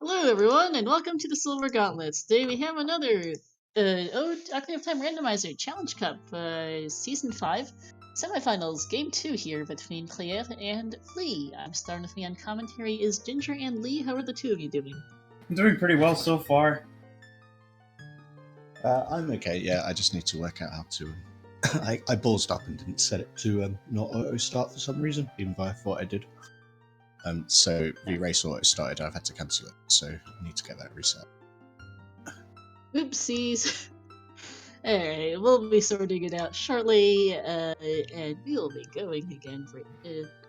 Hello, everyone, and welcome to the Silver Gauntlets. Today we have another Ocarina of Time Randomizer Challenge Cup, Season 5, Semifinals, Game 2 here between prieR and Flee. I'm starting with me on commentary. Is Ginger and Lee, how are the two of you doing? I'm doing pretty well so far. I'm okay, yeah, I just need to work out how to... I ballsed up and didn't set it to not auto-start for some reason, even though I thought I did. So the race auto-started, I've had to cancel it, so I need to get that reset. Oopsies. Alright, we'll be sorting it out shortly, and we'll be going again for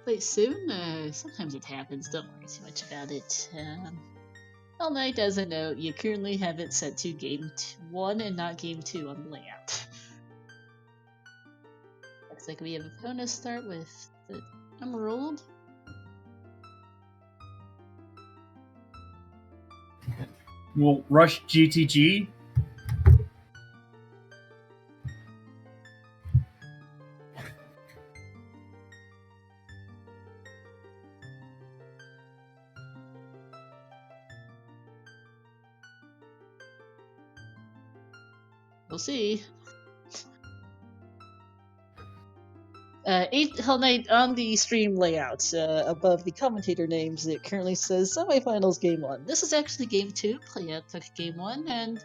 quite soon. Sometimes it happens, don't worry too much about it. All Night, as a note, you currently have it set to Game 1 and not Game 2 on the layout. Looks like we have a bonus start with the Emerald. We'll rush GTG. We'll see. 8 Hell Knight on the stream layout above the commentator names. It currently says Semifinals Game 1. This is actually Game 2. prieR took Game 1, and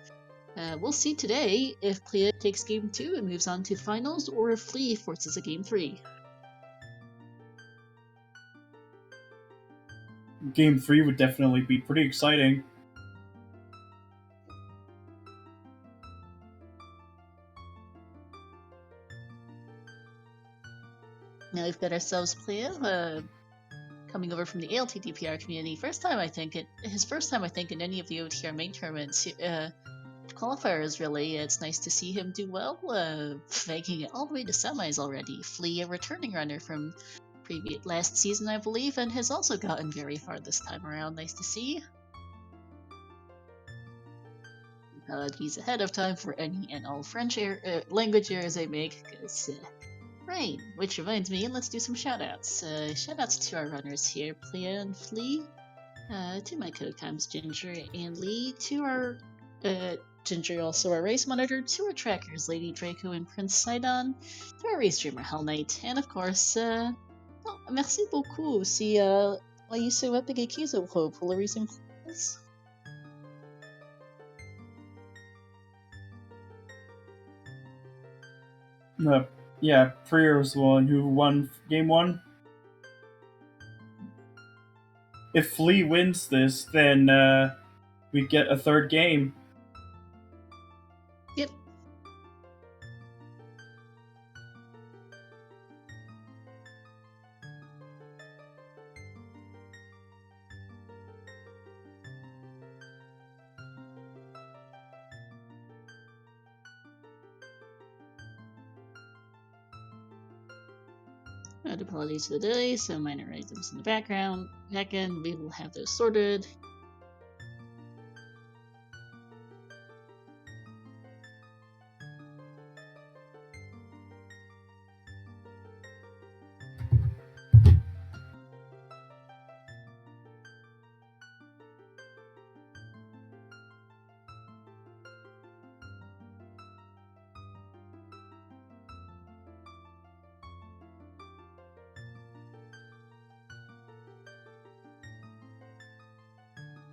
we'll see today if prieR takes Game 2 and moves on to Finals, or if Flee forces a Game 3. Game 3 would definitely be pretty exciting. Now we've got ourselves prieR coming over from the ALTDPR community. His first time, I think, in any of the OTR main tournaments. Qualifiers, really. It's nice to see him do well, making it all the way to semis already. Flee, a returning runner from last season, I believe, and has also gotten very far this time around. Nice to see. Apologies ahead of time for any and all French language errors I make, because right, which reminds me, let's do some shoutouts. Shoutouts to our runners here, prieR and Flee, to my co-coms Ginger and Lee, to our Ginger, also our race monitor, to our trackers Lady Draco and Prince Sidon, to our race streamer Hell Knight, and of course, merci beaucoup si waiso epigekizo ho pour la raison place. Yeah, prieR was the one who won Game 1. If Flee wins this, then we get a third game. Yep. Apologies for the delay, some minor items in the background. Back end, we will have those sorted.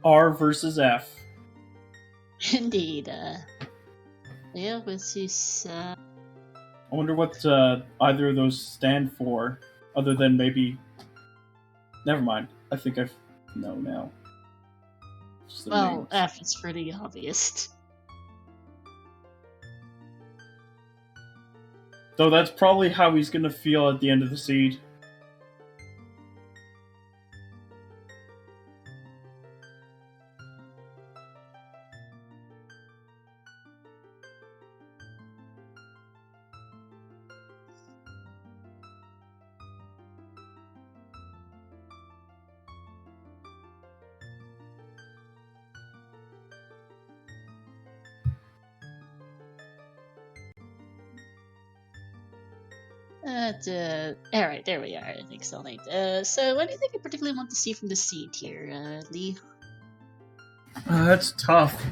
R versus F. Indeed. Yeah, what's this? I wonder what either of those stand for, other than maybe... Never mind. I think I know now. Well, names. F is pretty obvious. Though that's probably how he's gonna feel at the end of the seed. Alright, there we are. Thanks, all night. So what do you think you particularly want to see from the seed here, Lee? That's tough.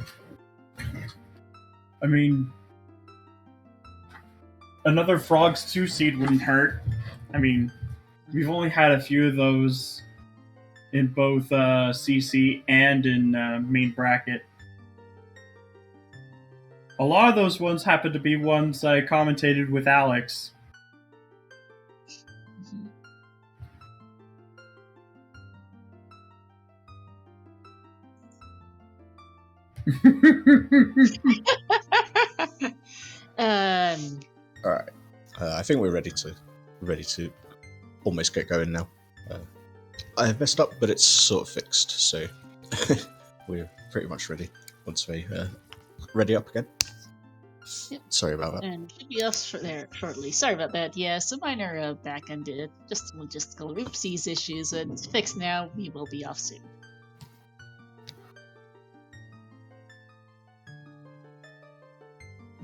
I mean, another Frogs 2 seed wouldn't hurt. I mean, we've only had a few of those in both CC and in main bracket. A lot of those ones happen to be ones I commentated with Alex. All right, I think we're ready to almost get going now. I have messed up, but it's sort of fixed, so we're pretty much ready once we ready up again. Yep. Sorry about that. And should be off there shortly. Sorry about that. Yeah, some minor back-end just logistical oopsies issues, and it's fixed now. We will be off soon.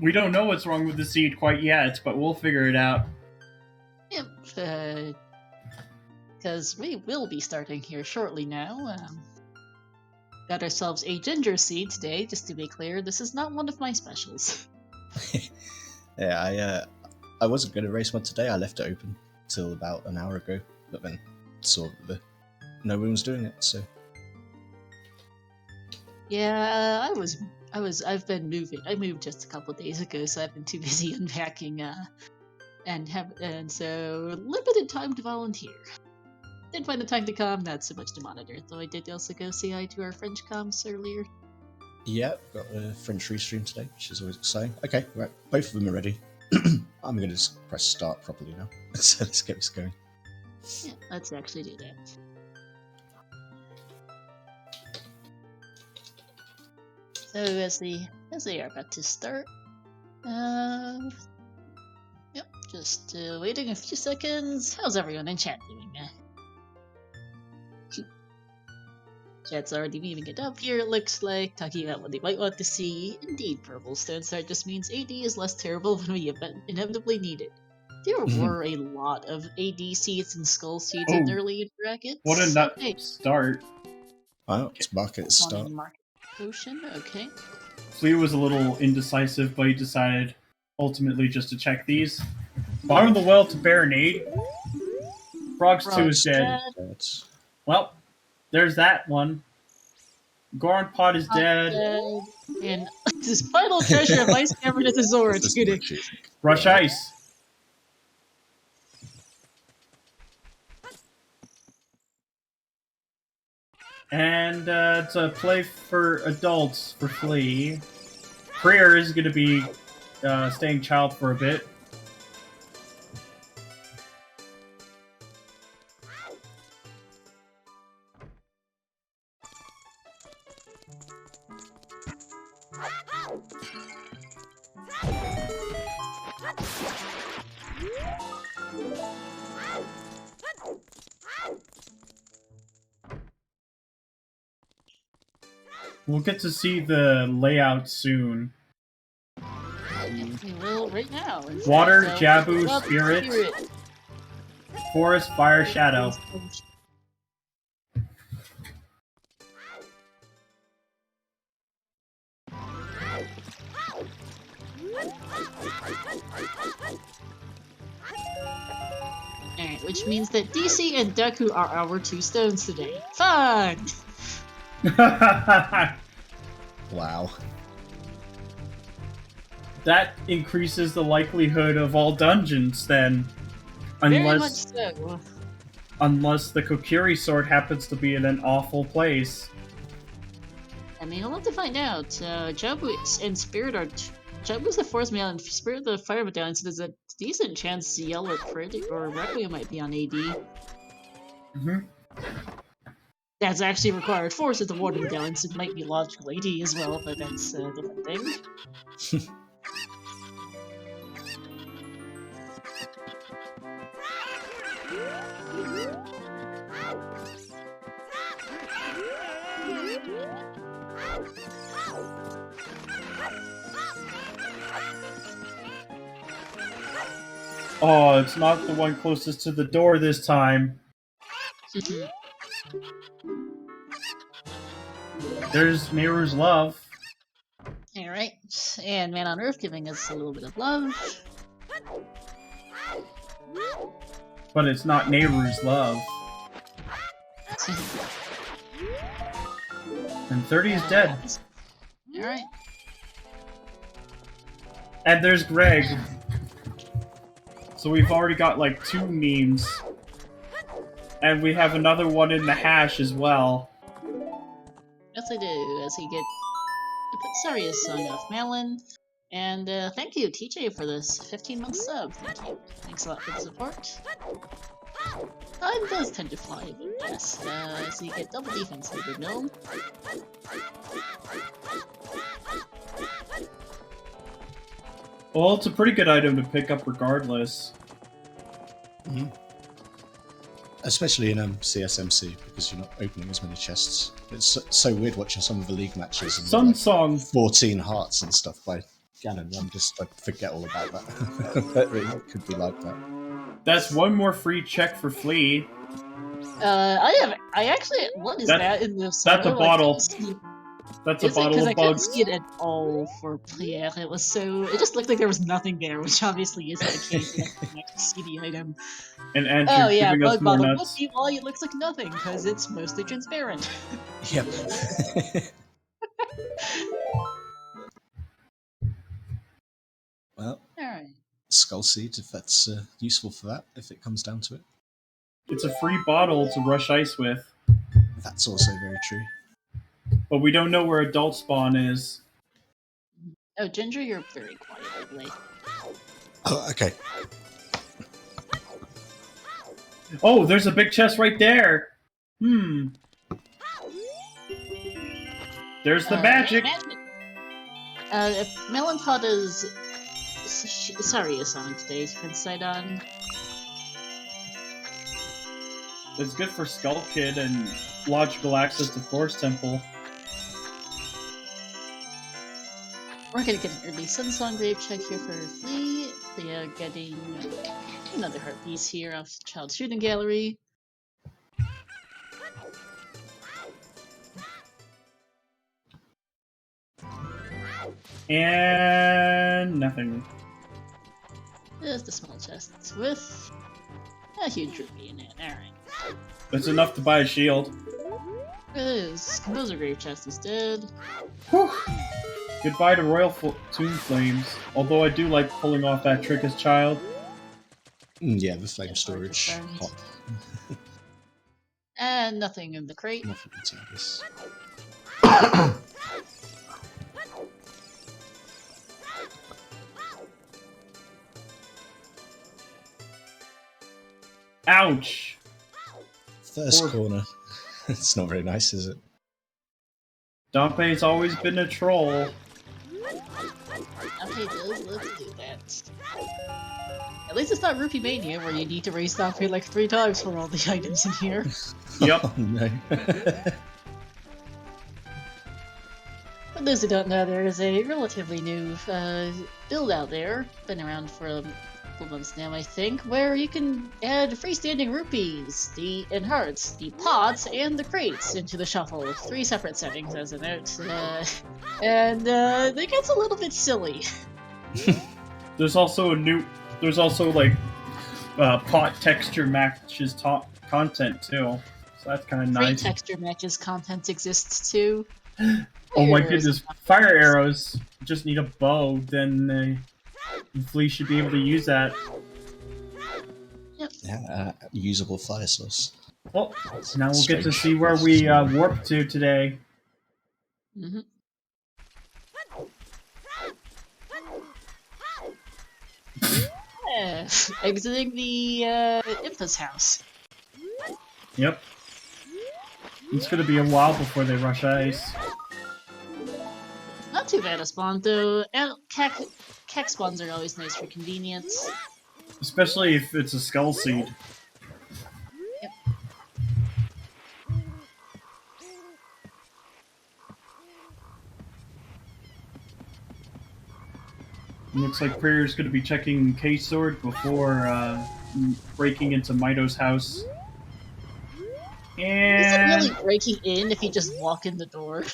We don't know what's wrong with the seed quite yet, but we'll figure it out. Yep. Because we will be starting here shortly now. Got ourselves a ginger seed today, just to be clear. This is not one of my specials. Yeah, I wasn't going to race one today. I left it open till about an hour ago, but then saw that no one was doing it. So yeah, I've been moving. I moved just a couple of days ago, so I've been too busy unpacking, and so limited time to volunteer. Didn't find the time to come, not so much to monitor. Though I did also go say hi to our French comms earlier. yeah, got a French restream today, which is always exciting. Okay, right, both of them are ready. I'm going to just press start properly now. So let's get this going. Yeah, let's actually do that. So as they are about to start, yep, just waiting a few seconds. How's everyone in chat doing? Chat's already moving it up here, it looks like, talking about what they might want to see. Indeed, Purple Stone Start just means AD is less terrible when we inevitably need it. There were a lot of AD seeds and Skull seeds in early brackets. What a nut start. Oh, it's market start. Market potion, okay. Flea was a little indecisive, but he decided ultimately just to check these. Bottom of the well to Baronade. Frogs 2 is dead. Well, there's that one. Goron Pot is dead. And this final treasure of Ice Cavern at the Zora. It's good. Rush Ice. And it's a play for adults for Flea. prieR is going to be staying child for a bit. We'll get to see the layout soon. We will right now. Water, Jabu, Spirit. Forest, Fire, Shadow. Alright, which means that DC and Deku are our two stones today. Fun! Wow. That increases the likelihood of all dungeons, then. Very much so. Unless the Kokiri sword happens to be in an awful place. I mean, we'll have to find out. Jabu and Spirit are... Jabu's the Force Medallion, Spirit the Fire Medallion, so there's a decent chance Yell or Crit or Requiem might be on AD. Mm-hmm. That's actually required Force at the Water Medallion, so it might be logical AD as well, but that's a different thing. Oh, it's not the one closest to the door this time. There's Nehru's Love. Alright, and Man on Earth giving us a little bit of love. But it's not Nehru's Love. And 30 is dead. Alright. And there's Greg. So we've already got like 2 memes. And we have another one in the hash as well. Yes, I do, as he get sorry, a song off Malin. And thank you, TJ, for this 15-month sub. Thank you. Thanks a lot for the support. Time does tend to fly a bit, yes. So you get double defense, Super Gnome. Well, it's a pretty good item to pick up regardless. Mm-hmm. Especially in CSMC, because you're not opening as many chests. It's so weird watching some of the league matches. And Some like song 14 hearts and stuff by Ganon. I forget all about that. But it could be like that. That's one more free check for Flee. What is that in this? That's a bottle. That's a Is it? bottle Because of I couldn't bugs. see it at all for prieR. It was so. It just looked like there was nothing there, which obviously isn't the case. You can actually see the item. And Andrew Oh yeah, giving us bug more bottle. nuts. But meanwhile, it looks like nothing because it's mostly transparent. Yep. Well, Alright. Skull Seed, if that's useful for that, if it comes down to it. It's a free bottle to rush ice with. That's also very true. But we don't know where adult spawn is. Oh, Ginger, you're very quiet lately. Oh, okay. Oh, there's a big chest right there! There's the magic! If Melanpada's... Sorry, a song today's been Sidon. It's good for Skull Kid and logical access to Forest Temple. We're gonna get an early Sun Song Grave check here for Flee. They are getting another heart piece here off the Child Shooting Gallery. And nothing. There's the small chest with a huge rupee in it. Alright. It's enough to buy a shield. It is. Composer Grave Chest is dead. Whew. Goodbye to Royal Tomb Flames. Although I do like pulling off that trick as child. Yeah, the flame storage. Hot. And nothing in the crate. Nothing inside this. Ouch! First corner. It's not very nice, is it? Dompe's always been a troll. Dompe does love to do that. At least it's not Rupee Mania, where you need to raise Dompe like 3 times for all the items in here. Yep. Oh, no. For those who don't know, there is a relatively new build out there, been around for a couple months now, I think, where you can add freestanding rupees, and hearts, the pots, and the crates into the shuffle. 3 separate settings, as a note. And it gets a little bit silly. There's also like pot texture matches content too. So that's kind of Free nice. texture matches content exists too. Oh my goodness, fire arrows! Just need a bow, then Flee should be able to use that. Yep. Yeah, usable fire source. Well, now we'll get to see where we warp to today. Mm-hmm. Exiting the Imphas house. Yep. It's gonna be a while before they rush ice. Not too bad a spawn though, and Kek spawns are always nice for convenience. Especially if it's a skull seed. Yep. Looks like prieR's gonna be checking K-Sword before breaking into Mito's house. And breaking in if you just walk in the door.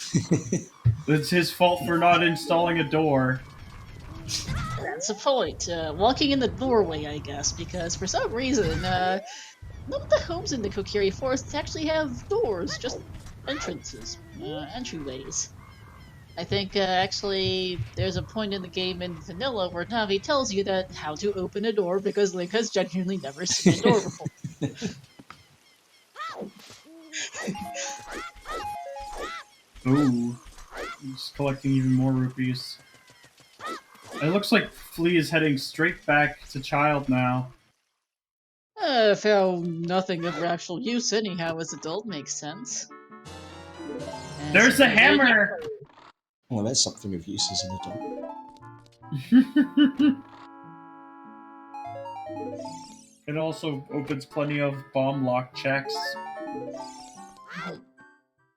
It's his fault for not installing a door. That's the point. Walking in the doorway, I guess, because for some reason, none of the homes in the Kokiri Forest actually have doors, just entrances, entryways. I think actually there's a point in the game in Vanilla where Navi tells you that how to open a door because Link has genuinely never seen a door before. Ooh. Just collecting even more rupees. It looks like Flee is heading straight back to Child now. Found nothing of actual use anyhow as adult makes sense. There's a hammer! Well, there's something of use as an adult. It also opens plenty of bomb lock checks.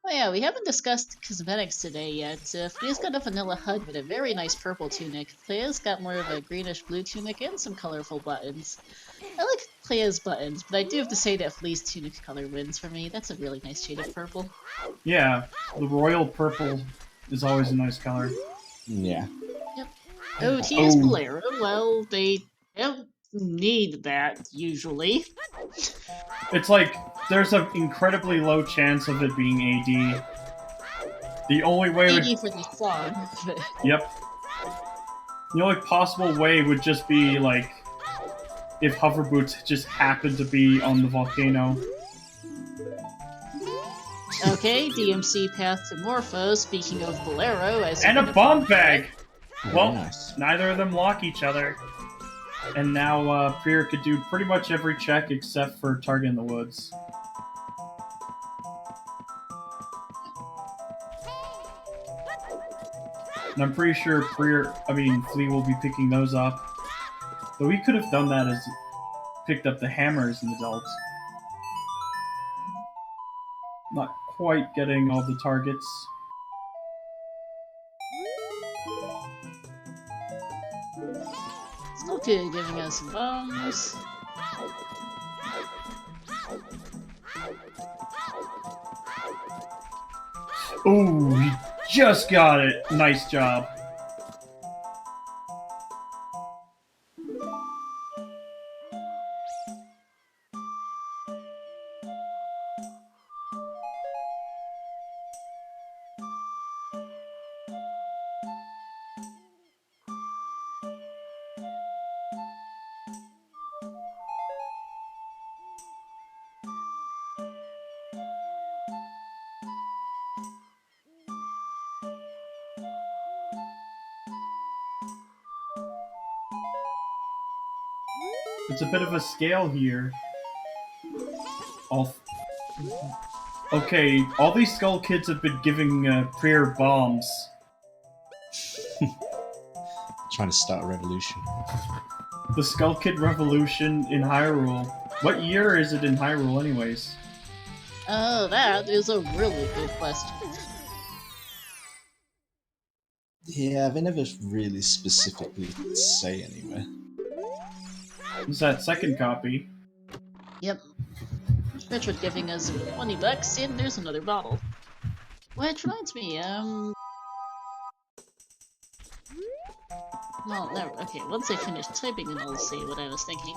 Oh yeah, we haven't discussed cosmetics today yet. Flea's got a vanilla HUD with a very nice purple tunic. Plea's got more of a greenish-blue tunic and some colorful buttons. I like Plea's buttons, but I do have to say that Flea's tunic color wins for me. That's a really nice shade of purple. Yeah, the royal purple is always a nice color. Yeah. Yep. Oh, T.S. Bolero. Well, they don't need that, usually. It's like, there's an incredibly low chance of it being AD. The only way AD for the song. Yep. The only possible way would just be, like, if hover boots just happened to be on the volcano. Okay, DMC path to Morpho, speaking of Bolero, as And a bomb bag! Well, nice. neither of them lock each other. And now, prieR could do pretty much every check except for Target in the Woods. And I'm pretty sure Flee will be picking those up. Though he could have done that as picked up the hammer as an adult. Not quite getting all the targets. Okay, giving us some bombs. Ooh, he just got it! Nice job. It's a bit of a scale here. Okay, all these Skull Kids have been giving prieR bombs. Trying to start a revolution. The Skull Kid Revolution in Hyrule. What year is it in Hyrule, anyways? Oh, that is a really good question. Yeah, they never really specifically say anywhere. It's that second copy. Yep. Richard giving us $20, and there's another bottle. Which reminds me, well, never. Okay, once I finish typing, then I'll say what I was thinking.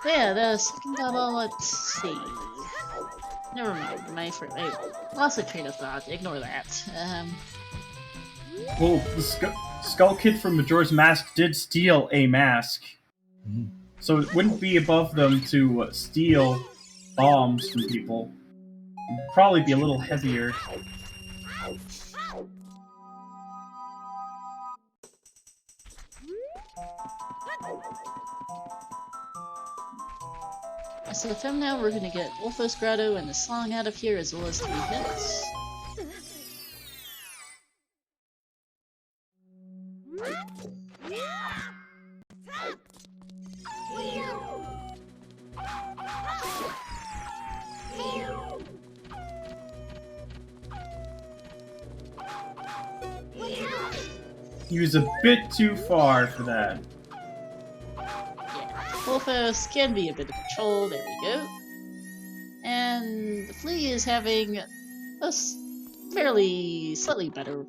Yeah, the second bottle. Let's see. Never mind. I lost a train of thought. Ignore that. Well, the Skull Kid from Majora's Mask did steal a mask. Mm. So it wouldn't be above them to steal bombs from people. It'd probably be a little heavier. So from now, we're gonna get Wolfos Grotto and the song out of here, as well as 3 hits. He was a bit too far for that. Yeah, Wolfos can be a bit of a troll. There we go. Flee is having a fairly slightly better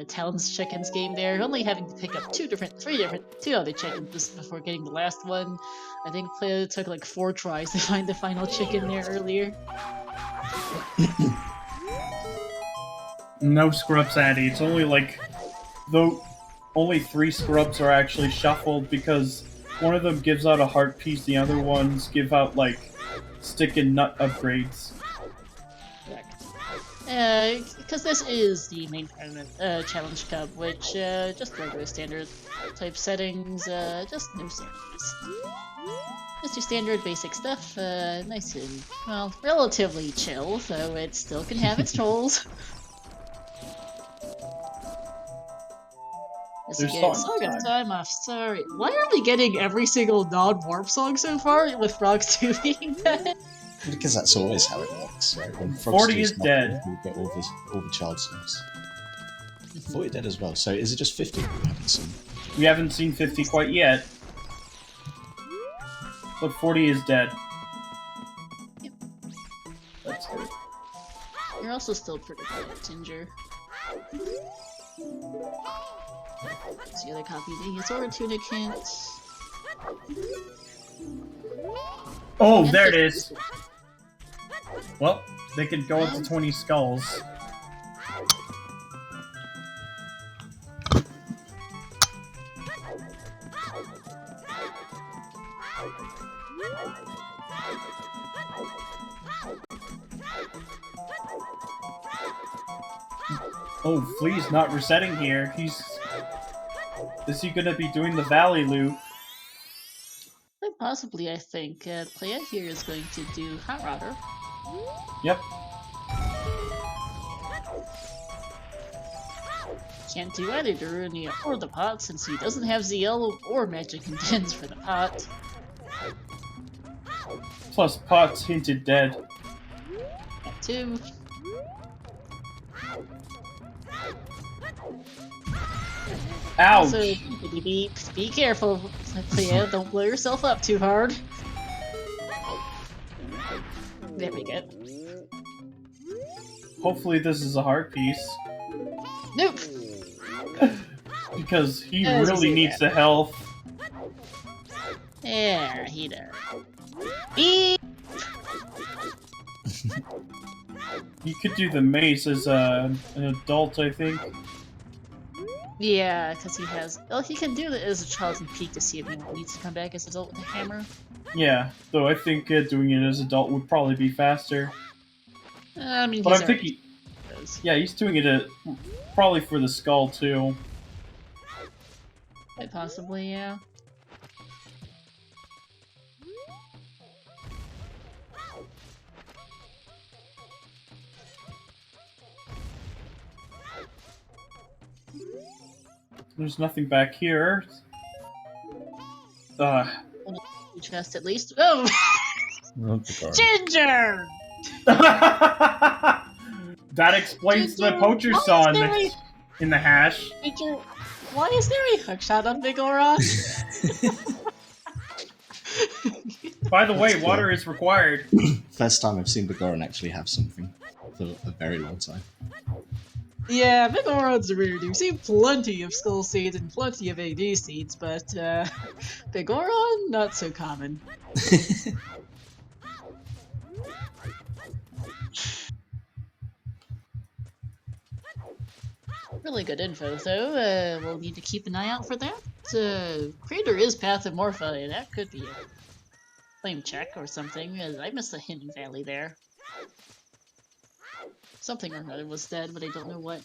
Talons chickens game there, only having to pick up two other chickens before getting the last one. I think Playa took like 4 tries to find the final chicken there earlier. No scrubs, Addy. It's only like... Though only 3 scrubs are actually shuffled because one of them gives out a heart piece, the other ones give out, like, stick and nut upgrades. Because this is the main challenge cup, which, just regular standard type settings, just no settings. Just your standard basic stuff, nice and, well, relatively chill, though it still can have its trolls. Song of Time off, sorry. Why are we getting every single non-warp song so far, with Frogs 2 being dead? Because that's always how it works, right? When 40 is dead. We get all the child songs. 40 dead as well, so is it just 50 we haven't seen? We haven't seen 50 quite yet. But 40 is dead. Yep. That's good. You're also still pretty good at Ginger. That's the other copy of the Azora Tunic hint. Oh, And there it is! Well, they could go up to 20 skulls. Oh, Flea's not resetting here. Is he gonna be doing the valley loop? Quite possibly, I think. Playa here is going to do Hot Rodder. Yep. Can't do either Darunia or the pot since he doesn't have ZL or Magic Contends for the pot. Plus, Pot's hinted dead. That too. Ouch! Also, be careful, Playa, don't blow yourself up too hard. There we go. Hopefully this is a heart piece. Nope! Because he really needs the health. Yeah, he does. Beep! He could do the mace as an adult, I think. Yeah, because he has... Well, he can do it as a child and peek to see if he needs to come back as an adult with a hammer. Yeah, though I think doing it as adult would probably be faster. I mean, but I'm thinking... Yeah, he's doing it probably for the skull, too. Quite possibly, yeah. There's nothing back here. Chest at least. Oh! Ginger! That explains Ginger, the poacher saw in the hash. Ginger, why is there a hookshot on Big Goron? By the way, water is required. First time I've seen Goron actually have something for a very long time. Yeah, Big Goron's a rare. We've seen plenty of Skull Seeds and plenty of AD Seeds, but Big Goron, not so common. Really good info, though. We'll need to keep an eye out for that. Crater is Path of Morpha, and that could be a flame check or something. I missed a hint in Valley there. Something or another was dead, but I don't know what.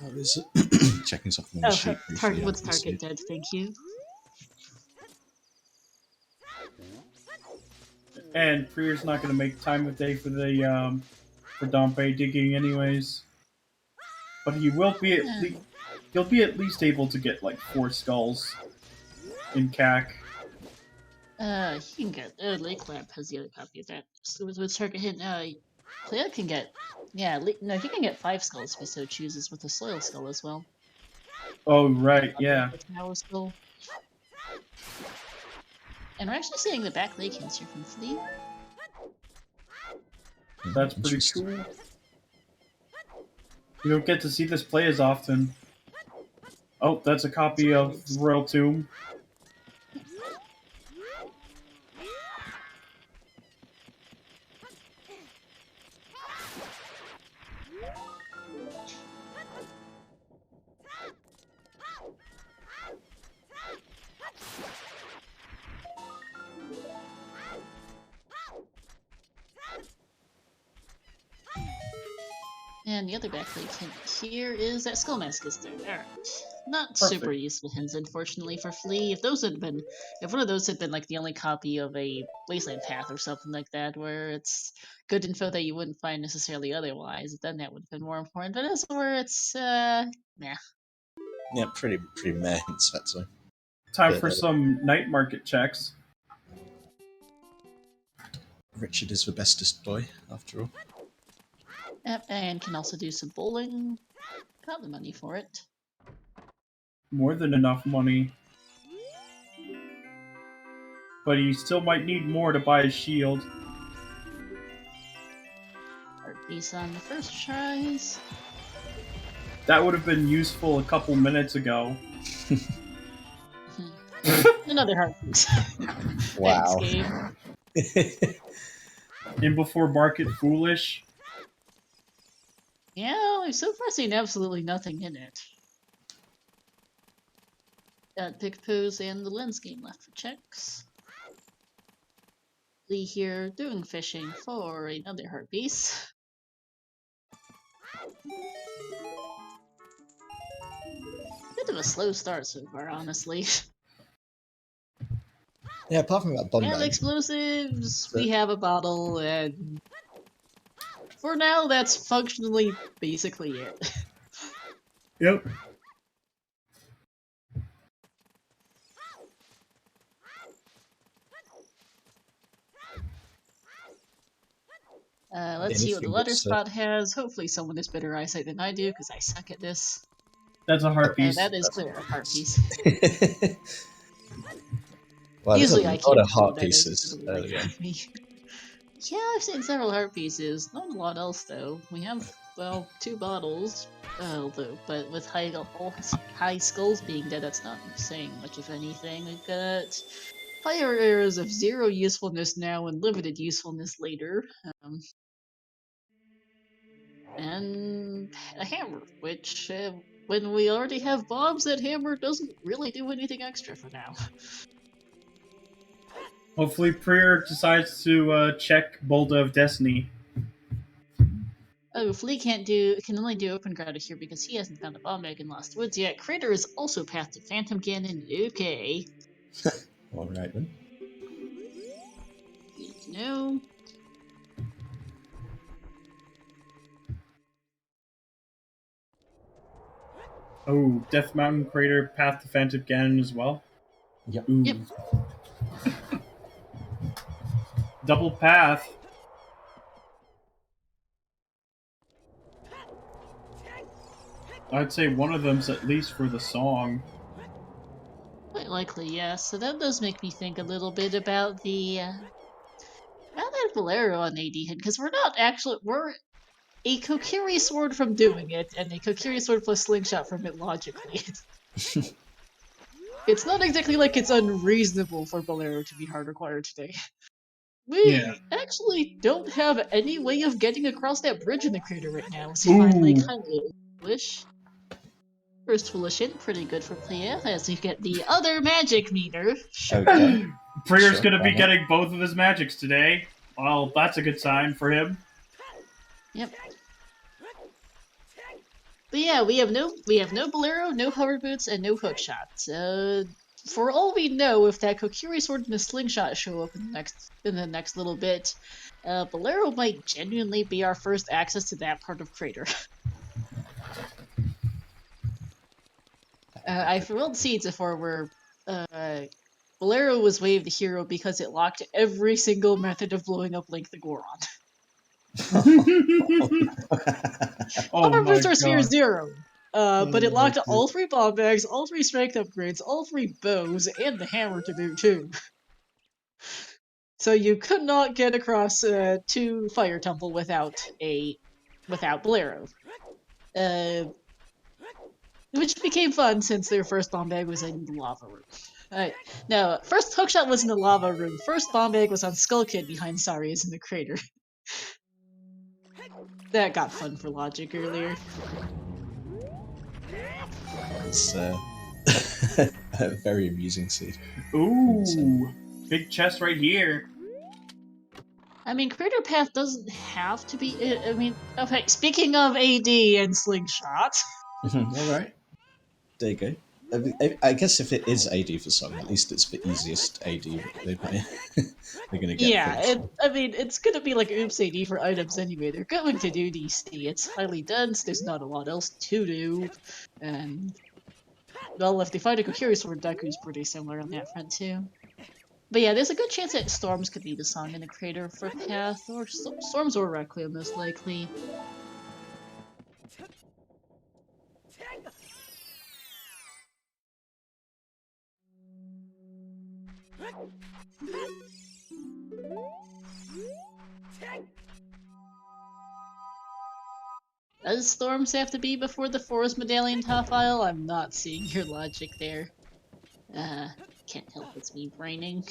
Oh, is it? Checking something on the sheet. What's target dead? Thank you. And prieR's not going to make time of day for the for Dompe digging anyways. But he will be he'll be at least able to get like 4 skulls in CAC. He can get Lake Lamp has the other copy of that. So with target hit, Playa can get he can get 5 skulls if he so chooses with the Soil Skull as well. Oh right, yeah. Tower Skull. And we're actually seeing the back leg hints here from Flee. That's pretty Interesting. cool. You don't get to see this play as often. Oh, that's a copy of Royal Tomb. And the other back leg hint here is that Skull Mask is there. Alright. Not Perfect. super useful hints, unfortunately, for Flee. If one of those had been like the only copy of a Wasteland Path or something like that, where it's good info that you wouldn't find necessarily otherwise, then that would have been more important. But as where it's, meh. Yeah, pretty meh hints actually. Time for some night market checks. Richard is the bestest boy, after all. Yep, and can also do some bowling. Got the money for it. More than enough money. But he still might need more to buy his shield. Heart piece on the first tries. That would have been useful a couple minutes ago. Another heart piece. Wow. Thanks, game. In before Market Foolish. Yeah, I've so far seen absolutely nothing in it. Got Pick Pose and the Lens game left for checks. Lee here doing fishing for another heart piece. Bit of a slow start so far, honestly. Yeah, apart from that bomb We have bag. explosives, we have a bottle, and for now, that's functionally basically it. Yep. Let's see what the letter spot has. Hopefully someone has better eyesight than I do, because I suck at this. That's a heart piece. That is clear, a heart piece. Well, Usually I a can't lot of tell heart what that is. pieces It's really earlier. me. Yeah, I've seen several heart pieces. Not a lot else though. We have, well, 2 bottles. But with high skulls being dead, that's not saying much of anything. We've got fire arrows of 0 usefulness now and limited usefulness later. And a hammer, which, when we already have bombs, that hammer doesn't really do anything extra for now. Hopefully prieR decides to check Boulder of Destiny. Oh, Flee can only do open ground here because he hasn't found the bomb egg in Lost Woods yet. Crater is also path to Phantom Ganon. Okay. Alright then. Good to know. Oh, Death Mountain Crater, path to Phantom Ganon as well. Yep. Ooh. Yep. Double path. I'd say one of them's at least for the song. Quite likely, yes. So that does make me think a little bit about the about that Bolero on AD hit, because we're a Kokiri sword from doing it, and a Kokiri sword plus slingshot from it logically. It's not exactly like it's unreasonable for Bolero to be hard required today. We actually don't have any way of getting across that bridge in the crater right now, which I find like highly foolish. First foolish hint, pretty good for prieR, as you get the other magic meter. Okay. prieR's gonna be getting both of his magics today. Well, that's a good sign for him. Yep. But yeah, we have no Bolero, no hover boots, and no hookshot. For all we know, if that Kokiri sword and a slingshot show up in the next little bit, Bolero might genuinely be our first access to that part of Crater. I rolled seeds before where Bolero was waived the hero because it locked every single method of blowing up Link the Goron. Hover boots are sphere 0. But it locked all 3 bomb bags, all 3 strength upgrades, all 3 bows, and the hammer to boot too. So you could not get across to Fire Temple without Bolero. Which became fun since their first bomb bag was in the lava room. No, first hookshot was in the lava room. First bomb bag was on Skull Kid behind Sarius in the crater. That got fun for logic earlier. It's a very amusing scene. Ooh, big chest right here. I mean, Crater Path doesn't have to be. I mean, okay, speaking of AD and Slingshot. Alright. There you go. I guess if it is AD for some, at least it's the easiest AD they're gonna get. Yeah, I mean, it's gonna be like Oops AD for items anyway. They're going to do DC. It's highly dense, there's not a lot else to do, and well, if they find a Kokiri Sword, Deku's pretty similar on that front too. But yeah, there's a good chance that Storms could be the song in the crater for Path, or Storms or Requiem most likely. Does Storms have to be before the Forest Medallion top aisle? I'm not seeing your logic there. Can't help it's me braining.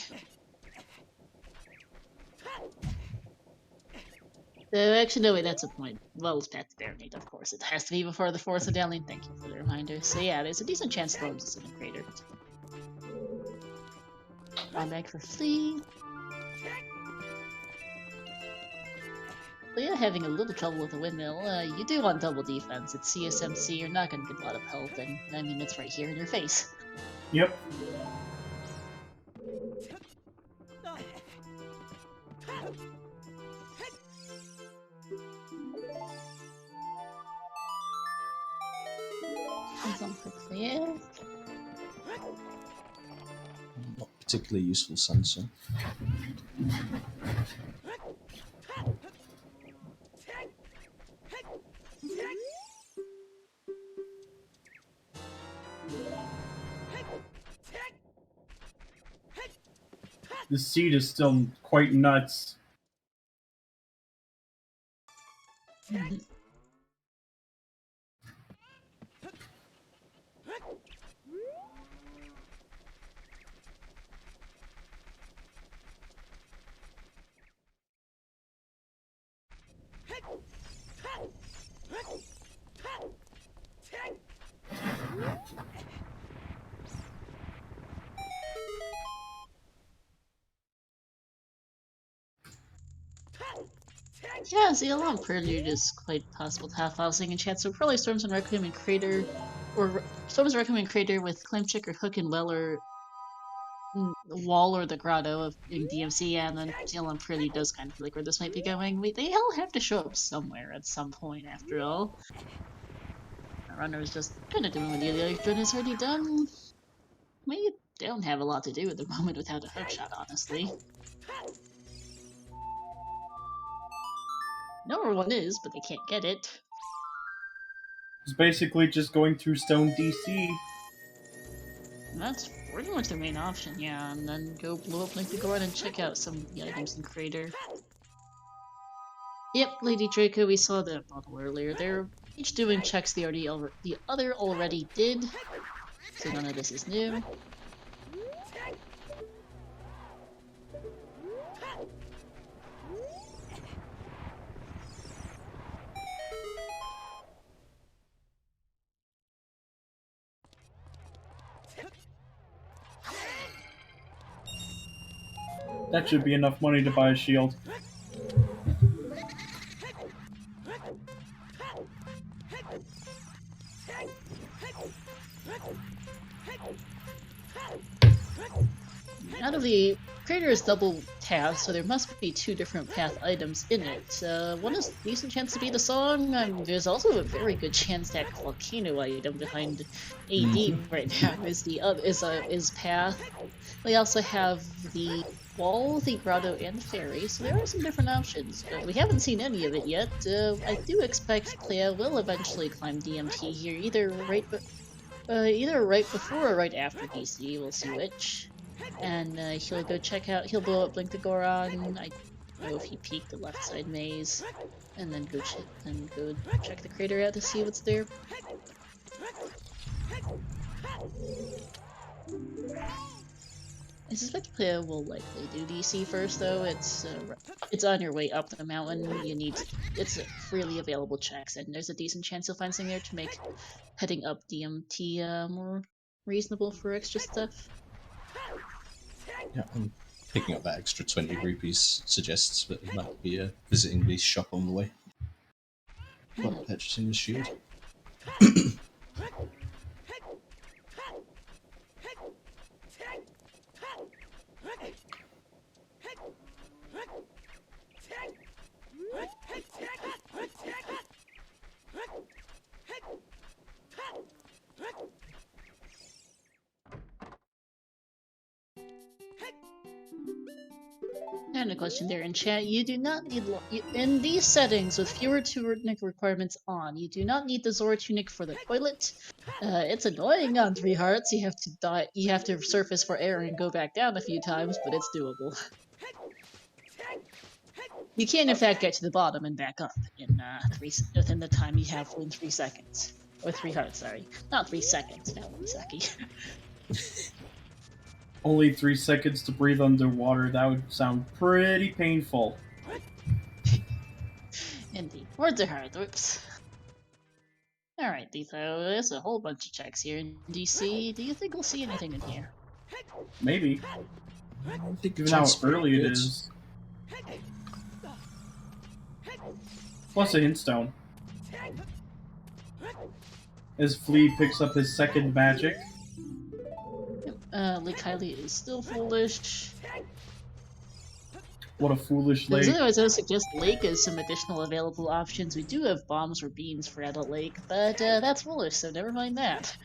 Actually, no, wait, that's a point. Well, it's Path to Baronade, of course. It has to be before the Forest Medallion. Thank you for the reminder. So yeah, there's a decent chance Storms is in the crater. I'm back for Flee. But yeah, having a little trouble with the windmill. You do want double defense. It's CSMC, you're not gonna get a lot of help, and I mean, it's right here in your face. Yep. Some quickly, yeah. Not particularly useful sensor. The seed is still quite nuts. Yeah, the Alarm Prelude is quite possible to have housing and chat, so probably Storms and Requiem and Crater, or Storms Requiem and Crater with Climb Check or Hook and Well or Wall or the Grotto of in DMC, and then the Alarm Prelude does kind of feel like where this might be going. They all have to show up somewhere at some point, after all. Our runner is just kind of doing what the other run has already done. We don't have a lot to do at the moment without a hookshot, honestly. Number one is, but they can't get it. It's basically just going through Stone DC. That's pretty much their main option, yeah, and then go blow up Link to Goron and check out some of the items in Crater. Yep, Lady Draco, we saw that model earlier. They're each doing checks the other already did, so none of this is new. That should be enough money to buy a shield. Out of the Crater is double path, so there must be two different path items in it. One is a decent chance to be the song. There's also a very good chance that volcano item behind AD right now is path. We also have the wall, the grotto, and fairy, so there are some different options. But we haven't seen any of it yet. I do expect prieR will eventually climb DMT here, either right before or right after DC. We'll see which. and he'll go check out. He'll blow up Blink the Goron. I don't know if he peeked the left side maze, and then go check the crater out to see what's there. I suspect player will likely do DC first, though. It's on your way up the mountain. It's freely available checks, and there's a decent chance you'll find something there to make heading up DMT more reasonable for extra stuff. Yeah, and picking up that extra 20 rupees suggests that he might be visiting the shop on the way. But purchasing the shield. And a question there in chat. You do not need in these settings with fewer tunic requirements on. You do not need the Zora tunic for the toilet. It's annoying on 3 hearts. You have to die. You have to surface for air and go back down a few times, but it's doable. You can in fact get to the bottom and back up in within the time you have in 3 seconds or 3 hearts. Sorry, not 3 seconds. Now Misaki. Only 3 seconds to breathe underwater. That would sound pretty painful. Indeed. Words are hard. Whoops. Alright, Letho. There's a whole bunch of checks here in DC. Do you think we'll see anything in here? Maybe. Given how early it is. Plus a hint stone. As Flee picks up his second magic. Lake Hylia is still foolish. What a foolish lake. Otherwise, I would suggest Lake as some additional available options. We do have bombs or beans for Adult Lake, but that's foolish, so never mind that.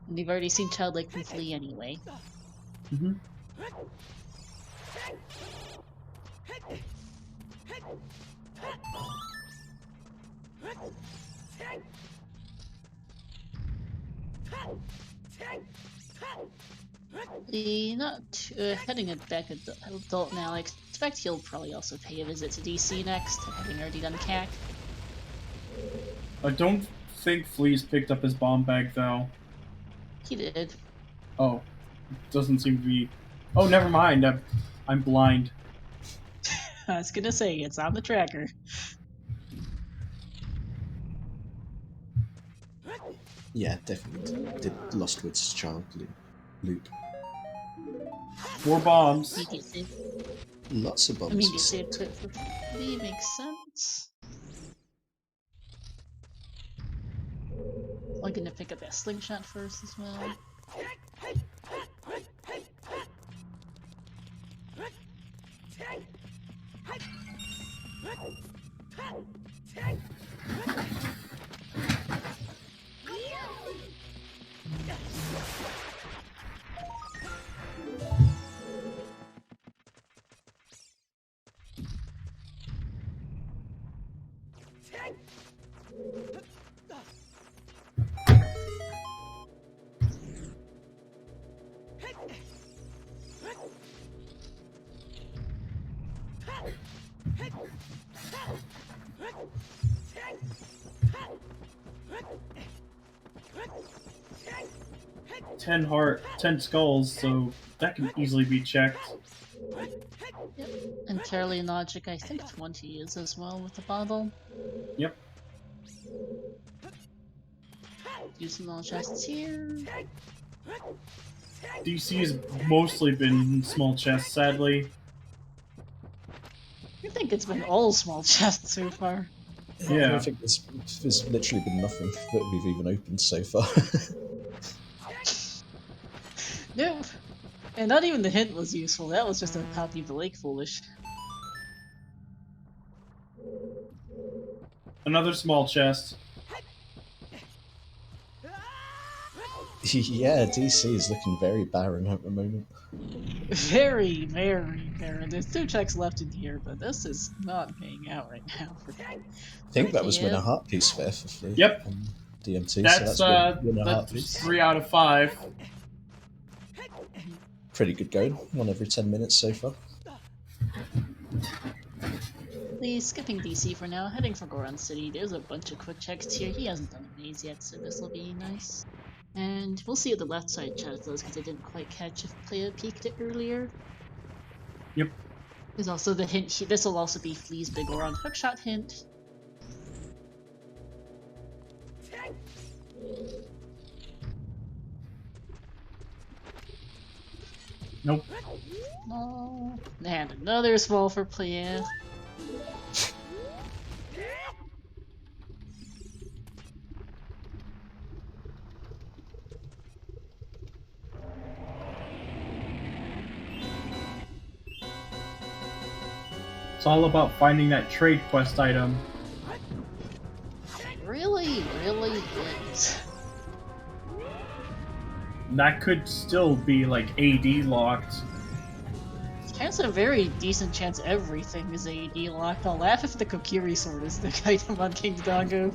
And we've already seen Child Lake from Flee anyway. Mm-hmm. Heading back adult now, I expect he'll probably also pay a visit to DC next, having already done CAC. I don't think Flea's picked up his bomb bag, though. He did. Oh. Doesn't seem to be... Oh, never mind. I'm blind. I was gonna say, it's on the tracker. Yeah, definitely did Lost Woods child loop. 4 bombs. Lots of bombs. Immediate clip for Flee makes sense. I'm gonna pick up that slingshot first as well. Ten skulls, so that can easily be checked. Yep. Entirely logic, I think 20 is as well with the bottle. Yep. Using all chests here. DC has mostly been small chests, sadly. I think it's been all small chests so far. Yeah. I think there's literally been nothing that we've even opened so far. Nope. And not even the hint was useful, that was just a copy of the lake foolish. Another small chest. Yeah, DC is looking very barren at the moment. Very, very barren. There's 2 checks left in here, but this is not paying out right now. I think that was Winner Heart Piece fair for Flee. Yep. On DMT, That's, so that's Winner Heart that's Piece. 3 out of 5. pretty good going. 1 every 10 minutes so far. Please, skipping DC for now, heading for Goron City. There's a bunch of quick checks here. He hasn't done a maze yet, so this will be nice. And we'll see what the left side chat does, because I didn't quite catch if player peeked it earlier. Yep. There's also the hint, this will also be Flea's big Goron hookshot hint. Nope. Oh, and another small for player. It's all about finding that trade quest item. Really is. That could still be like AD locked. There's a very decent chance everything is AD locked. I'll laugh if the Kokiri sword is the item on King's Dongo.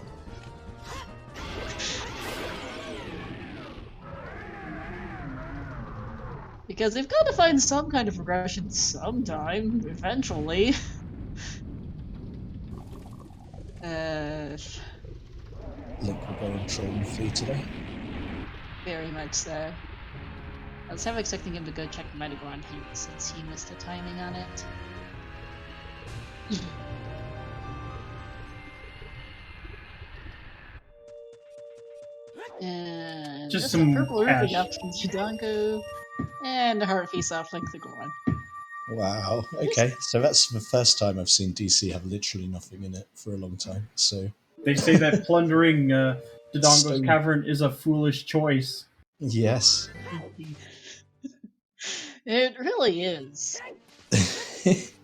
Because they've got to find some kind of progression sometime, eventually. Link will go and troll Flee today. Very much so. I was half expecting him to go check the Metagoron hint since he missed the timing on it. And Just a some purple cash. Ruby up from Chidanko, and a heart face off like the Goron. Wow, okay. So that's the first time I've seen DC have literally nothing in it for a long time, so... They say that plundering Dodongo's Stone. Cavern is a foolish choice. Yes. It really is.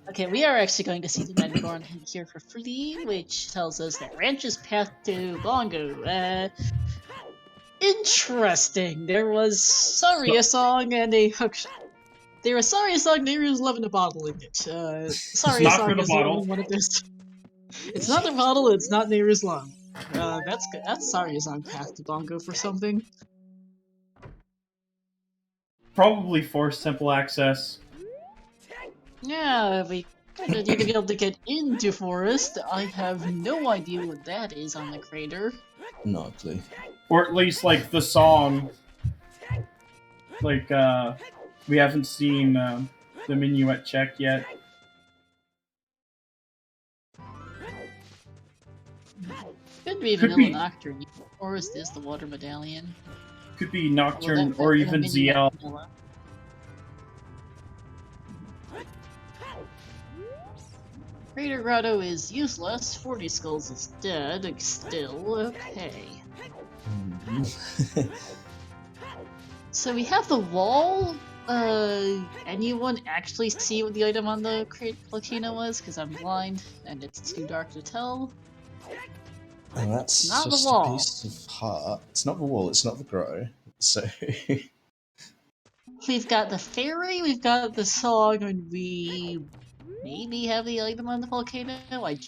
Okay, we are actually going to see the Metagoron hint here for Flee, which tells us that Ranch's path to Bongo. Interesting. There was Saria song and a hookshot. There was Saria song, Nehru's loving a bottle in it. Saria not song for the is bottle. only one of those. It's not the bottle, it's not Nehru's love. That's good. That's Saria's on path to Bongo for something. Probably for simple access. Yeah, we kinda need to be able to get into Forest. I have no idea what that is on the crater. Not a clue. Or at least, like, the song. Like, we haven't seen the Minuet check yet. Could be Could Vanilla be. Nocturne, or is this the Water Medallion? Could be Nocturne Well, or even ZL. Vanilla. Crater Grotto is useless, 40 Skulls is dead, still okay. So we have the wall. Anyone actually see what the item on the volcano was? Because I'm blind and it's too dark to tell. And that's Not the just wall. a piece of heart. It's not the wall, it's not the grotto. So... We've got the fairy, we've got the song, and we maybe have the item on the volcano. I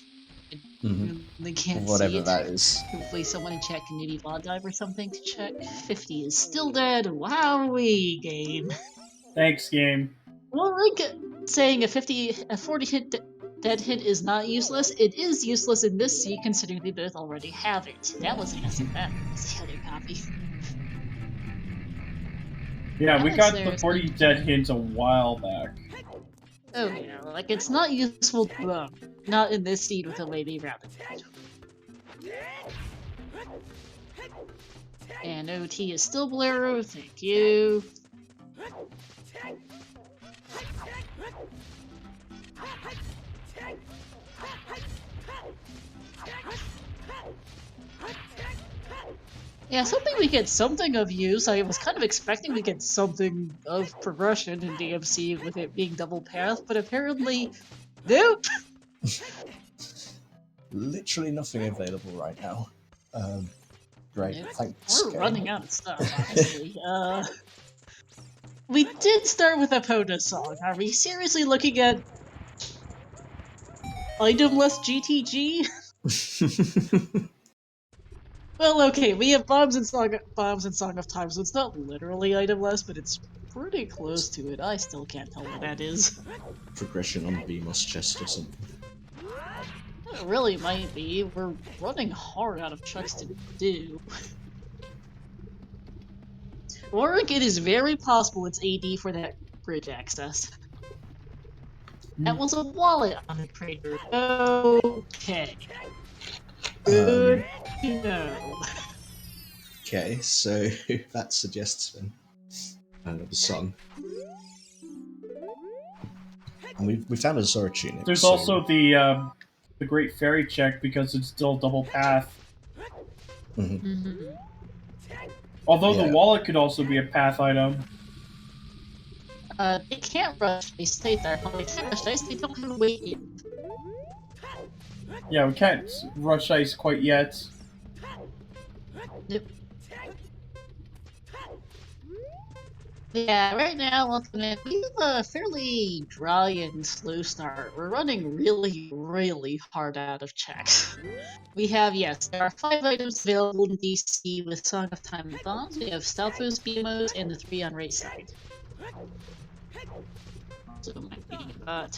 really can't Whatever see it. that is. Hopefully someone in chat can maybe VOD dive or something to check. 50 is still dead. Wowee, game. Thanks, game. Well, like saying a 40 hit dead hit is not useless. It is useless in this seed considering they both already have it. That was innocent. That was the other copy. Yeah, we Alex got there the is 40 like- dead hints a while back. Oh yeah, like it's not useful to them. Not in this seed with a lady rabbit. And OT is still Bolero, thank you. Yeah, something we get something of use. I was kind of expecting we get something of progression in DMC with it being double path, but apparently, nope! Literally nothing available right now. Great, Nope. thanks. We're Karen. running out of stuff, honestly. We did start with a Poda song. Are we seriously looking at itemless GTG? Well, okay, we have bombs and Song of Time, so it's not literally itemless, but it's pretty close to it. I still can't tell what that is. Progression on BMOS chest or something. It really might be. We're running hard out of chucks to do. Or it is very possible it's AD for that bridge access. That was a wallet on the crater. Okay. Good to know. Okay, so that suggests then the song. And we found a Zora tunic. There's so... also the Great Fairy check because it's still double path. Although the wallet could also be a path item. They can't rush ice. They can't rush ice. They don't have to wait in. Yeah, we can't rush ice quite yet. Nope. Yeah, right now, Ultimate, we have a fairly dry and slow start. We're running really, really hard out of checks. We have, yes, there are 5 items available in DC with Song of Time and Bombs. We have Stalfos, BMOs, and the 3 on right side. Also, my being about.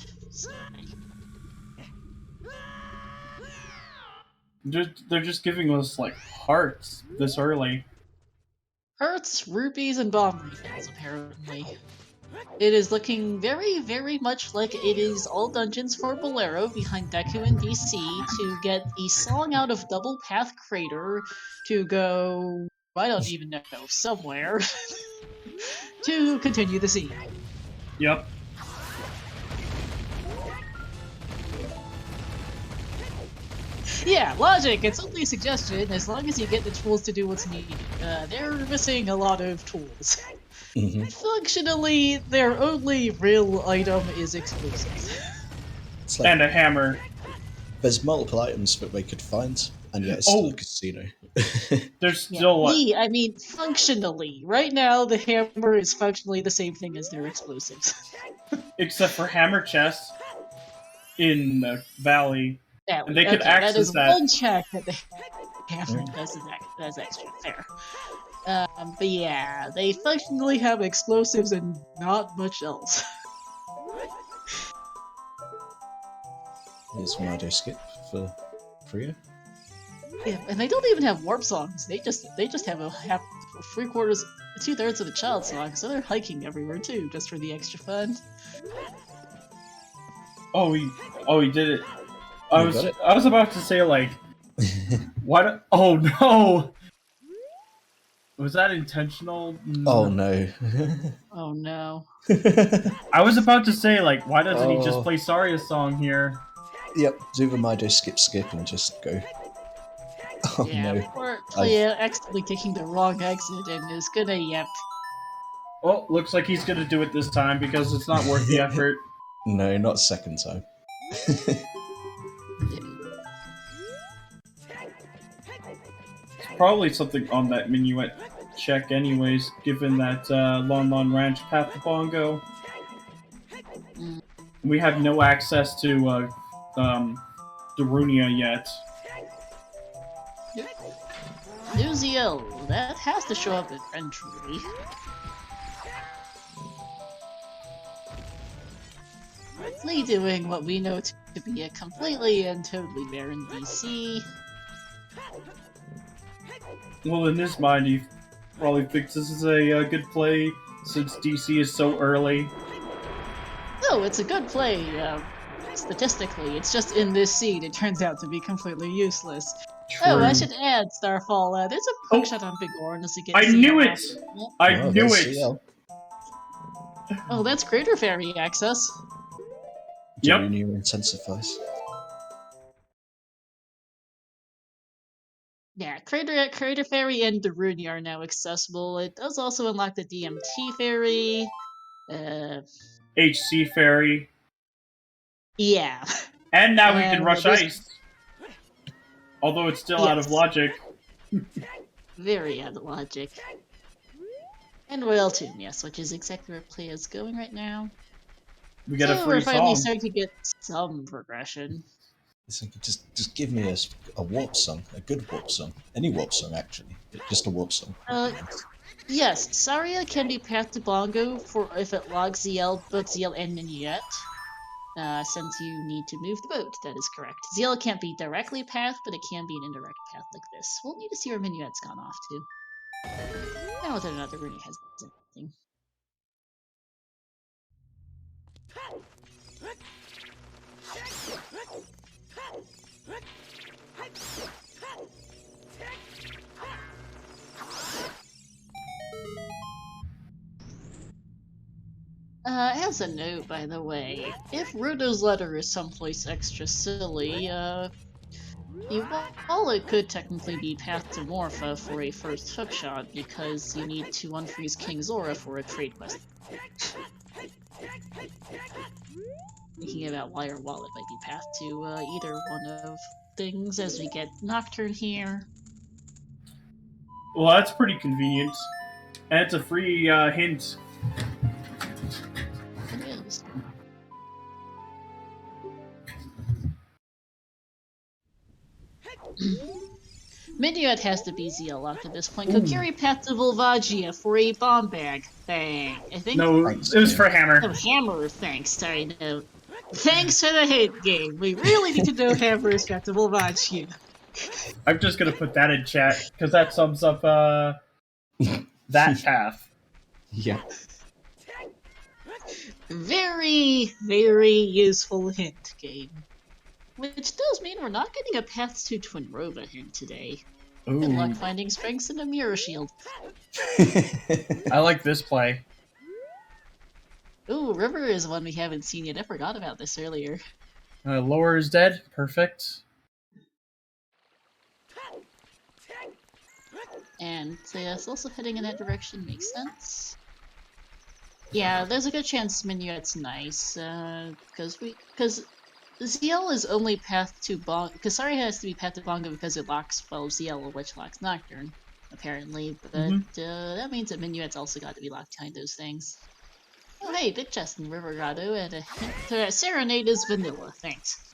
They're just giving us, like, hearts this early. Hearts, rupees, and bomb refills, apparently. It is looking very, very much like it is all dungeons for Bolero behind Deku and DC to get the song out of Double Path Crater to go, I don't even know, somewhere, to continue the scene. Yep. Yeah, logic, it's only a suggestion as long as you get the tools to do what's needed. They're missing a lot of tools. Functionally, their only real item is exclusive. It's like, and a hammer. There's multiple items that they could find, and yet it's still a casino. There's still I mean, functionally. Right now, the hammer is functionally the same thing as their explosives. Except for hammer chests in the valley. And they could access that is that. one check that the hammer does as extra. Fair. But yeah, they functionally have explosives and not much else. Here's my audio skip for prieR. Yeah, and they don't even have warp songs. They just have a half, 3/4, 2/3 of the child song, so they're hiking everywhere too, just for the extra fun. Oh, he did it. I was about to say, like, what? Oh no! Was that intentional? Oh no. Oh no. I was about to say, like, why doesn't he just play Saria's song here? Yep, do the Mido skip and just go. Oh yeah, no. poor player accidentally taking the wrong exit and is gonna yep. Oh, looks like he's gonna do it this time because it's not worth the effort. No, not second time. Probably something on that minuet check anyways, given that Lon Lon Ranch Path to Bongo. We have no access to Darunia yet. Luziel, that has to show up eventually. Flee doing what we know to be a completely and totally barren DC. Well, in his mind, he probably thinks this is a good play since DC is so early. No, it's a good play. Statistically, it's just in this seed it turns out to be completely useless. True. Oh, I should add, Starfall, there's a hookshot on Big Goron as you get I knew it! I knew it! CL. Oh, that's Crater Fairy access. Yep. Darunia intensifies. Yeah, Crater Fairy and Darunia are now accessible. It does also unlock the DMT Fairy. HC Fairy. Yeah. And now we can And rush ice. Although it's still out of logic. Very out of logic. And Royal Tomb, yes, which is exactly where play is going right now. We get a free we're finally song. starting to get some progression. Just give me a warp song, a good warp song, any warp song actually, just a warp song. Yes, Saria can be pathed to Bongo for if it logs ZL, both ZL and Minuet. Since you need to move the boat, that is correct. ZL can't be directly pathed, but it can be an indirect path like this. We'll need to see where Minuet's gone off to. And whether or not the Rooney has anything. As a note, by the way, if Rudo's letter is someplace extra silly, Iwala could technically be pathed to Morpha for a first hookshot, because you need to unfreeze King Zora for a trade quest. Thinking about why our wallet might be pathed to either one of things as we get Nocturne here. Well, that's pretty convenient. And it's a free hint. It is. Minuet has to be ZL locked at this point. Kokiri path to Volvagia for a bomb bag. Bang. I think. No, Thanks, it was for Hammer. Oh, Hammer, thanks. Sorry, no. Thanks for the hint, game. We really need to know Hammer's path to Volvagia. I'm just gonna put that in chat, because that sums up that path. Yeah. Very, very useful hint, game. Which does mean we're not getting a Paths to Twinrova hint today. Ooh. Good luck finding strengths in a Mirror Shield. I like this play. Ooh, River is one we haven't seen yet. I forgot about this earlier. Lower is dead. Perfect. And it's also heading in that direction. Makes sense. Yeah, there's a good chance Minuet's nice, because ZL is only pathed to Bongo, because Sorry has to be pathed to Bongo because it locks, well, ZL, which locks Nocturne, apparently, but that means that Minuet's also got to be locked behind those things. Oh hey, big chest in River Grotto, and a hint to Serenade is vanilla, thanks.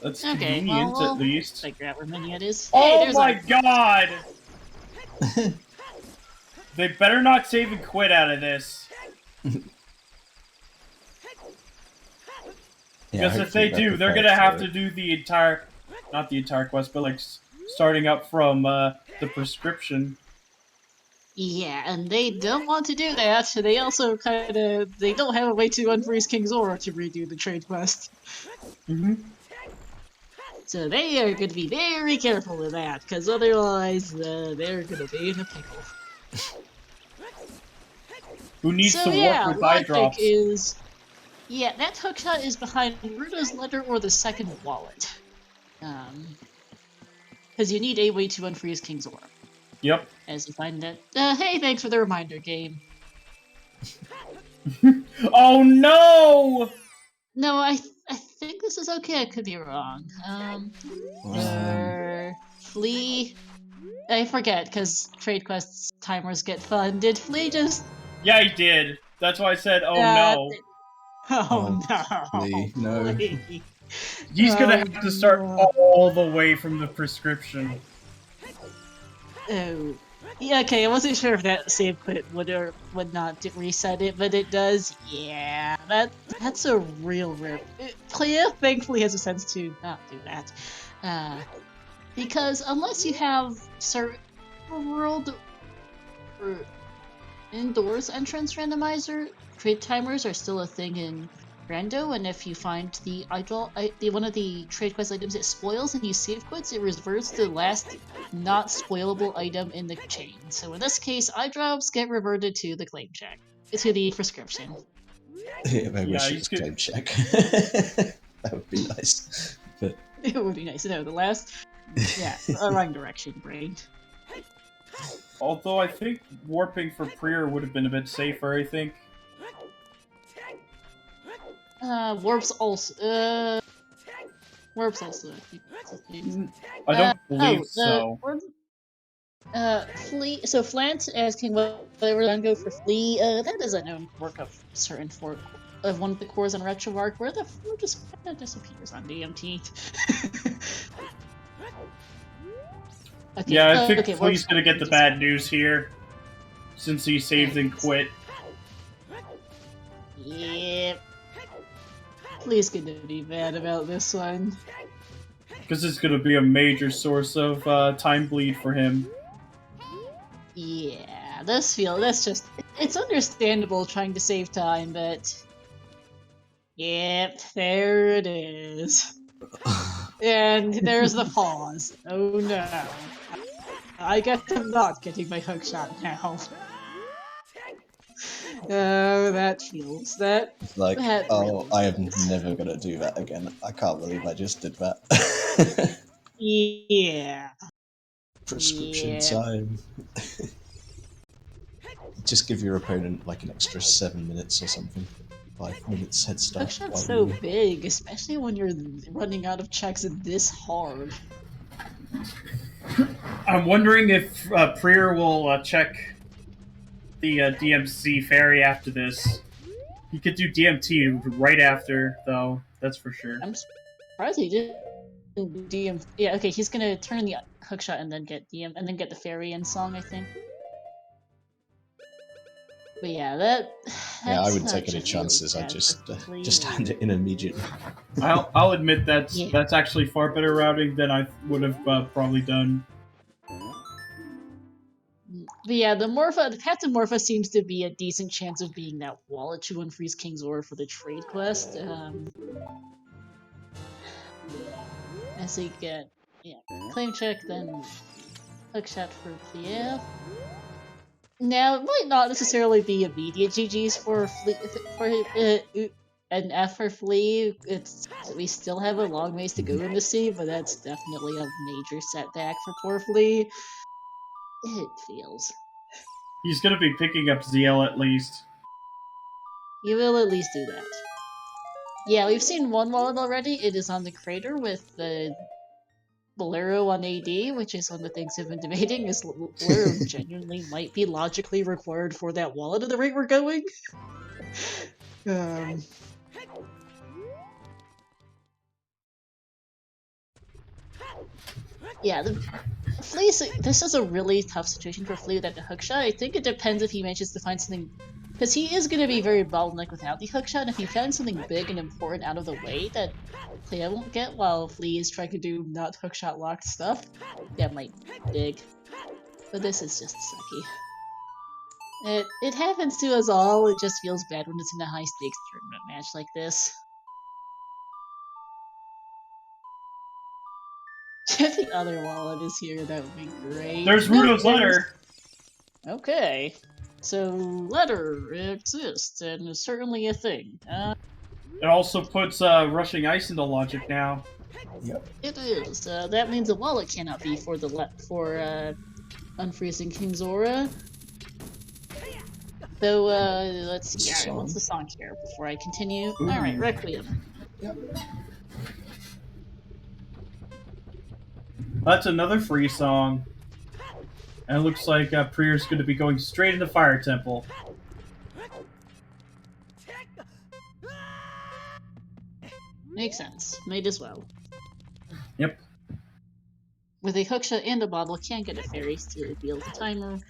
That's Okay, convenient, well, at least. figure out where Minuet is. Oh Hey, there's my god! They better not save and quit out of this. Because if they do, they're gonna have to do the entire, not the entire quest, but like starting up from the prescription. Yeah, and they don't want to do that, so they also they don't have a way to unfreeze King Zora to redo the trade quest. So they are going to be very careful with that, because otherwise they're going to be in a pickle. Who needs to yeah, work with eye drops? Yeah, that hookshot is behind Rudo's letter or the second wallet. Because you need a way to unfreeze King Zora. Yep. As you find that. Hey, thanks for the reminder, game. Oh no! No, I think this is okay. I could be wrong. Flee. I forget because trade quests timers get fun. Did Flee just? Yeah, he did. That's why I said, oh no. Oh no! Flee, no. Flee. He's gonna have to start all the way from the prescription. Oh. Yeah, okay, I wasn't sure if that save quit would or would not reset it, but it does. Yeah, that's a real rip. Clea thankfully has a sense to not do that. Because unless you have certain world or indoors entrance randomizer, trade timers are still a thing in Rando, and if you find the one of the trade quest items it spoils and you save quits, it reverts the last not spoilable item in the chain. So in this case, eye drops get reverted to the claim check, to the prescription. Yeah, maybe we should just claim check. That would be nice. But it would be nice to know the last. Yeah, wrong direction, brain. Although I think warping for prieR would have been a bit safer, I think. Warps also. Warps also. I don't believe so. Flee. So Flant asking whether we're gonna go for Flee. That is a known quirk of certain of one of the cores on RetroArch, where the floor just kind of disappears on DMT. Okay. Yeah, I think okay, Flea's gonna get the bad news here, since he saved and quit. Yep. Flea's gonna be mad about this one. Because it's gonna be a major source of time bleed for him. Yeah, that's just, it's understandable trying to save time, but yep, there it is. And there's the pause. Oh no. I guess I'm not getting my hook shot now. Oh, that feels that. It's like, That oh, really I am feels. never gonna do that again. I can't believe I just did that. Yeah. Prescription Yeah. time. Just give your opponent like an extra 7 minutes or something. 5 minutes head start. Hookshot's so big, especially when you're running out of checks this hard. I'm wondering if prieR will check the DMC ferry after this. He could do DMT right after, though. That's for sure. I'm surprised he didn't DM. Yeah, okay, he's gonna turn the hookshot and then get DM and then get the fairy in song, I think. But yeah, Yeah, I that's wouldn't take actually any chances. really I bad just hand it in immediately. I'll admit that's Yeah. that's actually far better routing than I would have probably done. But yeah, the path to Morpha seems to be a decent chance of being that wallet to unfreeze King's Aura for the trade quest. As they get, yeah, claim check, then hookshot for prieR. Now, it might not necessarily be immediate GGs for an F for Flee. We still have a long ways to go in the sea, but that's definitely a major setback for poor Flee. It feels. He's gonna be picking up ZL at least. You will at least do that. Yeah, we've seen one wallet already. It is on the crater with the Bolero on AD, which is one of the things I've been debating, is Bolero genuinely might be logically required for that wallet at the rate we're going. Yeah, this is a really tough situation for Flee without the hookshot. I think it depends if he manages to find something, because he is going to be very bottleneck without the hookshot. If he finds something big and important out of the way that prieR won't get while Flee is trying to do not hookshot locked stuff, that might be big. But this is just sucky. It happens to us all. It just feels bad when it's in a high stakes tournament match like this. If the other wallet is here, that would be great. There's Rudo's letter! Okay. So, letter exists, and is certainly a thing. It also puts rushing ice into logic now. Yep. It is. That means a wallet cannot be for unfreezing King's Aura. So, let's see. Alright, what's the song here before I continue? Alright, Requiem. Yep. That's another free song. And it looks like prieR's going to be going straight into Fire Temple. Makes sense. Might as well. Yep. With a hookshot and a bottle, can't get a fairy to deal with the timer.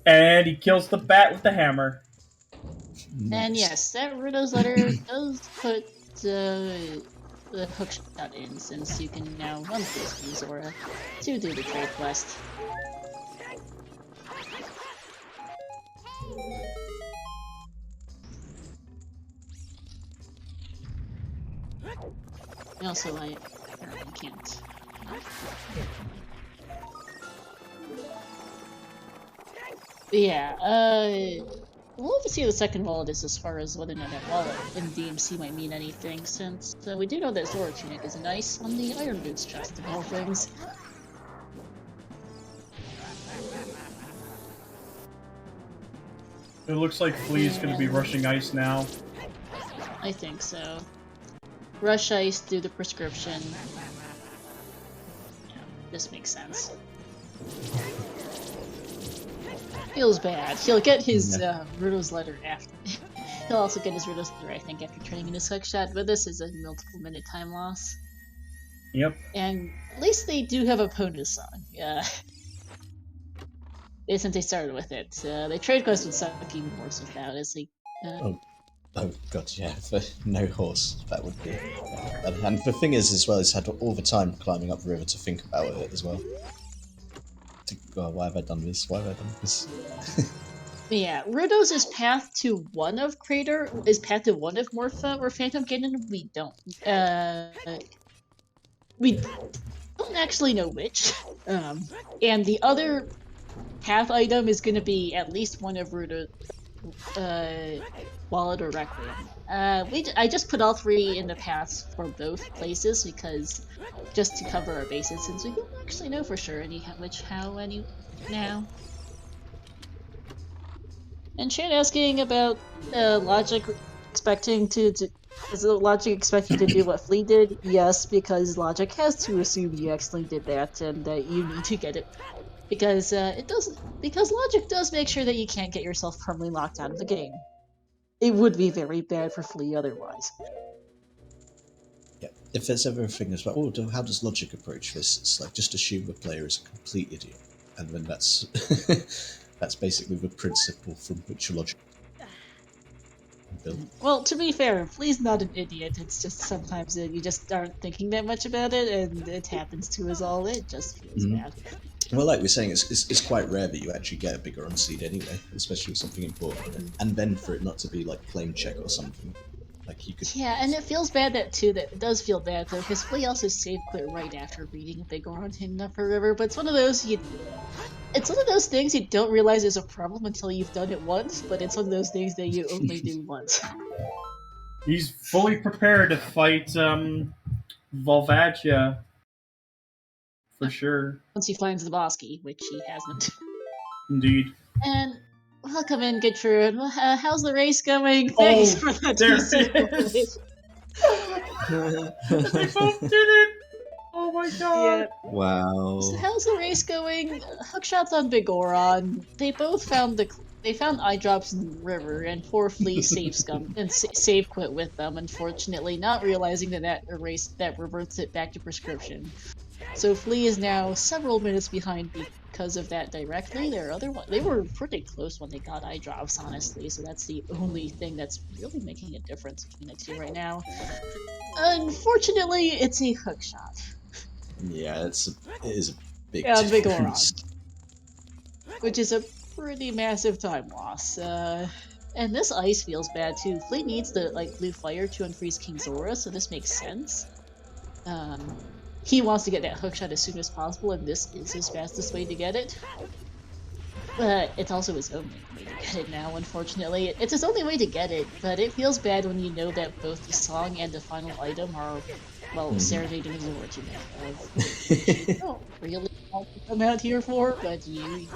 And he kills the bat with the hammer. Nice. And yes, that Rudo's letter does put the hookshot in, since you can now unfreeze King's Aura to do the trade quest. Also, I can't. But yeah, we'll have to see how the second wallet is as far as whether or not that wallet in DMC might mean anything, since we do know that Zora Tunic is nice on the Iron Boots chest of all things. It looks like Flea's going to be rushing ice now. I think so. Rush ice, do the prescription. Yeah, this makes sense. Feels bad. He'll get his Rudo's letter after. He'll also get his Riddles I think, after turning in his hookshot, but this is a multiple minute time loss. Yep. And at least they do have a bonus song. Yeah. Since they started with it. They trade quest would suck even worse without, as they... Oh god, yeah, for no horse, that would be... And the thing is, as well, is had all the time climbing up the river to think about it as well. God, why have I done this? Why have I done this? Yeah, Rudos' path to one of Crater is path to one of Morpha or Phantom Ganon. We don't. We don't actually know which. And the other path item is going to be at least one of Rudo's Wallet or Requiem. I just put all three in the paths for both places because just to cover our bases, since we don't actually know for sure any now. And Shane asking about Logic expecting is Logic expect you to do what Flea did? Yes, because Logic has to assume you actually did that and that you need to get it because because Logic does make sure that you can't get yourself permanently locked out of the game. It would be very bad for Flea otherwise. Yeah, if there's ever a thing as well, oh, how does Logic approach this? It's like, just assume the player is a complete idiot. And then that's that's basically the principle from which Logic built. Well, to be fair, Flea's not an idiot. It's just sometimes you just aren't thinking that much about it, and it happens to us all. It just feels bad. Well, like we're saying, it's quite rare that you actually get a bigger unseed anyway, especially with something important. And then for it not to be like claim check or something, like you could. Yeah, and it feels bad that it does feel bad though, because Flea also save quit right after reading Big Goron in the Upper River. But it's one of those things you don't realize is a problem until you've done it once. But it's one of those things that you only do once. He's fully prepared to fight Volvagia. For sure. Once he finds the Bosky, which he hasn't. Indeed. And welcome in, Gertrude. How's the race going? Thanks for that DC. They both did it! Oh my god! Yeah. Wow. So how's the race going? Hookshots on Big Goron. They both found eye drops in the river, and poor Flea save quit with them. Unfortunately, not realizing that reverts it back to prescription. So Flea is now several minutes behind because of that directly. They were pretty close when they got eye drops, honestly. So that's the only thing that's really making a difference between the two right now. Unfortunately, it's a hookshot. Yeah, it is a big Big Goron, difference. which is a pretty massive time loss. And this ice feels bad too. Flea needs the blue fire to unfreeze King Zora, so this makes sense. He wants to get that hookshot as soon as possible, and this is his fastest way to get it. But it's also his only way to get it now, unfortunately. It's his only way to get it, but it feels bad when you know that both the song and the final item are, well, serenading Zora to make you don't really want to come out here for, but you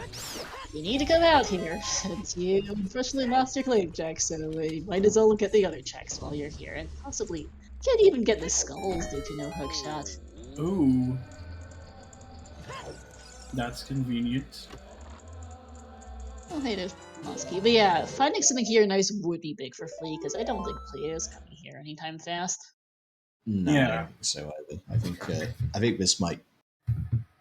need to come out here, since you unfortunately lost your claim check, so you might as well look at the other checks while you're here, and possibly can't even get the skulls due to no hookshot. Ooh. That's convenient. Oh, native Muskie. But yeah, finding something here nice would be big for Flea, because I don't think Flea is coming here anytime fast. No, Yeah. I don't think so either. I think this might.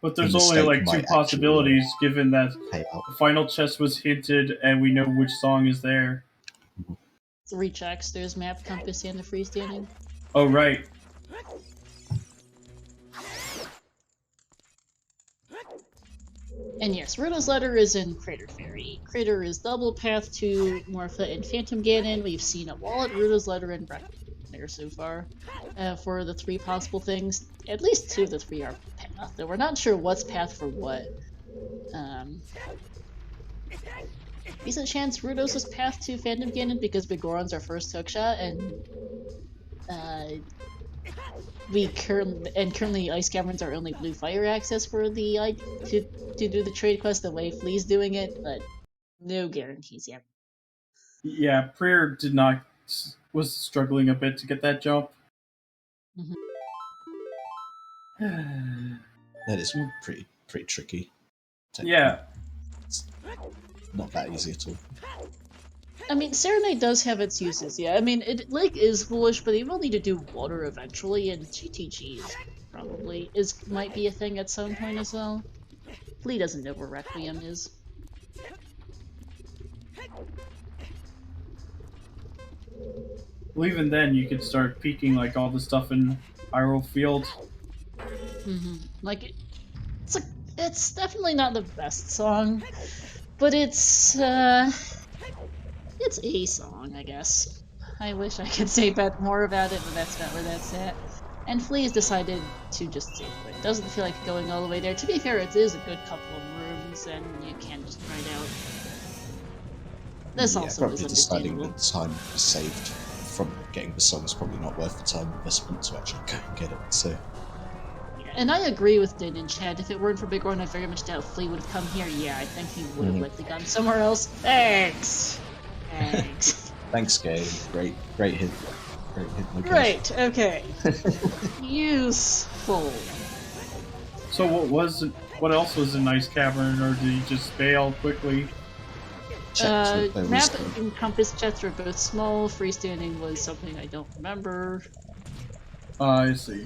But there's The only mistake two might possibilities, given that pay out. the final chest was hinted and we know which song is there. 3 checks. There's map, compass, and the freestanding. Oh, right. And yes, Rudo's letter is in Crater Fairy. Crater is double path to Morpha and Phantom Ganon. We've seen a wallet, Rudo's letter, and Breck there so far. For the 3 possible things, at least 2 of the 3 are path, though we're not sure what's path for what. Decent chance Rudos is path to Phantom Ganon because Big Goron's our first hookshot, and currently Ice Cavern's our only blue fire access for the to do the trade quest the way Flea's doing it, but no guarantees yet. Yeah, prieR was struggling a bit to get that jump. That is pretty tricky. Yeah. It's not that easy at all. I mean, Serenade does have its uses, yeah. I mean, Lake is foolish, but you will need to do water eventually, and GTG is probably might be a thing at some point as well. Flee doesn't know where Requiem is. Well, even then, you could start peeking like all the stuff in Harrold Field. Like, it's definitely not the best song, but it's a song, I guess. I wish I could say more about it, but that's not where that's at. And Flea has decided to just stay put. Doesn't feel like going all the way there. To be fair, it is a good couple of rooms, and you can just ride out. This also is probably deciding understandable. that the time saved from getting the song is probably not worth the time investment to actually go and get it. So. Yeah, and I agree with Din in chat. If it weren't for Big Ron, I very much doubt Flea would have come here. Yeah, I think he would have likely gone somewhere else. Thanks. Thanks, Gabe. Great hit. Great hit location. Right, okay. Useful. So what else was a nice cavern, or did he just bail quickly? Map and compass chests were both small. Freestanding was something I don't remember. I see.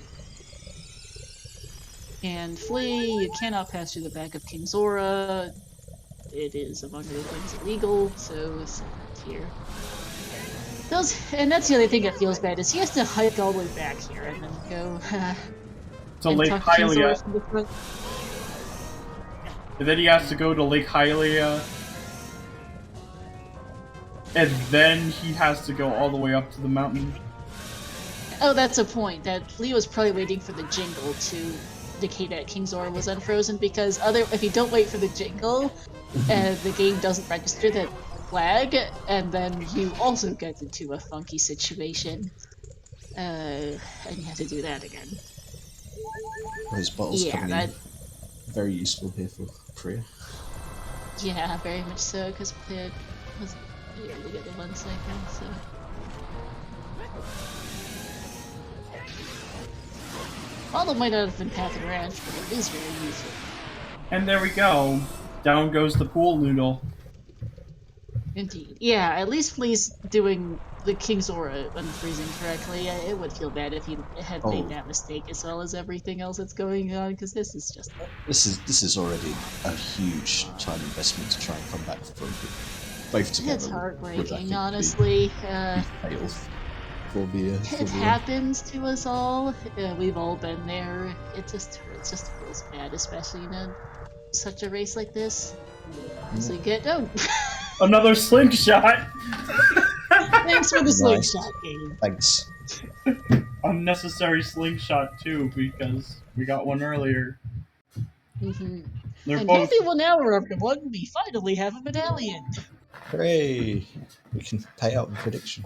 And Flee, you cannot pass through the back of King Zora. It is, among other things, illegal, so it's here. And that's the other thing that feels bad, is he has to hike all the way back here and then go to Lake Hylia. And then he has to go to Lake Hylia. And then he has to go all the way up to the mountain. Oh, that's a point. That Leo was probably waiting for the jingle to indicate that King Zora was unfrozen, because if you don't wait for the jingle, the game doesn't register that flag, and then you also get into a funky situation. And you have to do that again. Those bottles coming in very useful here for prieR. Yeah, very much so, because prieR wasn't able to get the 1 second, so... Although it might not have been Path and Ranch, but it is very useful. And there we go. Down goes the pool noodle. Indeed. Yeah, at least Flea's doing the King Zora unfreezing correctly. It would feel bad if he had made that mistake as well as everything else that's going on, because this is just... This is already a huge time investment to try and come back from both together. It's heartbreaking, honestly. It happens to us all. We've all been there. It just feels bad, especially in such a race like this. So you get another slingshot. Thanks for the slingshot game. Thanks. Unnecessary slingshot too, because we got one earlier. And happy 1 hour, everyone. We finally have a medallion. Hooray! We can pay out the prediction.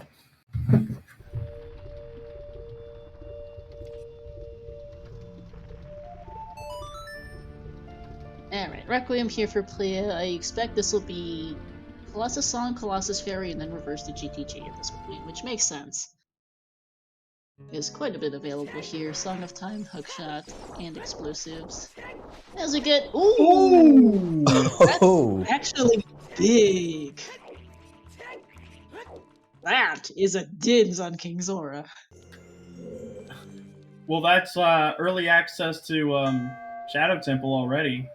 Alright, Requiem here for prieR. I expect this will be Colossus Song, Colossus Fairy, and then reverse to GTG at this point, which makes sense. There's quite a bit available here. Song of Time, Hookshot, and Explosives. As we get... Ooh! That's actually big! That is a Dins on King Zora. Well, that's early access to Shadow Temple already.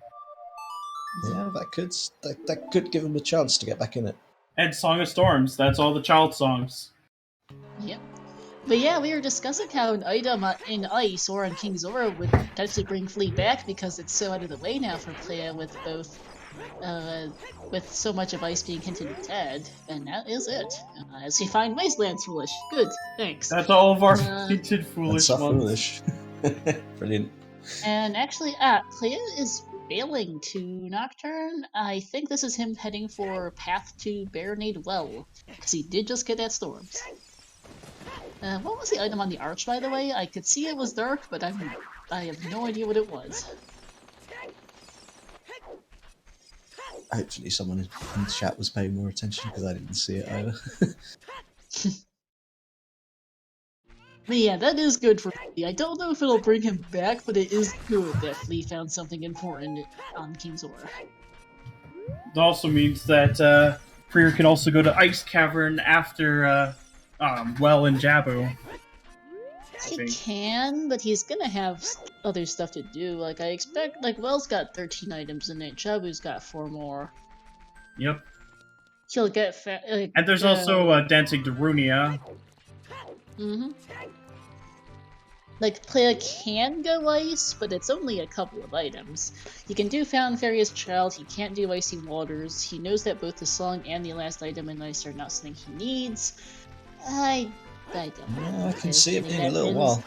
Yeah, that could give him a chance to get back in it. And Song of Storms, that's all the child songs. Yep. But yeah, we were discussing how an item in Ice or on King Zora would potentially bring Flee back, because it's so out of the way now for prieR with both, with so much of Ice being hinted at dead. And that is it. As we find Wasteland's foolish. Good, thanks. That's all of our hinted foolish ones. Foolish. Brilliant. And actually, prieR is failing to Nocturne. I think this is him heading for Path to Baronade Well, because he did just get that Storms. What was the item on the Arch, by the way? I could see it was dark, but I have no idea what it was. Hopefully someone in the chat was paying more attention, because I didn't see it either. But yeah, that is good for Flee. I don't know if it'll bring him back, but it is good that Flee found something important on King Zora. It also means that prieR can also go to Ice Cavern after Well and Jabu. He can, but he's gonna have other stuff to do. Like, I expect, like, Well's got 13 items in it, Jabu's got 4 more. Yep. He'll get and there's also Dancing Darunia. Mm-hmm. Like, player can go ice, but it's only a couple of items. He can do Fountain Fairy's Child, he can't do Icy Waters, he knows that both the song and the last item in ice are not something he needs. I don't know. Yeah, I can see it being a little while.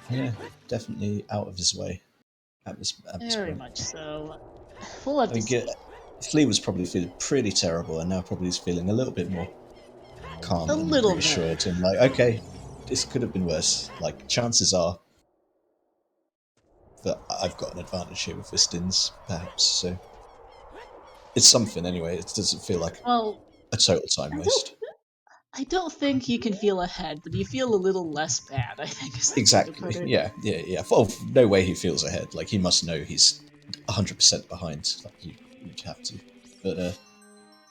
Yeah, definitely out of his way at this Very point. much so. We'll have to see. Flee was probably feeling pretty terrible, and now probably is feeling a little bit more calm and reassured, and like, okay, this could have been worse. Like, chances are that I've got an advantage here with Vistins, perhaps. So it's something anyway. It doesn't feel like a total time waste. I don't think you can feel ahead, but you feel a little less bad, I think is the Exactly. way to put it. Yeah. Well, no way he feels ahead. Like, he must know he's 100% behind. Like, you'd have to. But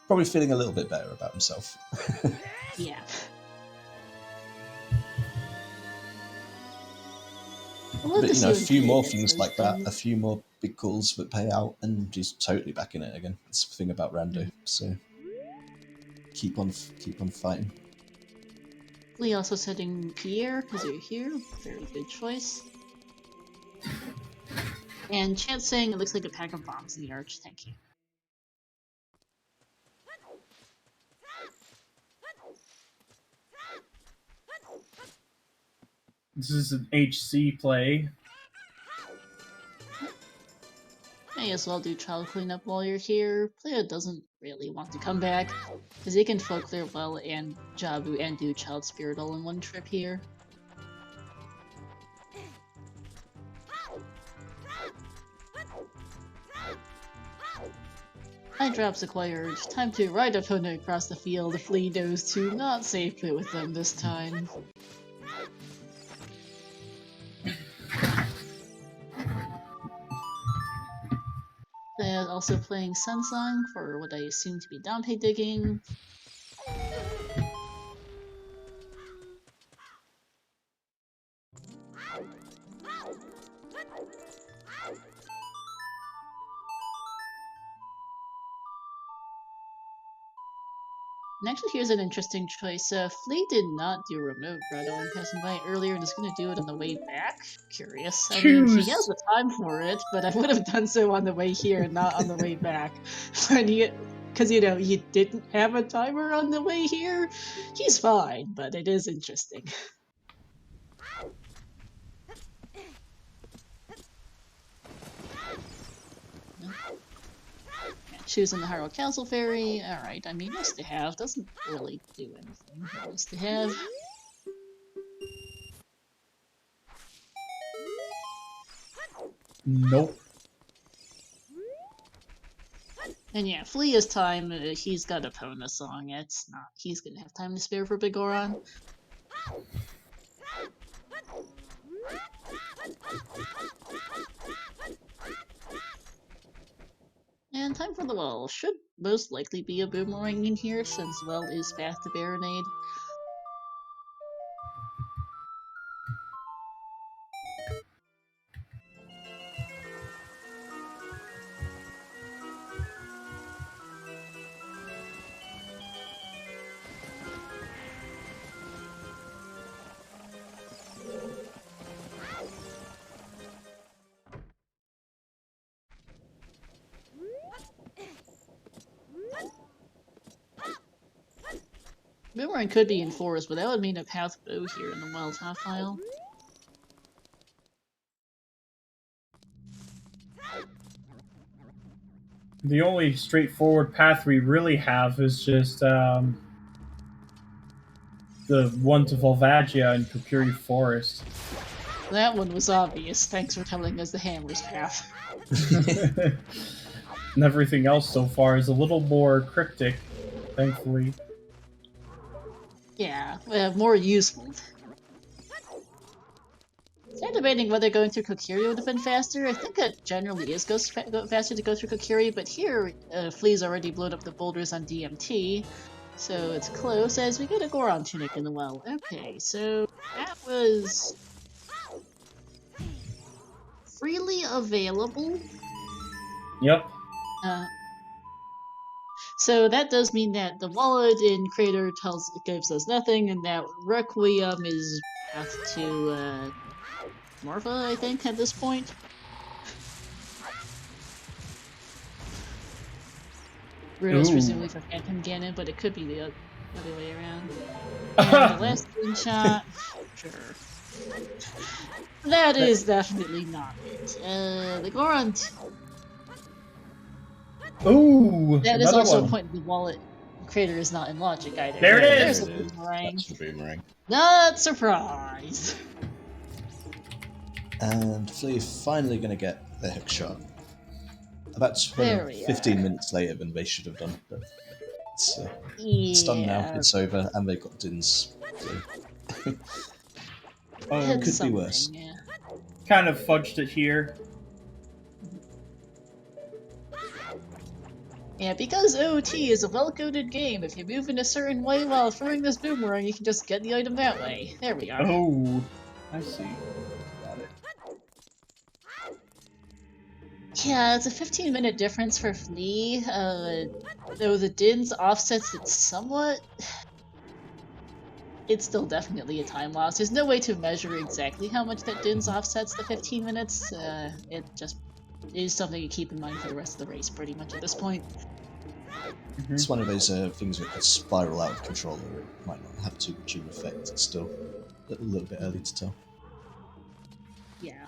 probably feeling a little bit better about himself. Yeah. But, you know, a few more things like that, a few more big calls that pay out, and he's totally back in it again. That's the thing about Rando. So keep on fighting. Flee also setting prieR because you're here. Very good choice. And Chance saying it looks like a pack of bombs in the arch. Thank you. This is an HC play. May as well do child cleanup while you're here. Player doesn't really want to come back, because he can folk clear Well and Jabu and do Child Spirit all in one trip here. Eye drops acquired. Time to ride opponent across the field. Flee knows to not safe play with them this time. Also playing Sunsong for what I assume to be Dompe digging. And actually, here's an interesting choice. Flee did not do remote grotto when passing by earlier, and is going to do it on the way back. Curious. I mean, he has the time for it, but I would have done so on the way here, not on the way back. Because, you know, you didn't have a timer on the way here. He's fine, but it is interesting. Choosing the Harrold Council Fairy. Alright, I mean, nice to have. Doesn't really do anything. Nice to have. Nope. And yeah, Flee is time. He's got a Pona song. It's not. He's gonna have time to spare for Big Goron. And time for the Well. Should most likely be a boomerang in here, since Well is fast to Baronade. Boomerang could be in forest, but that would mean a path bow here in the Well top file. The only straightforward path we really have is just the one to Volvagia and Kokiri Forest. That one was obvious. Thanks for telling us the Hammer's path. And everything else so far is a little more cryptic, thankfully. Yeah, more useful. I'm debating whether going through Kokiri would have been faster. I think it generally is faster to go through Kokiri, but here Flea's already blown up the boulders on DMT, so it's close as we get a Goron tunic in the well. Okay, so that was freely available. Yep. So that does mean that the wallet in Crater gives us nothing, and that Requiem is path to Morpha, I think, at this point. Rudo's presumably for Phantom Ganon, but it could be the other way around. And the last screenshot, sure. That is definitely not it. The Goron. Ooh, that is also one. a point. The wallet Crater is not in logic either. There it There's is. a boomerang. That's the boomerang. Not surprised. And Flea is finally going to get the hook shot. About 15 minutes later than they should have done. But it's done now. It's over, and they've got Dins. So. Oh, could be worse. Yeah. Kind of fudged it here. Yeah, because OT is a well-coded game, if you move in a certain way while throwing this boomerang, you can just get the item that way. There we are. Oh, I see. Got it. Yeah, it's a 15-minute difference for Flea, though the Dins offsets it somewhat. It's still definitely a time loss. There's no way to measure exactly how much that Dins offsets the 15 minutes. It just is something you keep in mind for the rest of the race, pretty much at this point. It's one of those things that could spiral out of control, or it might not have too much of an effect. It's still a little bit early to tell. Yeah.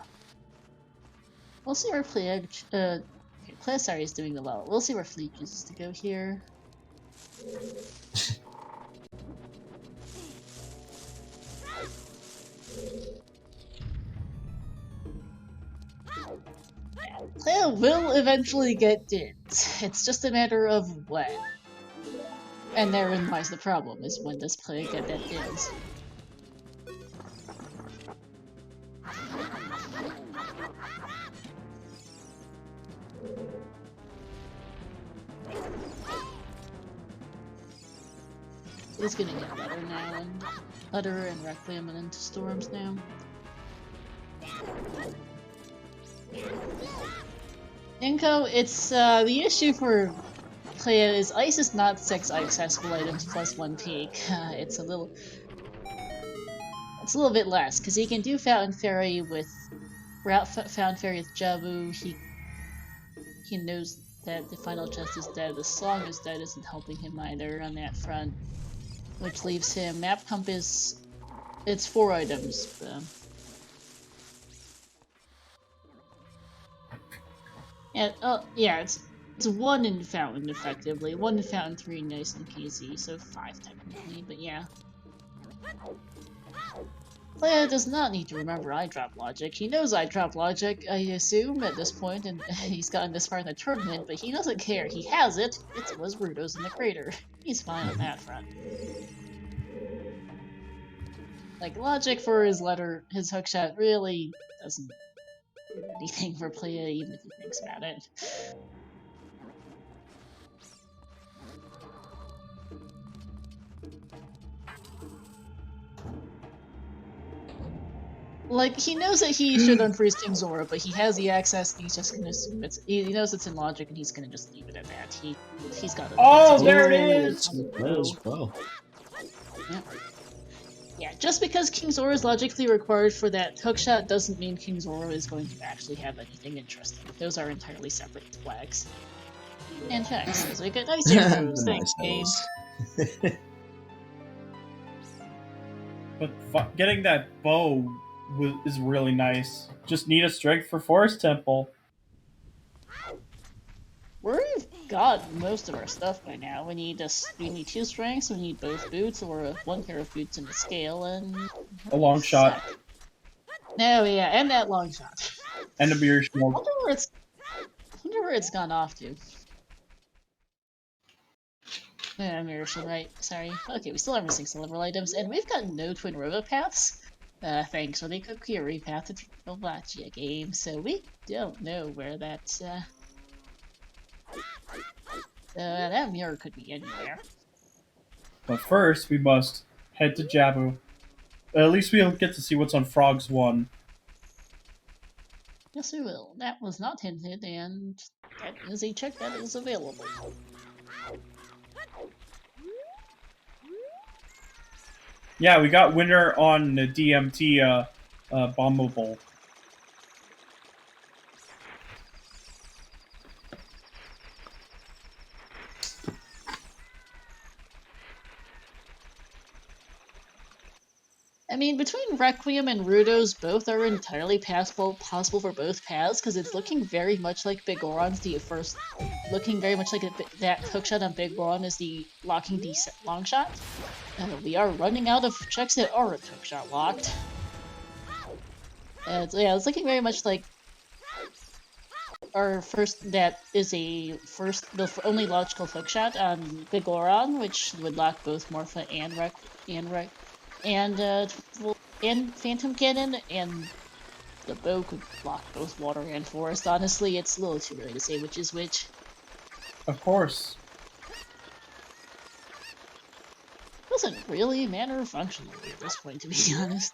We'll see where Plesari is doing the well. We'll see where Fleet chooses to go here. Playa will eventually get Dins. It's just a matter of when. And therein lies the problem, is when does Playa get that Dins? It's gonna get better now, and Utter and Requiem and into Storms now. Inko, it's the issue for Playa is Ice is not 6 accessible items plus 1 peak. It's a little bit less, because he can do Fountain Fairy with Fountain Fairy with Jabu. He knows that the final chest is dead, the song is dead isn't helping him either on that front. Which leaves him Map Compass. It's 4 items. Yeah, it's 1 in Fountain effectively. 1 in Fountain 3 nice and easy, so 5 technically, but yeah. Playa does not need to remember eye drop logic. He knows eye drop logic, I assume, at this point, and he's gotten this far in the tournament, but he doesn't care. He has it. It was Rudo's in the crater. He's fine on that front. Like, logic for his hookshot really doesn't do anything for Playa, even if he thinks about it. Like, he knows that he should unfreeze King Zora, but he has the access, and he's just gonna assume he knows it's in logic, and he's gonna just leave it at that. He's got it. Oh, there it is! Well. Yeah, just because King Zora is logically required for that hookshot doesn't mean King Zora is going to actually have anything interesting. Those are entirely separate flags. And checks. So we get nice arrows. Thanks, game. But getting that bow is really nice. Just need a strength for Forest Temple. We've got most of our stuff by now. We need 2 strengths, we need both boots, or 1 pair of boots and a scale, and a long shot. No, yeah, and that long shot. And a beer shield. I wonder where it's gone off to. Yeah, Mirror Shield, right. Sorry. Okay, we still are missing some level items, and we've got no Twin Robo paths. Thanks for the quick query path to Trovatia game, so we don't know where that's, that mirror could be anywhere. But first, we must head to Jabu. At least we'll get to see what's on Frogs 1. Yes, we will. That was not hinted, and that is a check that is available. Yeah, we got winner on the DMT bombable. I mean, between Requiem and Rudos, both are entirely possible for both paths, because it's looking very much like Big Goron's the first, looking very much like that hookshot on Big Goron is the locking D long shot. We are running out of checks that aren't hookshot locked. So yeah, it's looking very much like our first, that is the only logical hookshot on Big Goron, which would lock both Morpha and Phantom Cannon, and the bow could block both water and forest. Honestly, it's a little too early to say which is which. Of course. Doesn't really matter functionally at this point, to be honest.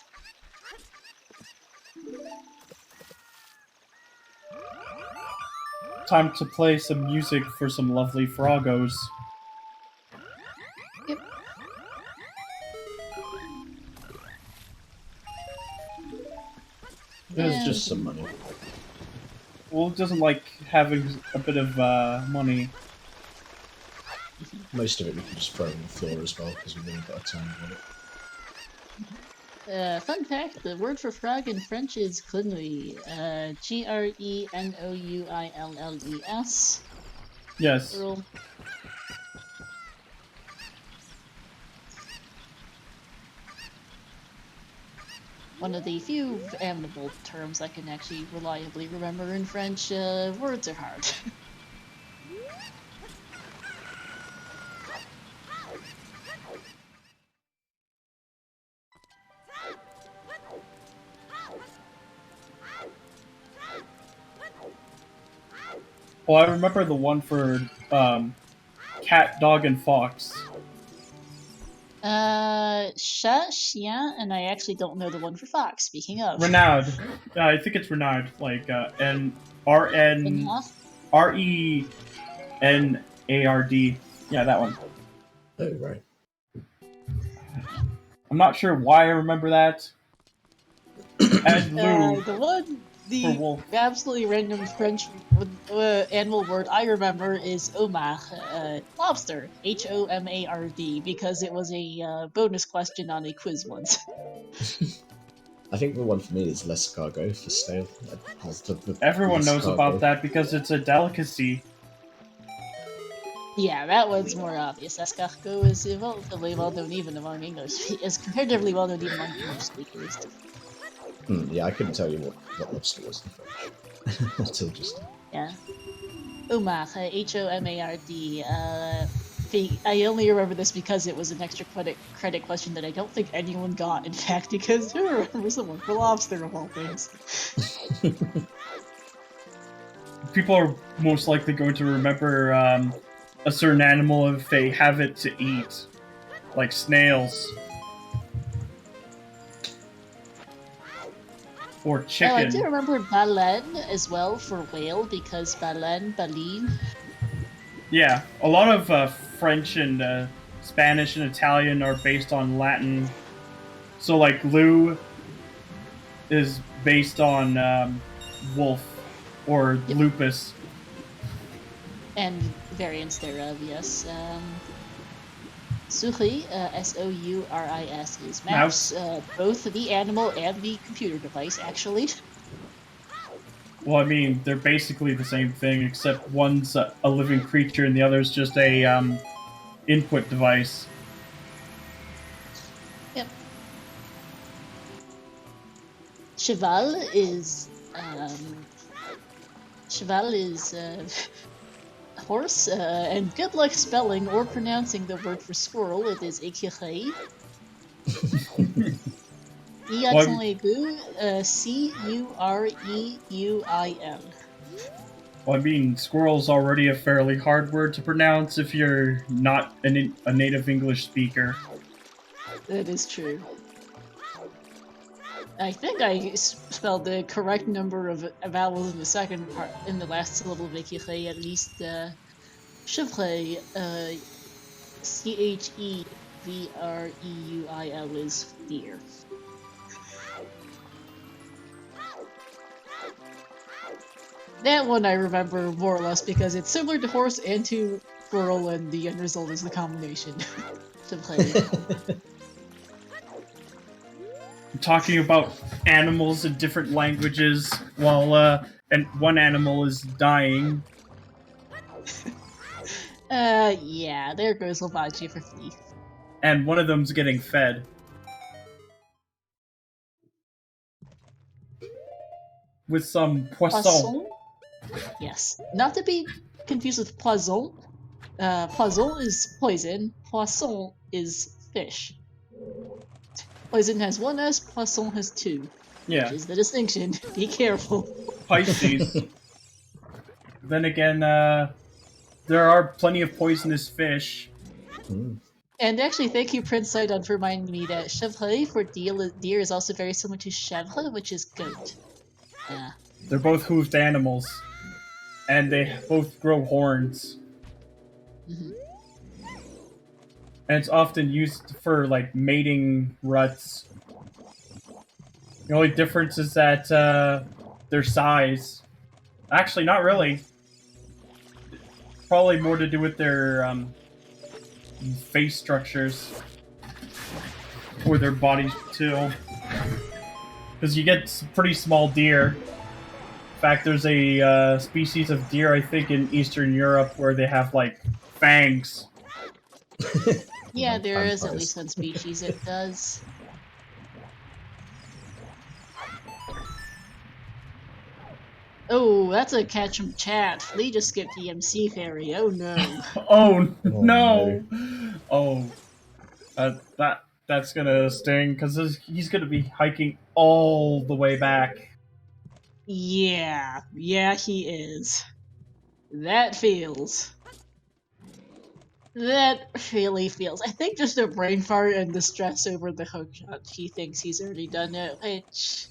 Time to play some music for some lovely Frogos. Yep. There's just some money. Well, it doesn't like having a bit of money. Most of it we can just throw on the floor as well, because we've only got a tiny bit. Fun fact, the word for frog in French is grenouille. Grenouilles. Yes. Earl. One of the few amiable terms I can actually reliably remember in French. Words are hard. Well, I remember the one for cat, dog, and fox. Chat, chien, and I actually don't know the one for fox, speaking of. Renaud. I think it's Renaud. Like, Renard. Yeah, that one. Oh, right. I'm not sure why I remember that. And Lou. The wolf. absolutely random French animal word I remember is homard, lobster, Homard, because it was a bonus question on a quiz once. I think the one for me is l'escargot for stale. Everyone knows about that because it's a delicacy. Yeah, that one's more obvious. Escargot is relatively well known even among English. Is comparatively well known even among English speakers. Yeah, I couldn't tell you what lobster was in French until just now. Yeah. Homard, Homard. I only remember this because it was an extra credit question that I don't think anyone got, in fact, because who remembers someone for lobster of all things? People are most likely going to remember a certain animal if they have it to eat, like snails. Or chicken. Oh, I do remember baleine as well for whale, because baleen. Yeah, a lot of French and Spanish and Italian are based on Latin. So, like, Lou is based on wolf or lupus. And variants thereof, yes. Souris, S-O-U-R-I-S, is mouse. Both the animal and the computer device, actually. Well, I mean, they're basically the same thing, except one's a living creature and the other's just a input device. Yep. Cheval is horse, and good luck spelling or pronouncing the word for squirrel. It is écureuil. Iatsuegu, Cureuim. Well, I mean, squirrel's already a fairly hard word to pronounce if you're not a native English speaker. That is true. I think I spelled the correct number of vowels in the second part, in the last syllable of Ikirei, at least. Chevreuil, Chevreuil is deer. That one I remember more or less because it's similar to horse and to squirrel, and the end result is the combination. Chevreuil. Talking about animals in different languages while and one animal is dying. Yeah, there goes Labachi for Flee. And one of them's getting fed. With some poisson. Yes. Not to be confused with poison. Poison is poison. Poisson is fish. Poison has one S, poisson has two. Yeah. Which is the distinction. Be careful. Pisces. Then again, there are plenty of poisonous fish. And actually, thank you, Prince Sidon, for reminding me that chevreuil for deer is also very similar to chèvre, which is goat. They're both hoofed animals. And they both grow horns. Mm-hmm. And it's often used for, like, mating ruts. The only difference is that, their size. Actually, not really. Probably more to do with their, face structures. Or their bodies, too. Because you get pretty small deer. In fact, there's a, species of deer, I think, in Eastern Europe where they have, like, fangs. Yeah, there is at least one species it does. Oh, that's a catch from chat. Flee just skipped the MC fairy. Oh no. Oh no! Oh, that's gonna sting because he's gonna be hiking all the way back. Yeah, he is. That feels. That really feels. I think just a brain fart and the stress over the hookshot. He thinks he's already done it, which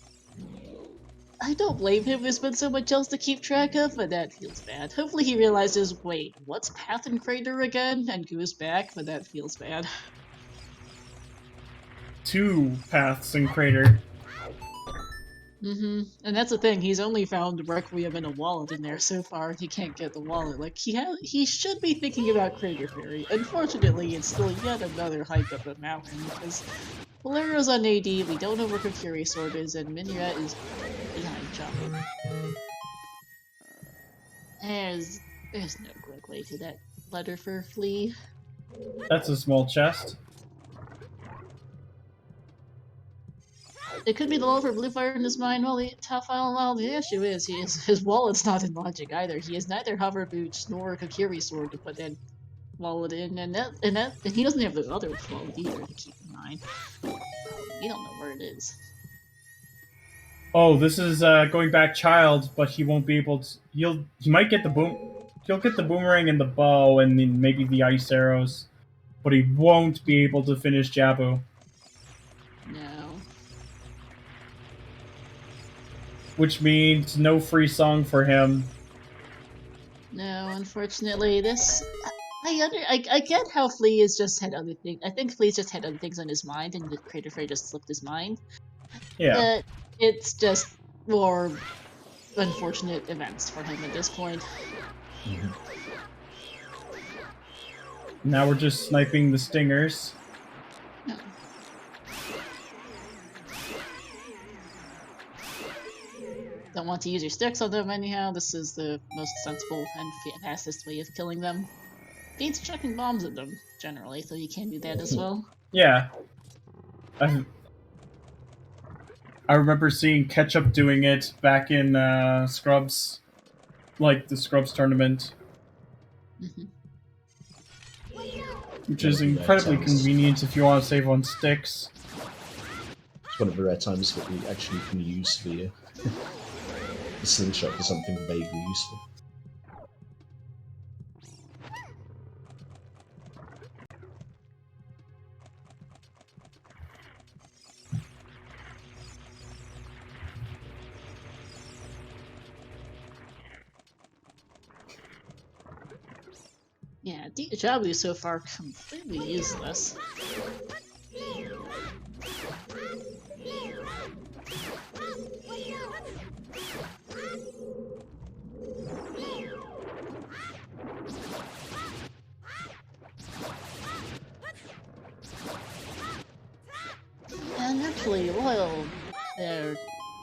I don't blame him. There's been so much else to keep track of, but that feels bad. Hopefully he realizes, wait, what's Path and Crater again? And goes back, but that feels bad. 2 paths in Crater. And that's the thing, he's only found Requiem and a wallet in there so far. He can't get the wallet. Like, he should be thinking about Crater Fairy. Unfortunately, it's still yet another hike up the mountain, because Valero's on AD, we don't know where Kokiri Sword is, and Minuet is behind Chopper. There's no quick way to that letter for Flee. That's a small chest. It could be the low for blue fire in his mind. Well, the issue is his wallet's not in logic either. He has neither hover boots nor Kokiri sword to put that wallet in, and he doesn't have the other wallet either to keep in mind. We don't know where it is. Oh, this is going back child, but he won't be able to. He might get the He'll get the boomerang and the bow, and then maybe the ice arrows, but he won't be able to finish Jabu. No. Which means no free song for him. No, unfortunately, this. I get how Flee has just had other things. I think Flee's just had other things on his mind, and the Crater Fairy just slipped his mind. Yeah. It's just more unfortunate events for him at this point. Now we're just sniping the stingers. No. Don't want to use your sticks on them anyhow. This is the most sensible and fastest way of killing them. Beats chucking bombs at them, generally, so you can do that as well. Yeah. I remember seeing Ketchup doing it back in Scrubs. Like the Scrubs tournament. Which is incredibly convenient if you want to save on sticks. one of the rare times that we actually can use the slingshot for something vaguely useful. Yeah, Jabu so far completely useless. And actually, while there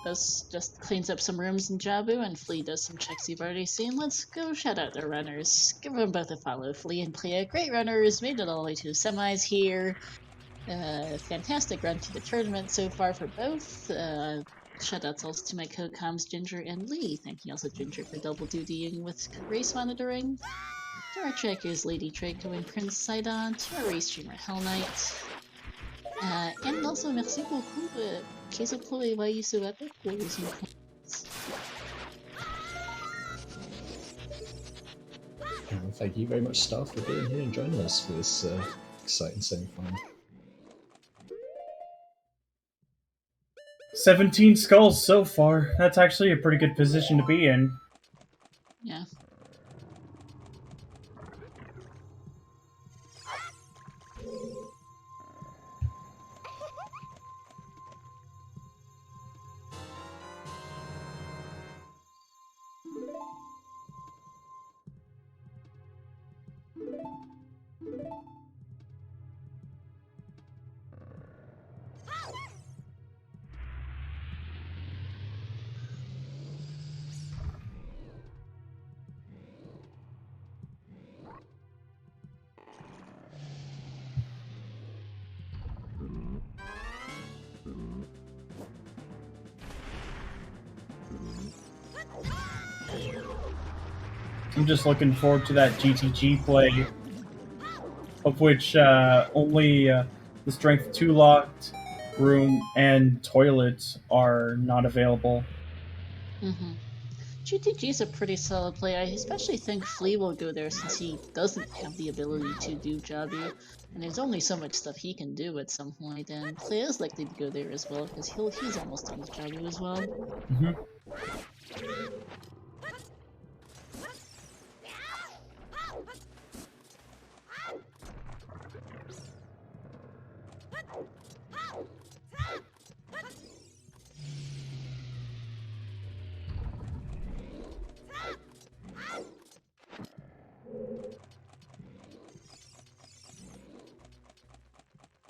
just cleans up some rooms in Jabu and Flea does some checks you've already seen, let's go shout out their runners. Give them both a follow. Flea and prieR, great runners, made it all the way to semis here. Fantastic run to the tournament so far for both. Shoutouts also to my co-coms Ginger and Lee. Thank you also Ginger for double dutying with race monitoring. To our trackers Lady Draco and Prince Sidon. To our race streamer Hell Knight. And also merci beaucoup. Qu'est-ce que vous voyez sur Epic? Thank you very much, staff, for being here and joining us for this exciting semi-final. 17 skulls so far. That's actually a pretty good position to be in. Yeah. I'm just looking forward to that GTG play, of which only the Strength 2 locked room and toilets are not available. GTG is a pretty solid play. I especially think Flea will go there since he doesn't have the ability to do Jabu, and there's only so much stuff he can do at some point, and Flea is likely to go there as well because he's almost done with Jabu as well.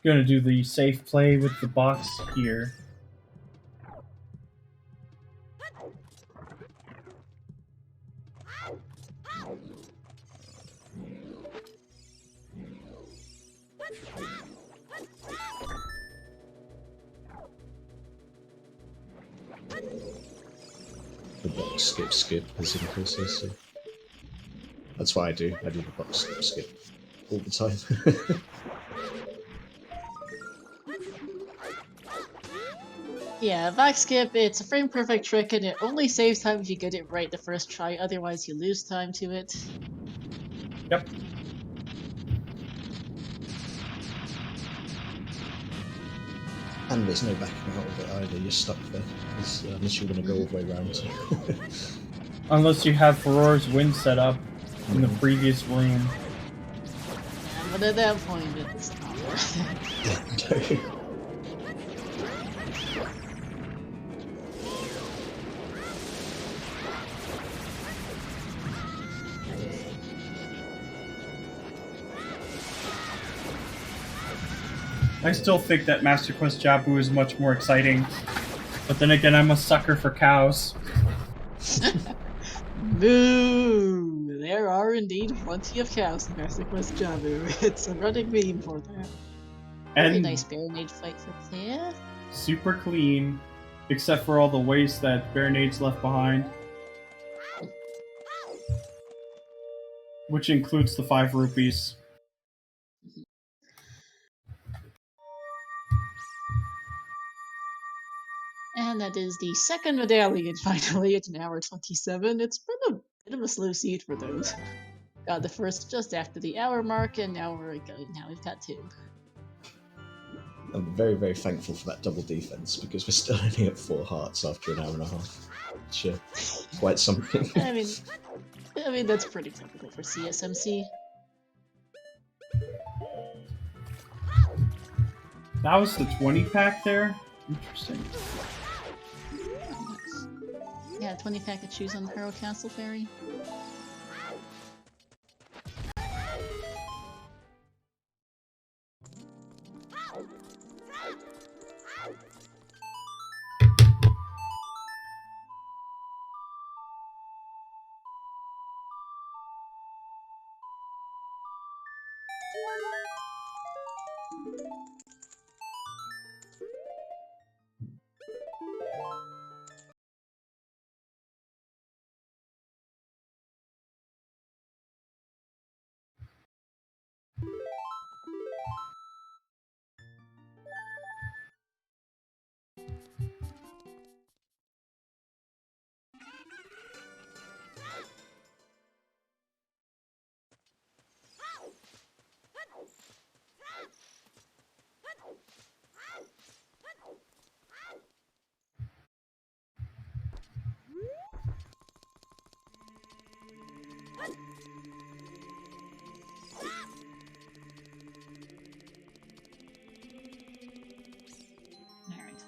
Gonna do the safe play with the box here. The box skip is in process. So that's what I do. I do the box skip all the time. Yeah, box skip, it's a frame perfect trick and it only saves time if you get it right the first try, otherwise you lose time to it. Yep. And there's no backing out of it either, you're stuck there, unless you're going to go all the way around. Unless you have Farore's wind set up in the previous room. Yeah, but at that point, it's not worth it. I still think that Master Quest Jabu is much more exciting, but then again, I'm a sucker for cows. Boo! There are indeed plenty of cows in Master Quest Jabu. It's a running meme for that. Very nice Baronade fight for Claire. Super clean, except for all the waste that Baronade's left behind. Which includes the 5 rupees. And that is the second medallion finally at an hour 27. It's been a bit of a slow seed for those. Got the first just after the hour mark, and now we've got two. I'm very, very thankful for that double defense because we're still only at 4 hearts after an hour and a half. Which, quite something. I mean that's pretty typical for CSMC. That was the 20 pack there? Interesting. Yeah, 20 pack to choose on the Harrold Castle Ferry.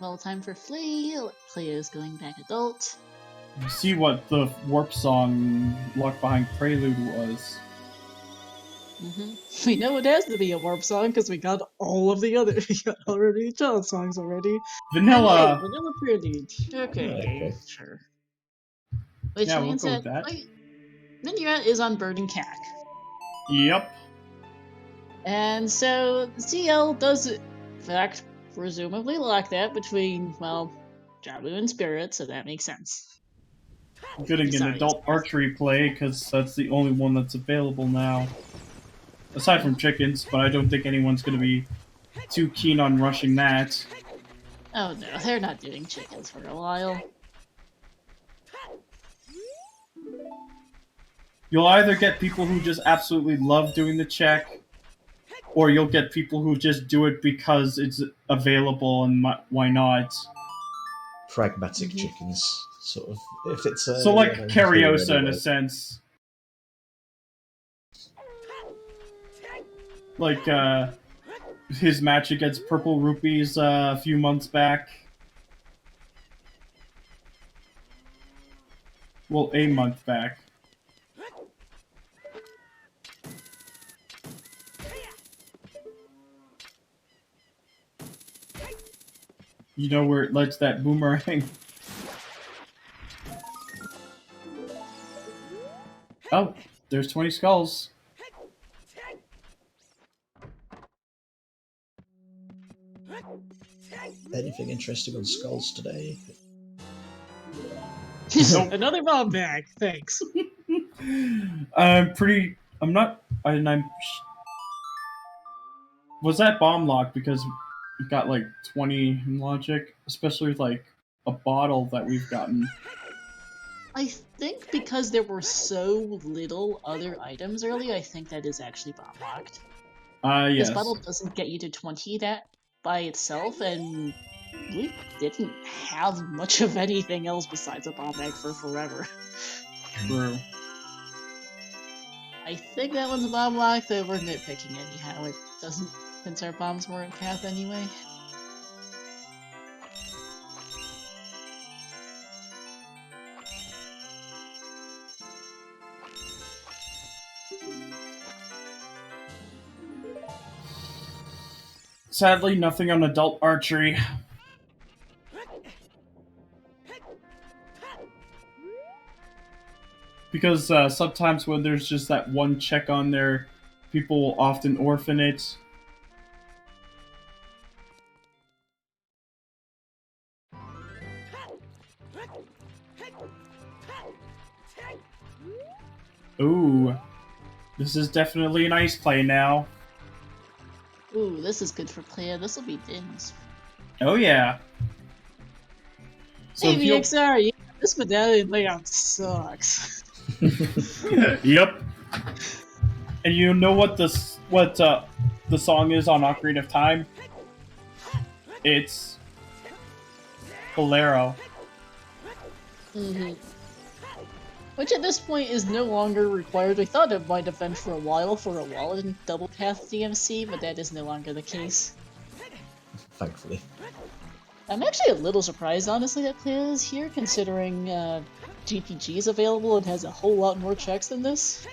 Well, time for Flee. Flee is going back adult. You see what the warp song Locked Behind Prelude was. We know it has to be a warp song because we got all of the other already child songs already. Vanilla. Hey, Vanilla Prelude. Okay, sure. Which Yeah, we'll means go with that that. Minuet is on Burning Cack. Yep. And so CL does, in fact, presumably lock that between, well, Jabu and Spirit, so that makes sense. Getting an adult archery play, because that's the only one that's available now. Aside from chickens, but I don't think anyone's going to be too keen on rushing that. Oh no, they're not doing chickens for a while. You'll either get people who just absolutely love doing the check, or you'll get people who just do it because it's available and why not. Pragmatic chickens, sort of. If it's a, so like Cariosa in a sense. Like his match against Purple Rupees a few months back. Well, a month back. You know where it lets that boomerang? Oh, there's 20 skulls. Anything interesting on skulls today? Another bomb bag, thanks. Was that bomb locked because we've got like 20 in logic, especially with like a bottle that we've gotten. I think because there were so little other items early, I think that is actually bomb locked. Yes. This bottle doesn't get you to 20 that by itself, and we didn't have much of anything else besides a bomb bag for forever. True. I think that one's a bomb lock, though we're nitpicking anyhow. It doesn't, since our bombs weren't path anyway. Sadly, nothing on adult archery. Because sometimes when there's just that one check on there, people will often orphan it. Ooh. This is definitely an ice play now. Ooh, this is good for player. This will be Dins. Oh yeah. So Hey, if you VXR, yeah, this medallion layout sucks. Yep. And you know what the song is on Ocarina of Time? It's Bolero. Mm-hmm. Which at this point is no longer required. We thought it might have been for a while for a wallet and double path DMC, but that is no longer the case. Thankfully. I'm actually a little surprised, honestly, that Playa is here, considering GPG is available and has a whole lot more checks than this.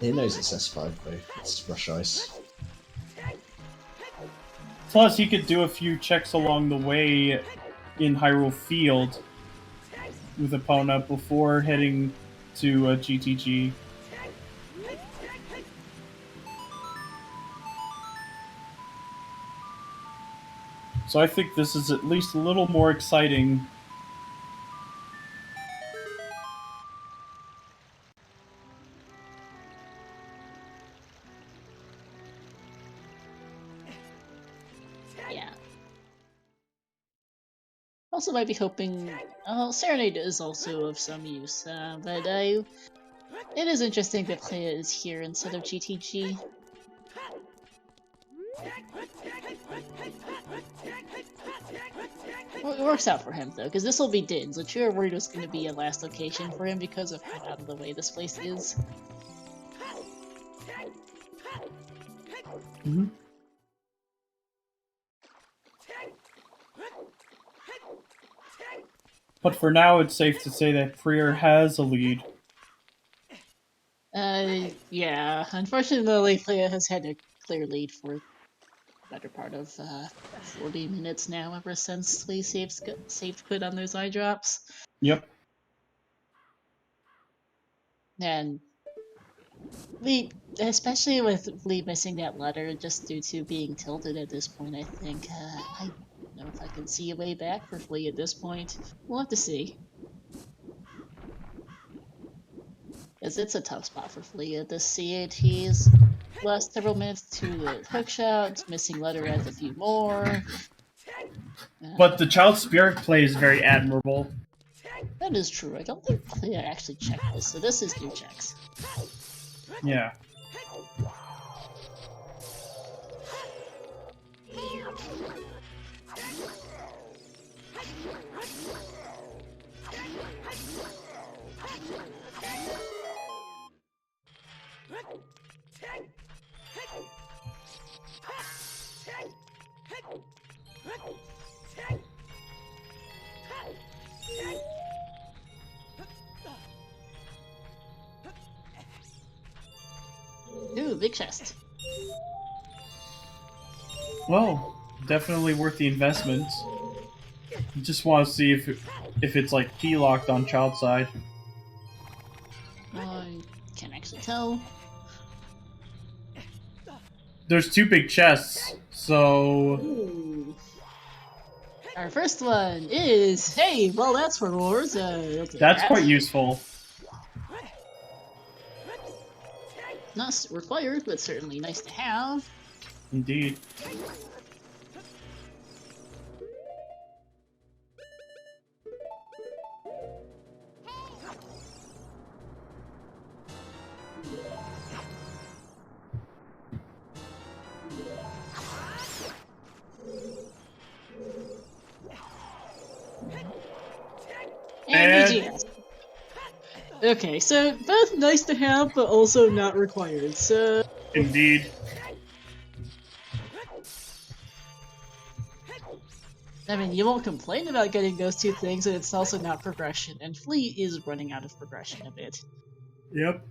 It knows it's S5 though. It's Rush Ice. Plus, you could do a few checks along the way in Hyrule Field with Epona before heading to GTG. So I think this is at least a little more exciting. Yeah. Also might be hoping... Serenade is also of some use, but it is interesting that Playa is here instead of GTG. Well, it works out for him, though, because this will be Din's, which you're worried was going to be a last location for him because of how out of the way this place is. Mm-hmm. But for now, it's safe to say that prieR has a lead. Yeah. Unfortunately, Playa has had a clear lead for the better part of 40 minutes now, ever since Lee saved quit on those eye drops. Yep. And Lee, especially with Lee missing that letter just due to being tilted at this point, I think, I don't know if I can see a way back for Flea at this point. We'll have to see. Because it's a tough spot for Flea at this CAT. He's lost several minutes to the hookshot, missing letter adds a few more. But the Child Spirit play is very admirable. That is true. I don't think Flea actually checked this, so this is new checks. Yeah. Ooh, big chest. Well, definitely worth the investment. Just want to see if it's like key locked on child side. I can't actually tell. There's two big chests, so Ooh. Our first one is, hey, well that's for wars. that's quite useful. Not required, but certainly nice to have. Indeed. And BGS. Okay, so both nice to have, but also not required, so... Indeed. I mean, you won't complain about getting those two things, and it's also not progression, and Flea is running out of progression a bit. Yep.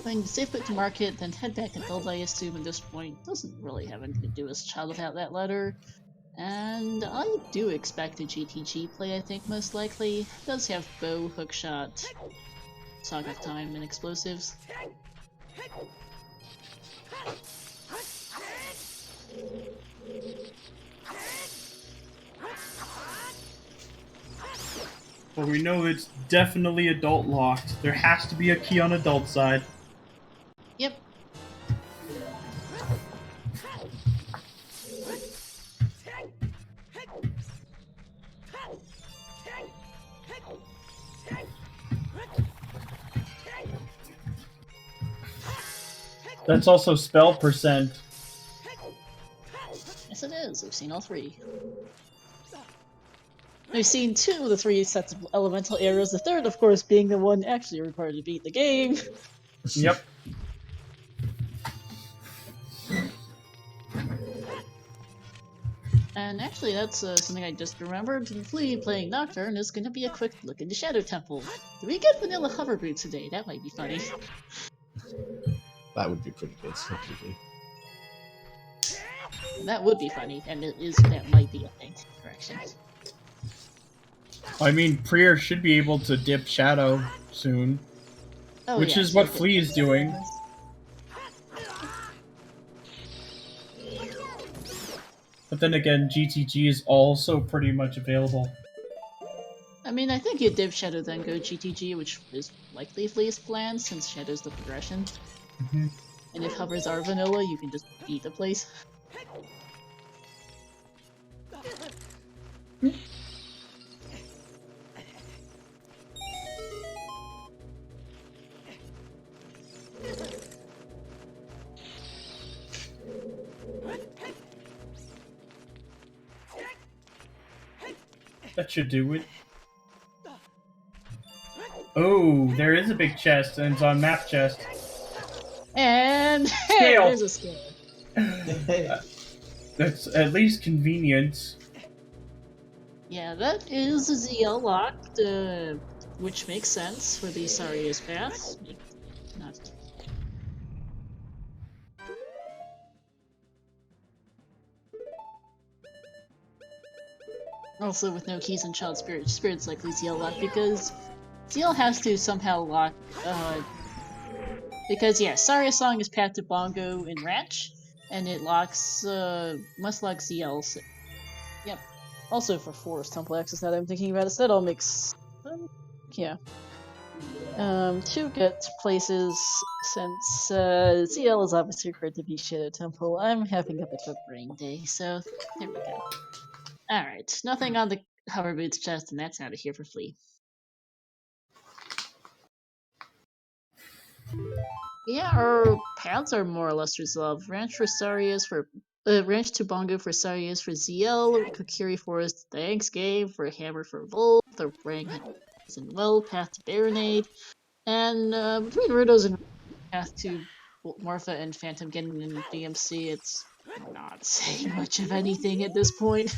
Then save it to market, then head back to build, I assume, at this point. Doesn't really have anything to do with child without that letter. And I do expect a GTG play, I think, most likely. It does have bow, hookshot, Saga of Time, and explosives. But we know it's definitely adult locked. There has to be a key on adult side. Yep. That's also spell percent. Yes, it is. We've seen all three. We've seen 2 of the 3 sets of elemental arrows, the third, of course, being the one actually required to beat the game. Yep. And actually, that's something I just remembered. Flee playing Nocturne is going to be a quick look into Shadow Temple. Do we get vanilla hover boots today? That might be funny. That would be pretty good, actually. That would be funny, and that might be a thing. Correction. I mean, prieR should be able to dip Shadow soon, Oh, which yeah, is so what Flee is doing. But then again, GTG is also pretty much available. I mean, I think you dip Shadow then go GTG, which is likely Flee's plan, since Shadow's the progression. Mm-hmm. And if hovers are vanilla, you can just beat the place. That should do it. Oh, there is a big chest, and it's on map chest. And Scale. there's a scale. That's at least convenient. Yeah, that is a ZL locked, which makes sense for the Saria's path. Not. Also, with no keys and child spirits likely ZL locked, because ZL has to somehow lock, because yeah, Saria's song is path to Bongo in Ranch, and it locks, must lock ZL. Yep. Also for Forest Temple access, now that I'm thinking about it, so that all makes yeah. To get places, since ZL is obviously required to be Shadow Temple, I'm having a bit of a brain day, so there we go. Alright, nothing on the hover boots chest, and that's out of here for Flee. Yeah, our paths are more or less resolved. Ranch for Sarias for Ranch to Bongo for Sarias for ZL, Kokiri Forest, thanks game for Hammer for Volt, the Rang and Well, path to Baronade, and between Rudos and path to Morpha and Phantom getting in DMC, it's not saying much of anything at this point.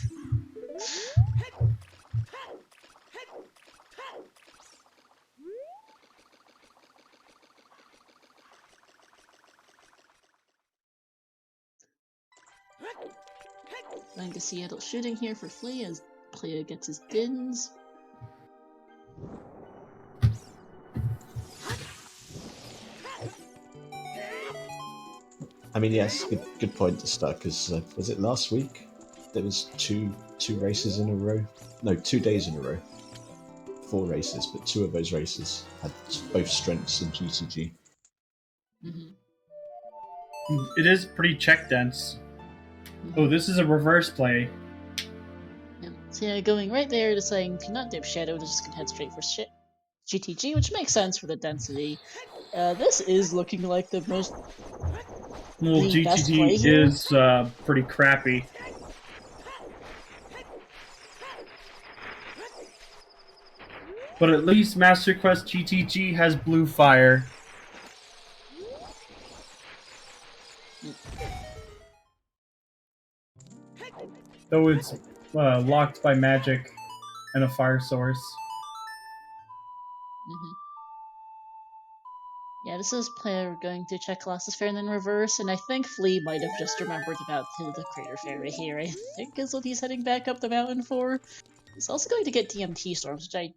Going to Seattle shooting here for Flee as player gets his dins. I mean, yes, good point to start, because was it last week? There was two races in a row? No, 2 days in a row. 4 races, but 2 of those races had both strengths in GTG. Mm-hmm. It is pretty check dense. Oh, this is a reverse play. Yep. So yeah, going right there, deciding to not dip Shadow, just gonna head straight for GTG, which makes sense for the density. This is looking like the most Well, the best play here. GTG is pretty crappy. But at least Master Quest GTG has blue fire. Though it's locked by magic and a fire source. Mm-hmm. Yeah, this is player going to check Colossus Fair and then reverse, and I think Flee might have just remembered about the Crater Fairy here, I think is what he's heading back up the mountain for. He's also going to get DMT Storms, which I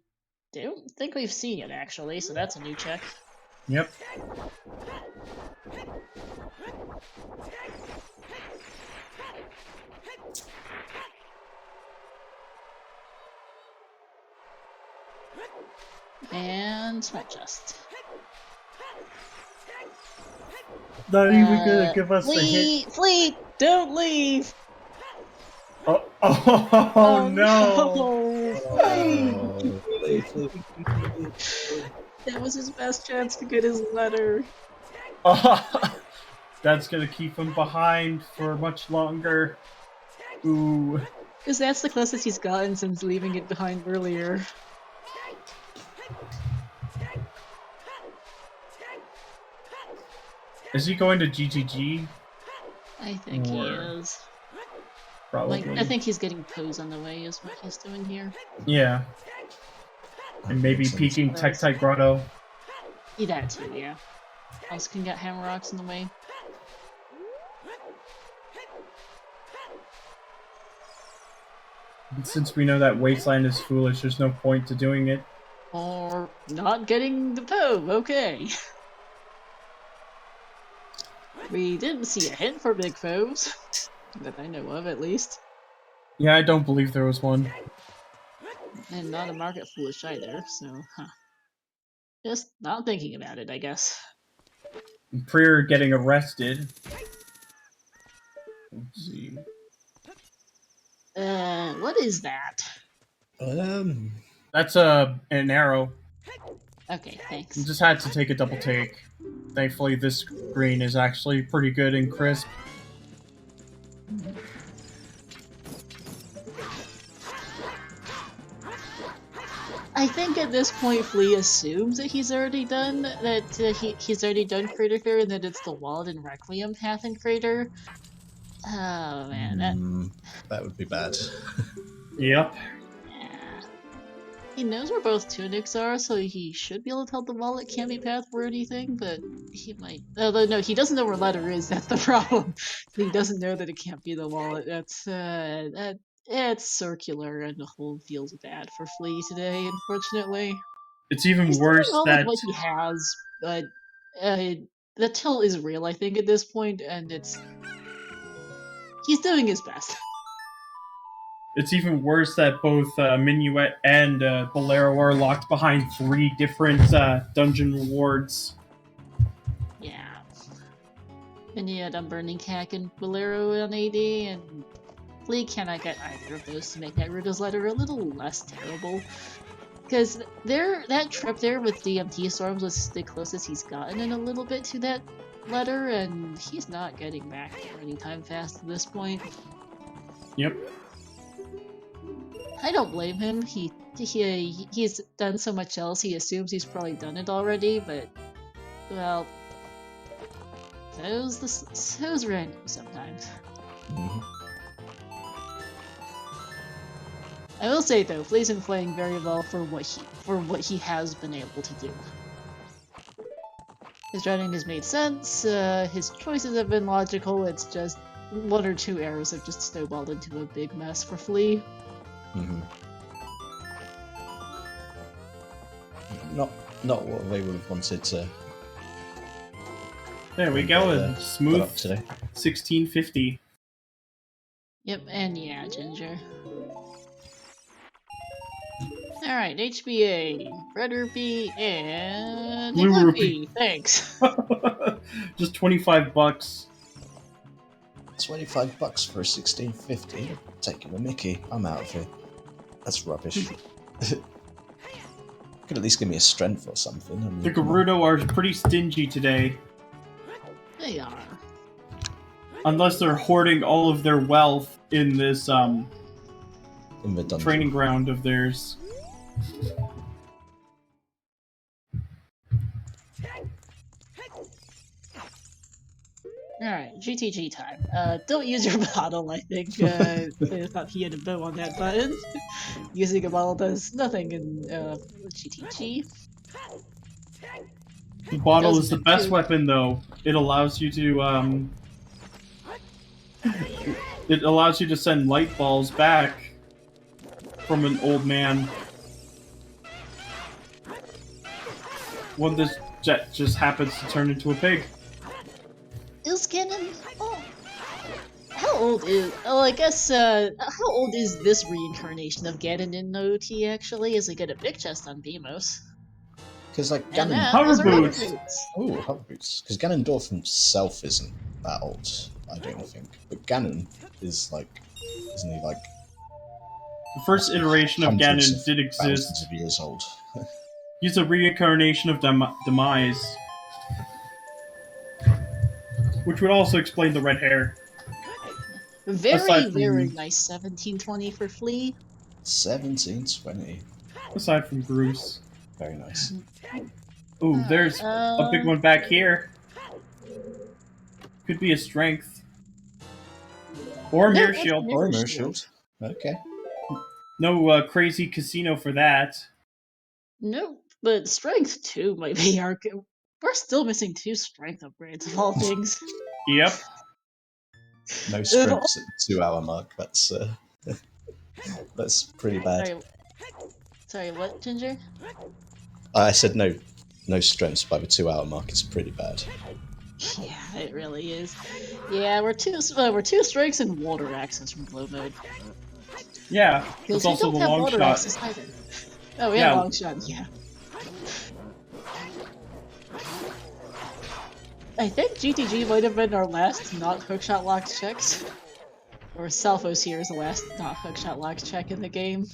don't think we've seen yet, actually, so that's a new check. Yep. And Small Chest. Not even gonna give us Flee, a hit. Flee, don't leave! Oh no! That was his best chance to get his letter. That's gonna keep him behind for much longer. Ooh. Because that's the closest he's gotten since leaving it behind earlier. Is he going to GGG? I think he is. Probably. Like, I think he's getting pose on the way is what he's doing here. Yeah. And maybe peeking Tektite Grotto. That too, yeah. Also can get Hammer Rocks in the way. And since we know that Wasteland is foolish, there's no point to doing it. Or not getting the Poe, okay. We didn't see a hint for big foes. That I know of, at least. Yeah, I don't believe there was one. And not a market foolish either, so, huh. Just not thinking about it, I guess. And prieR getting arrested. Let's see. What is that? That's an arrow. Okay, thanks. You just had to take a double take. Thankfully, this green is actually pretty good and crisp. I think at this point, Flee assumes that he's already done he's already done Crater Fair, and that it's the Wallet and Requiem path in Crater. Oh man, that would be bad. Yep. yeah. He knows where both tunics are, so he should be able to tell the Wallet can't be path for anything. But he might. Although no, he doesn't know where letter is. That's the problem. He doesn't know that it can't be the Wallet. That's it's circular, and the whole feels bad for Flee today, unfortunately. It's even He's worse doing all that... with what he has, but the tilt is real, I think, at this point, and he's doing his best. It's even worse that both Minuet and Bolero are locked behind 3 different dungeon rewards. Yeah. Minuet on Burning Cack and Bolero on AD, and Flee cannot get either of those to make that Rudo's letter a little less terrible. Because that trip there with DMT Storms was the closest he's gotten in a little bit to that letter, and he's not getting back there anytime fast at this point. Yep. I don't blame him. He's done so much else, he assumes he's probably done it already, but, well, so's random sometimes. I will say though, Flea's been playing very well for what he has been able to do. His writing has made sense, his choices have been logical, it's just 1 or 2 errors have just snowballed into a big mess for Flee. Not what they would have wanted to. There we go, a smooth up today. 1650. Yep, and yeah, Ginger. Alright, HBA, Red Rupee, and Blue Blue Rupee. Rupee. Thanks. Just $25. $25 for a 1650. Taking the mickey. I'm out of here. That's rubbish. Could at least give me a strength or something. I mean, The Gerudo are pretty stingy today. They are. Unless they're hoarding all of their wealth in this in the dungeon. training ground of theirs. Alright, GTG time. Don't use your bottle, I think. I thought he had a bow on that button. Using a bottle does nothing in GTG. The bottle Doesn't is the it best too? weapon, though. It allows you to it allows you to send light balls back from an old man. When this jet just happens to turn into a pig. Is Ganon? Oh, how old is? Oh, I guess. How old is this reincarnation of Ganon in OT? Actually, is it got a big chest on Beamos? Because like And Ganon. that, those are hover boots. boots. Oh, hover boots. Because Ganondorf himself isn't that old, I don't think. But Ganon is like, isn't he like The first iteration of hundreds Ganon did thousands exist. of years old? He's a reincarnation of Demise. which would also explain the red hair. Very, Aside very from- nice 1720 for Flee. 1720. Aside from Bruce. Very nice. Ooh, there's a big one back here. Could be a strength. Or a No, mirror it's shield. Or a mirror shield. Okay. No crazy casino for that. No, but strength 2 might be our. We're still missing 2 strength upgrades of all things. Yep. No strengths at the 2-hour mark. That's pretty bad. Sorry, what, Ginger? I said no strengths by the 2-hour mark. It's pretty bad. Yeah, it really is. Yeah, we're two strengths and water access from glow mode. Yeah. Because It's we also don't the have long water shot. access either. Oh, we Yeah. have long shot. Yeah. I think GTG might have been our last not hookshot locked checks. Or Salphos here is the last not hookshot locked check in the game.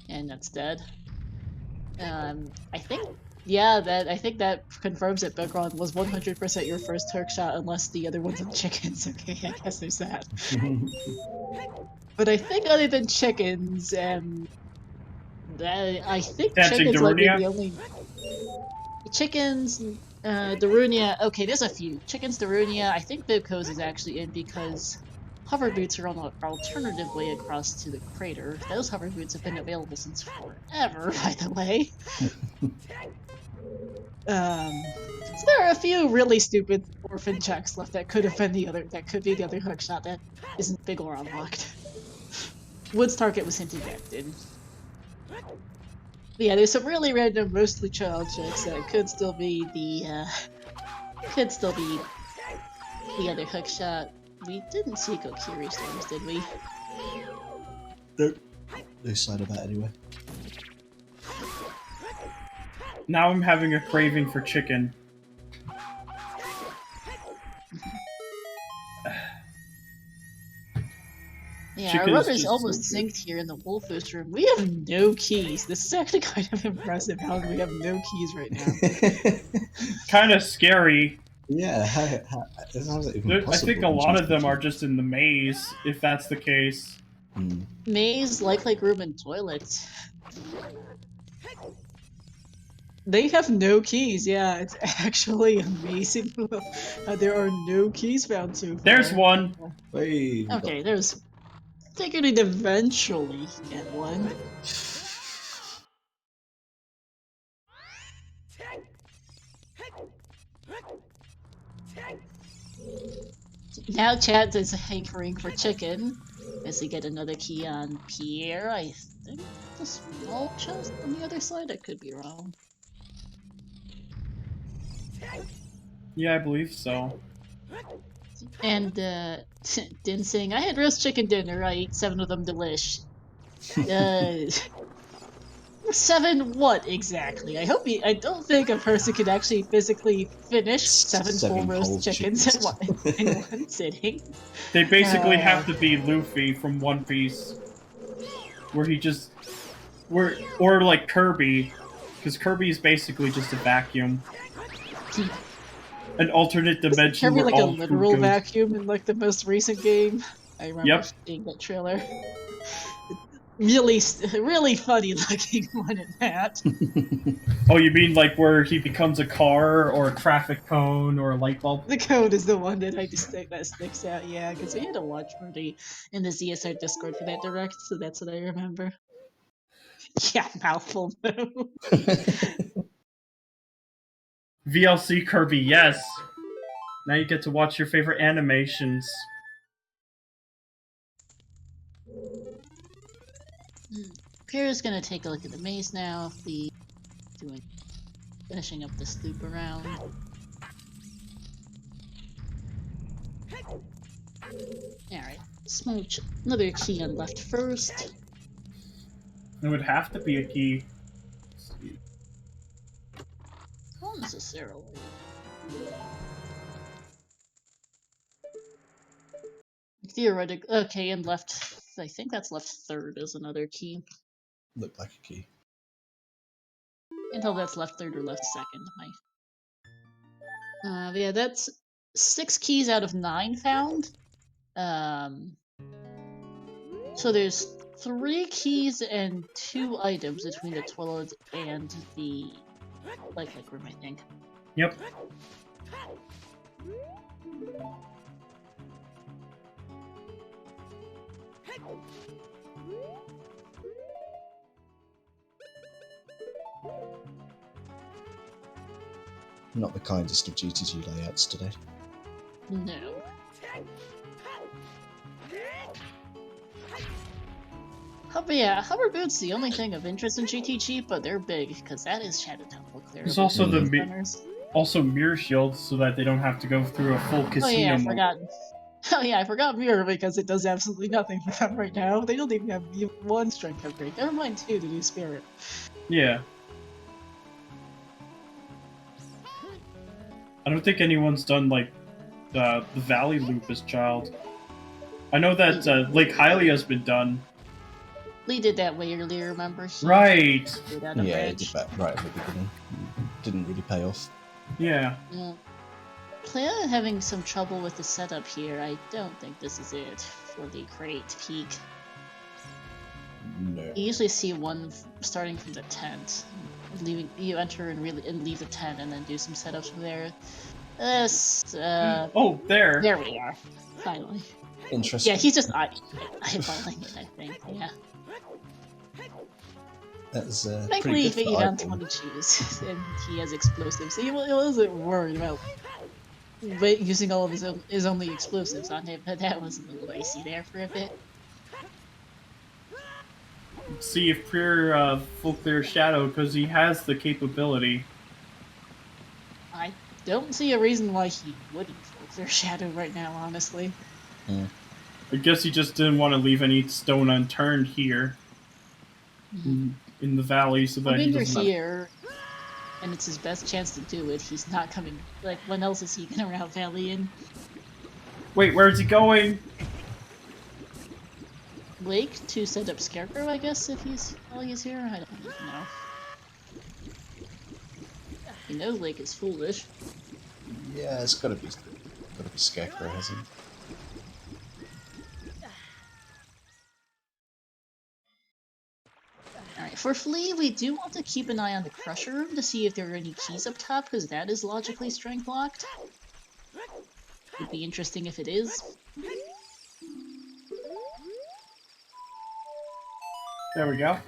And that's dead. I think I think that confirms that Goron was 100% your first hookshot unless the other one's on chickens. Okay, I guess there's that. But I think other than chickens, I think Dancing chickens might be Darunia? the only chickens. Darunia. Okay, there's a few chickens. Darunia. I think Bibco's is actually in because hover boots are on the alternative way across to the crater. Those hover boots have been available since forever, by the way. So there are a few really stupid orphan checks left that could have been that could be the other hookshot that isn't big or unlocked. Wood's target was hinted at, did. Yeah, there's some really random, mostly child checks that could still be the other hookshot. We didn't see Kokiri storms, did we? Nope. No sign of that anyway. Now I'm having a craving for chicken. Yeah, Chicken our is runners just almost so good. synced here in the Wolfos room. We have no keys. This is actually kind of impressive how we have no keys right now. Kind of scary. Yeah, how is it even possible? I think a lot of them are just in the maze, if that's the case. Maze, like room, and toilet. They have no keys, yeah, it's actually amazing. There are no keys found so far. There's one. Hey, Okay, there's... Figured we'd eventually get one. Now chat is hankering for chicken. As we get another key on prieR, I think the small chest on the other side? I could be wrong. Yeah, I believe so. And, Din saying, I had roast chicken dinner, I ate 7 of them delish. 7 what exactly? I don't think a person could actually physically finish 7 full whole roast chickens in one sitting. They basically have to be Luffy from One Piece. Where he just... or like Kirby. Because Kirby is basically just a vacuum. An alternate dimension Kirby where like a all literal food goes... vacuum in like the most recent game. I remember seeing that trailer. Really funny looking one at that. Oh, you mean like where he becomes a car, or a traffic cone, or a light bulb? The code is the one that that sticks out, yeah, because we had a watch party in the ZSR Discord for that direct, so that's what I remember. Yeah, mouthful though. VLC Kirby, yes! Now you get to watch your favorite animations. prieR's gonna take a look at the maze now, finishing up this loop around. Alright, smooch. Another key on left first. It would have to be a key. Not necessarily. Theoretically, okay, and left. I think that's left third is another key. Look like a key. Until that's left third or left second. Yeah, that's 6 keys out of 9 found. So there's 3 keys and 2 items between the toilet and the like room, I think. Yep. Not the kindest of GTG layouts today. No. Hover Boots the only thing of interest in GTG, but they're big because that is Shadow Temple clear. There's also also mirror shields so that they don't have to go through a full casino. Oh yeah, I mode. forgot. Oh yeah, I forgot mirror because it does absolutely nothing for them right now. They don't even have 1 strength upgrade. Never mind 2 to do spirit. Yeah. I don't think anyone's done like the Valley Loop as child. I know that Lake Hylia's been done. Lee did that way earlier, remember? Right. Yeah, he did that right at the beginning. Didn't really pay off. Yeah. Playa having some trouble with the setup here. I don't think this is it for the Great Peak. No. You usually see one starting from the tent. You enter and leave the tent and then do some setups from there. Oh, there. There we are. Finally. Interesting. Yeah, he's just eyeballing it, I think. Yeah. That's Thankfully, pretty he good found for 20 cheese, and he has explosives, so he wasn't worried about using all of his only explosives on him, but that was a little dicey there for a bit. See if prieR full clear Shadow, because he has the capability. I don't see a reason why he wouldn't full clear Shadow right now, honestly. I guess he just didn't want to leave any stone unturned here in the valley, so that he doesn't. Here, and it's his best chance to do it. He's not coming. Like, when else is he gonna route Valley in? Wait, where is he going? Lake to set up Scarecrow, I guess, if he's here. I don't even know. You know, Lake is foolish. Yeah, it's gotta be Scarecrow, hasn't it? Alright, for Flee, we do want to keep an eye on the Crusher Room to see if there are any keys up top, because that is logically strength locked. Would be interesting if it is. There we go.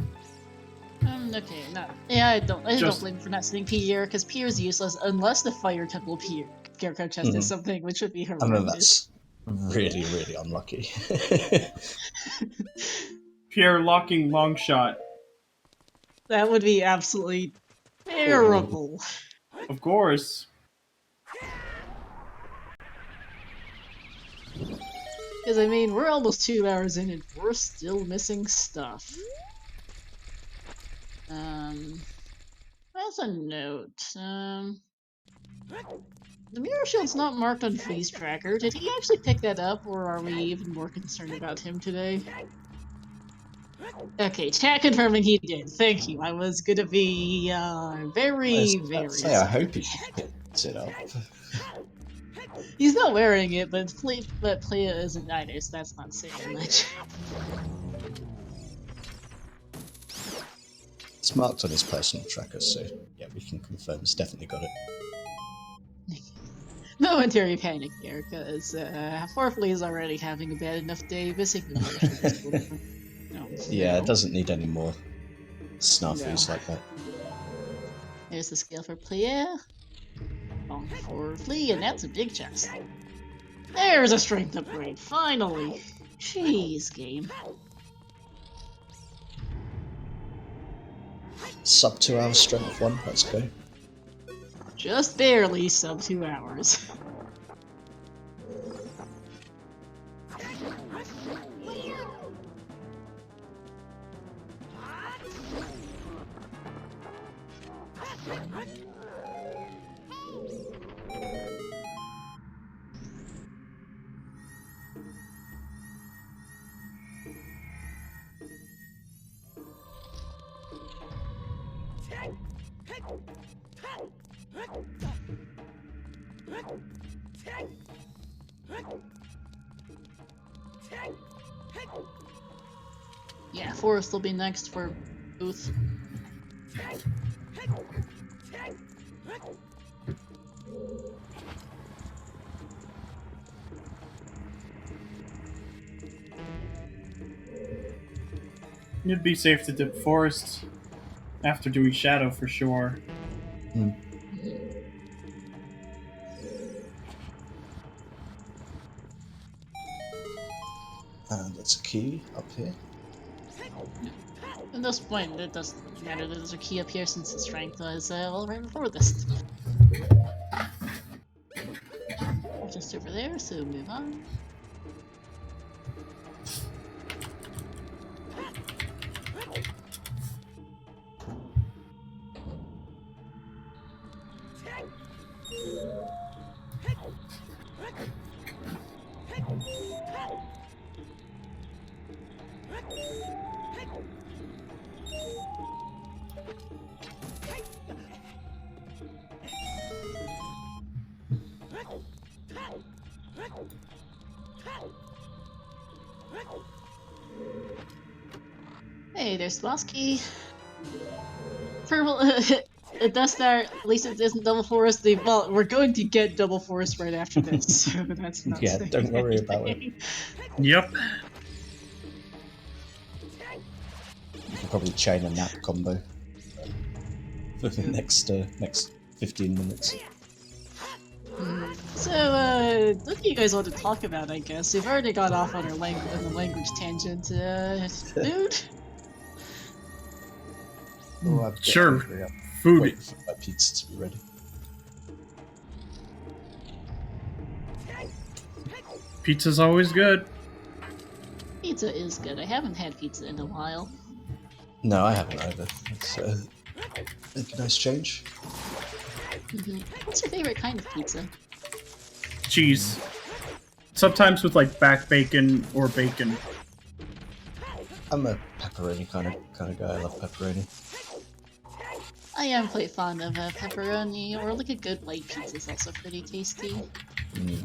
Okay, no. Yeah, I don't blame him for not setting prieR, because prieR is useless unless the Fire Temple Scarecrow chest is something, which would be horrendous. I mean, that's really, really unlucky. prieR locking long shot. That would be absolutely terrible. Of course. Because, I mean, we're almost 2 hours in and we're still missing stuff. As a note, the mirror shield's not marked on Flea's tracker. Did he actually pick that up, or are we even more concerned about him today? Okay, chat confirming he did. Thank you. I was gonna be very. I hope he picked it up. He's not wearing it, but Playa isn't either, so that's not saying much. It's marked on his personal tracker, so yeah, we can confirm it's definitely got it. Momentary panic there, because Forfley is already having a bad enough day. Missing the Yeah, it doesn't need any more snafus like that. There's the scale for Playa. For Flee, and that's a big chest. There's a strength upgrade, finally! Jeez, game. Sub 2 hours strength 1, let's go. Just barely sub 2 hours. Yeah, Forest will be next for Booth. It'd be safe to dip Forest after doing Shadow for sure. Mm. And it's a key up here. At this point, it doesn't matter that there's a key up here since the strength was well right before this. Just over there, so move on. Hey, there's the boss key. Purple. It does start. At least it isn't double forest. Well, we're going to get double forest right after this, so that's not. Yeah, don't worry about it. Yep. You can probably chain a nap combo for the next 15 minutes. So, what do you guys want to talk about? I guess we've already got off on our language tangent. Dude. Oh, I've got Sure. hungry. I'm Food. waiting for my pizza to be ready. Pizza's always good. Pizza is good. I haven't had pizza in a while. No, I haven't either. It's a nice change. What's your favorite kind of pizza? Cheese. Sometimes with like back bacon or bacon. I'm a pepperoni kind of guy. I love pepperoni. I am quite fond of pepperoni, or like a good light pizza is also pretty tasty. Mm.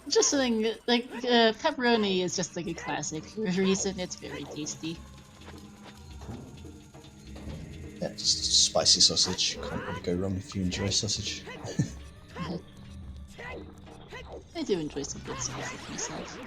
Just something like pepperoni is just like a classic for a reason. It's very tasty. Yeah, just spicy sausage. Can't really go wrong if you enjoy sausage. I do enjoy some good sausage myself.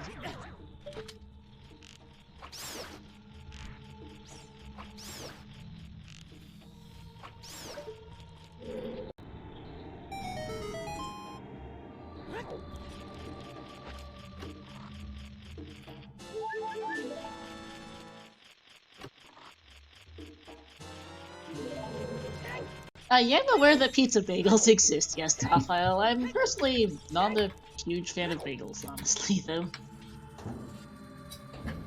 Yeah, I'm aware that pizza bagels exist, yes, Topfile. I'm personally not a huge fan of bagels, honestly, though.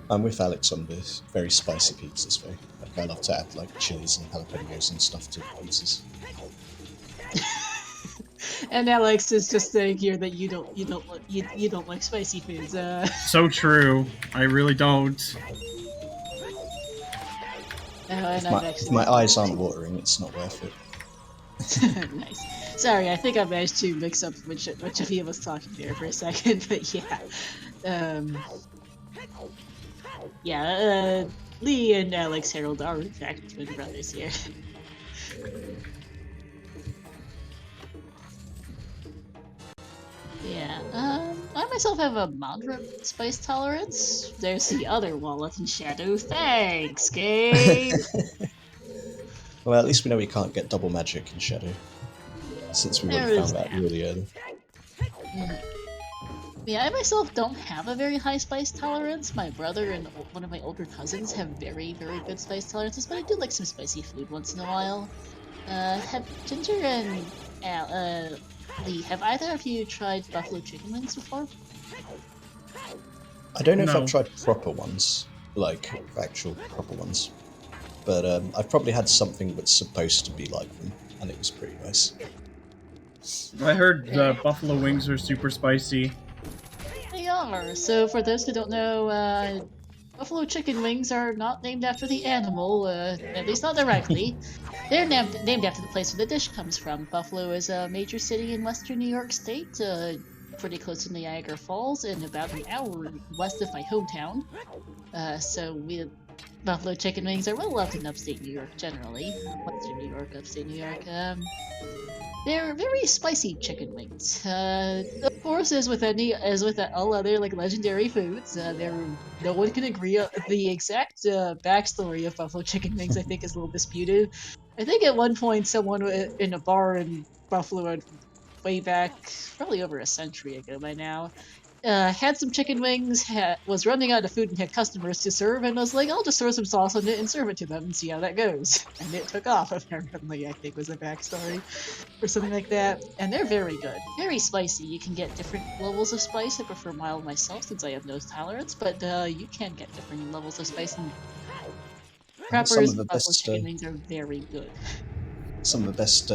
I'm with Alex on this. Very spicy pizzas, though. Like, I love to add like chilies and jalapenos and stuff to pizzas. And Alex is just saying here that you don't like spicy foods. So true. I really don't. If my eyes aren't watering, it's not worth it. Nice. Sorry, I think I managed to mix up which of you was talking there for a second, but yeah. Lee and Alex Harrold are in fact twin brothers here. Yeah, I myself have a moderate spice tolerance. There's the other wallet in Shadow. Thanks, Gabe! Well, at least we know we can't get double magic in Shadow, since we already found that really early. Yeah, I myself don't have a very high spice tolerance. My brother and one of my older cousins have very, very good spice tolerances, but I do like some spicy food once in a while. Have Ginger and Lee, have either of you tried buffalo chicken wings before? I don't know if I've tried proper ones, like actual proper ones, but I've probably had something that's supposed to be like them, and it was pretty nice. I heard the buffalo wings are super spicy. They are. So for those who don't know, buffalo chicken wings are not named after the animal, at least not directly. They're named after the place where the dish comes from. Buffalo is a major city in western New York State. pretty close to Niagara Falls and about an hour west of my hometown. So buffalo chicken wings are well loved in upstate New York generally. Western New York, upstate New York. They're very spicy chicken wings. Of course, as with all other like legendary foods, no one can agree on the exact backstory of buffalo chicken wings. I think is a little disputed. I think at one point someone in a bar in Buffalo, way back, probably over a century ago by now, had some chicken wings, was running out of food and had customers to serve, and was like, I'll just throw some sauce on it and serve it to them and see how that goes. And it took off, apparently, I think was the backstory, or something like that. And they're very good. Very spicy. You can get different levels of spice. I prefer mild myself since I have nose tolerance, but you can get different levels of spice, and Proper's buffalo chicken wings are very good. Some of the best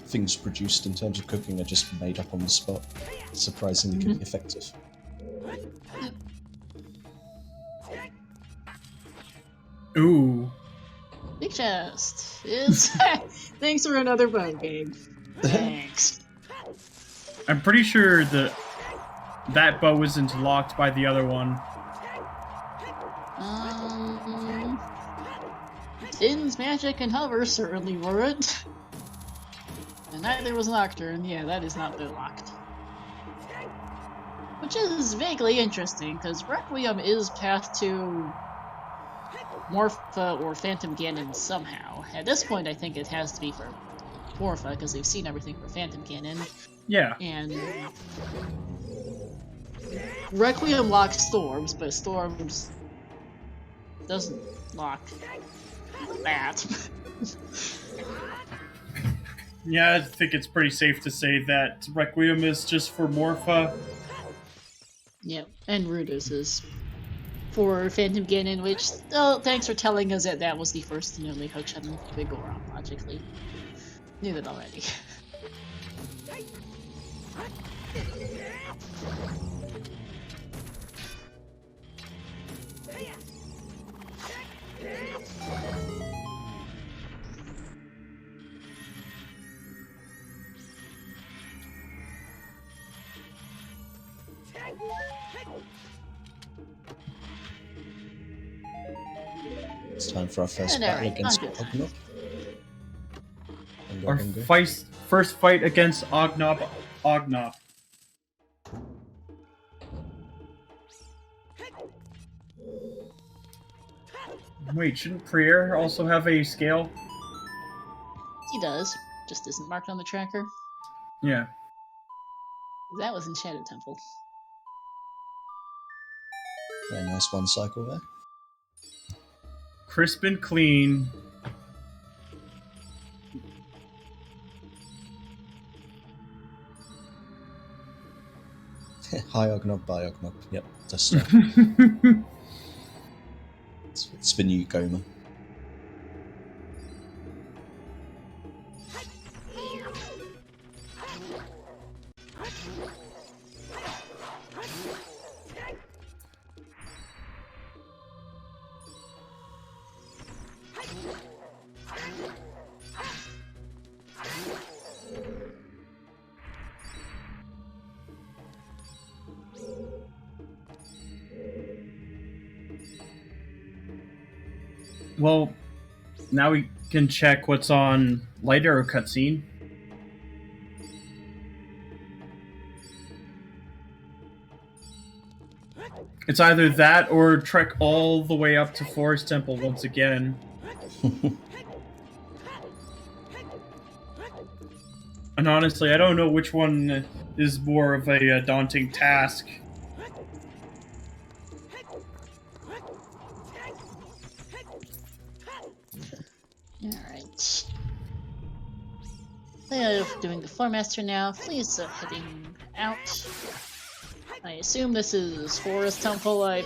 things produced in terms of cooking are just made up on the spot. Surprisingly can be effective. Ooh. Big chest is. Thanks for another bow game. Thanks. I'm pretty sure that bow isn't locked by the other one. Din's Magic and Hover certainly weren't. And neither was Nocturne. Yeah, that is not bow locked. Which is vaguely interesting, because Requiem is path to Morpha or Phantom Ganon somehow. At this point, I think it has to be for Morpha, because they've seen everything for Phantom Ganon. Yeah. And Requiem locks Storms, but Storms doesn't lock that. Yeah, I think it's pretty safe to say that Requiem is just for Morpha. Yep, and Rudis is for Phantom Ganon, which, thanks for telling us that was the first and only Ho-Chun with Goron, logically. Knew that already. It's time for our first battle against Ognob. Our first fight against Ognob. Wait, shouldn't prieR also have a scale? He does, just isn't marked on the tracker. Yeah. That was in Shadow Temple. Yeah, nice one cycle there. Crisp and clean. High Ognob, by Ognob. Yep, that's it's the new Goma. Well, now we can check what's on Light Arrow cutscene. It's either that or trek all the way up to Forest Temple once again. And honestly, I don't know which one is more of a daunting task. Alright. They're doing the Floor Master now. Flea's heading out. I assume this is Forest Temple, I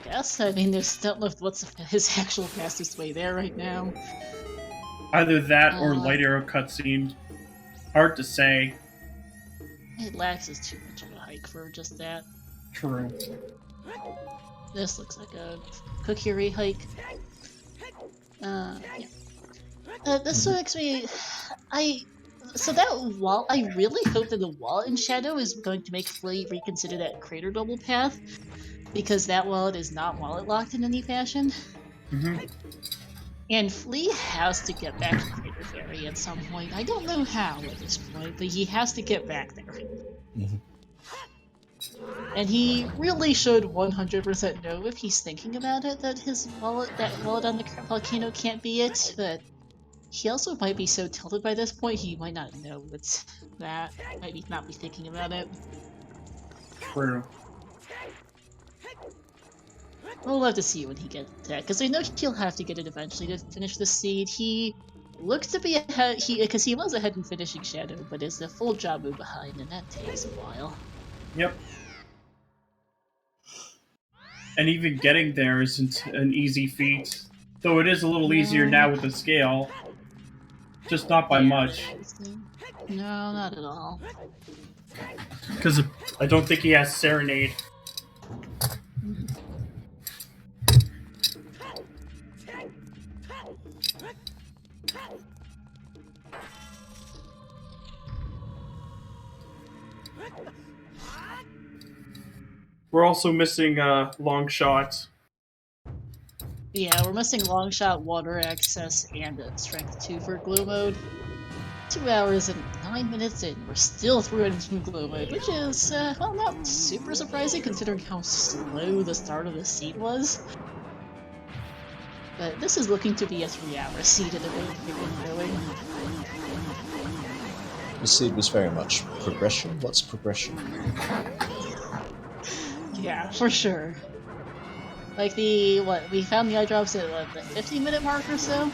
guess. I mean, don't know what's his actual fastest way there right now. Either that or Light Arrow cutscene. Hard to say. It lags too much of a hike for just that. True. This looks like a Kokiri hike. Yeah. This makes me... So that wall, I really hope that the wallet in Shadow is going to make Flea reconsider that crater double path, because that wallet is not wallet locked in any fashion. Mm-hmm. And Flea has to get back to Crater Fairy at some point. I don't know how at this point, but he has to get back there. Mhm. And he really should 100% know if he's thinking about it that that wallet on the volcano can't be it, but he also might be so tilted by this point he might not know it's that. Might not be thinking about it. True. We'll have to see when he gets that, because I know he'll have to get it eventually to finish the seed. He looks to be ahead, because he was ahead in finishing Shadow, but is a full Jabu behind, and that takes a while. Yep. And even getting there isn't an easy feat, though it is a little easier now with the scale. Just not by much. No, not at all. Because I don't think he has Serenade. We're also missing long shots. Yeah, we're missing long shot, water access, and strength 2 for glow mode. 2 hours and 9 minutes in, we're still through into glow mode, which is, well, not super surprising considering how slow the start of the seed was. But this is looking to be a 3-hour seed at the rate we've been going. The seed was very much progression. What's progression? Yeah, for sure. Like we found the eye drops at the 50-minute mark or so?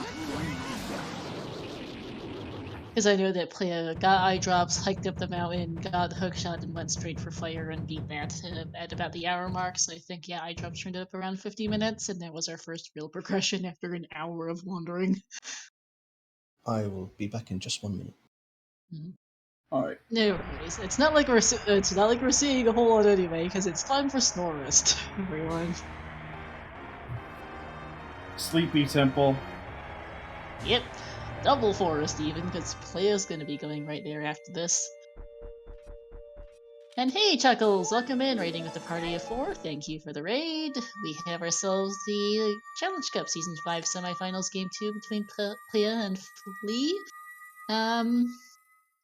Because I know that Playa got eye drops, hiked up the mountain, got the hookshot, and went straight for fire and beat that at about the hour mark. So I think, yeah, eye drops turned up around 50 minutes, and that was our first real progression after an hour of wandering. I will be back in just 1 minute. All right. No worries. It's not like we're seeing a whole lot anyway, because it's time for Snore Rest, everyone. Sleepy Temple. Yep. Double forest even, because Playa's gonna be going right there after this. And hey, Chuckles! Welcome in, raiding with a party of 4. Thank you for the raid. We have ourselves the Challenge Cup Season 5 Semifinals Game 2 between Playa and Flee.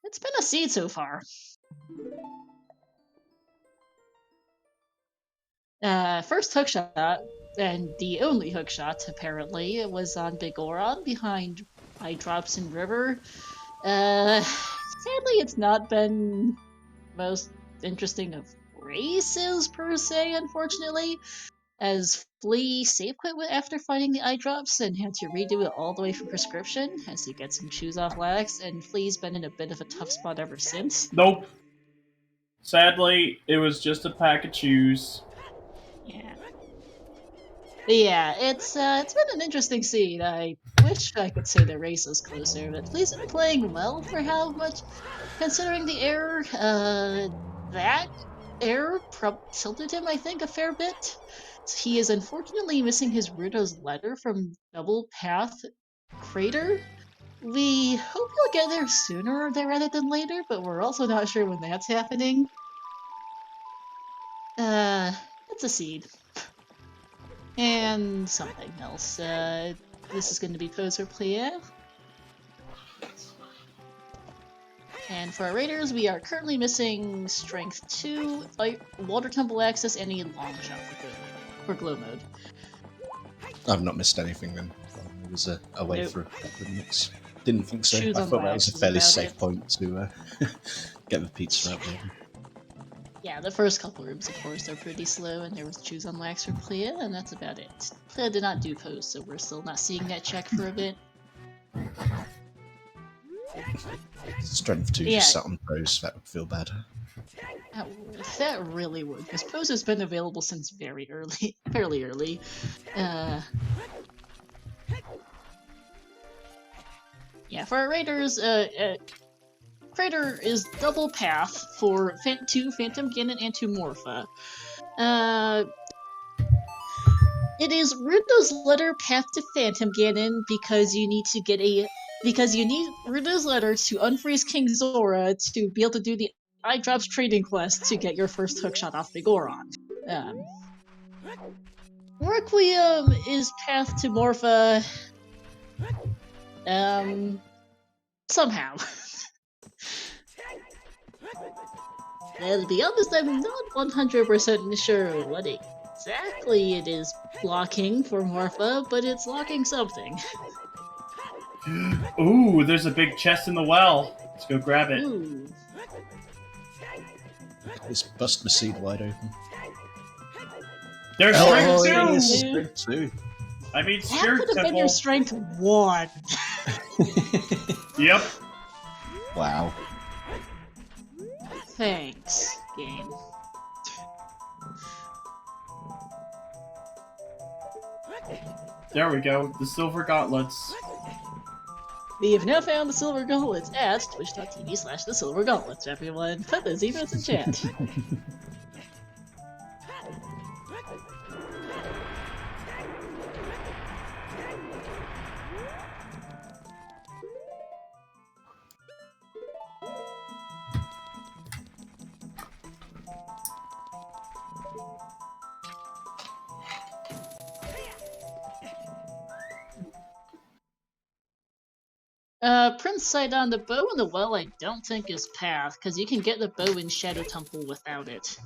It's been a seed so far. First hookshot, and the only hookshot, apparently, was on Big Goron behind Eye Drops and River. Sadly, it's not been most interesting of races, per se, unfortunately, as Flea save quit after fighting the eye drops and had to redo it all the way from prescription as he gets some shoes off lags, and Flea's been in a bit of a tough spot ever since. Nope. Sadly, it was just a pack of shoes. Yeah. But yeah, it's been an interesting scene. I wish I could say the race was closer, but Flea's been playing well for how much, considering the error. That error tilted him, I think, a fair bit. He is unfortunately missing his Ruto's letter from Double Path Crater. We hope he'll get there sooner rather than later, but we're also not sure when that's happening. It's a seed. And something else. This is going to be Poser Plie. And for our raiders, we are currently missing Strength 2, Water Temple Access, and a long shot for glow mode. I've not missed anything then. It was a way Nope. for a couple of minutes. Didn't think so. Shoes I on thought that wax was a is fairly about safe it. point to get the pizza out there. Yeah, the first couple rooms, of course, are pretty slow, and there was Choose on Wax for Plea, and that's about it. Plea did not do post, so we're still not seeing that check for a bit. Strength 2 Yeah. just sat on pros, that would feel bad. That really would, because Pose has been available since fairly early. Yeah, for our raiders, Crater is double path for 2 Phantom Ganon and 2 Morpha. It is Ruto's letter path to Phantom Ganon because you need to get a because you need Rudo's letter to unfreeze King Zora to be able to do the eye drops trading quest to get your first hookshot off the Goron. Requiem is path to Morpha. Somehow. And to be honest, I'm not 100% sure what exactly it is blocking for Morpha, but it's blocking something. Ooh, there's a big chest in the well. Let's go grab it. Ooh. This bust my seed wide open. There's Oh, strength it 2! is strength 2. I mean, That Spirit could have been Temple. your strength 1. Yep. Wow. Thanks, game. There we go. The silver gauntlets. We have now found the Silver Gauntlets at twitch.tv/thesilvergauntlets, everyone. Put those emails in chat. Prince Sidon, the bow in the well I don't think is path, because you can get the bow in Shadow Temple without it.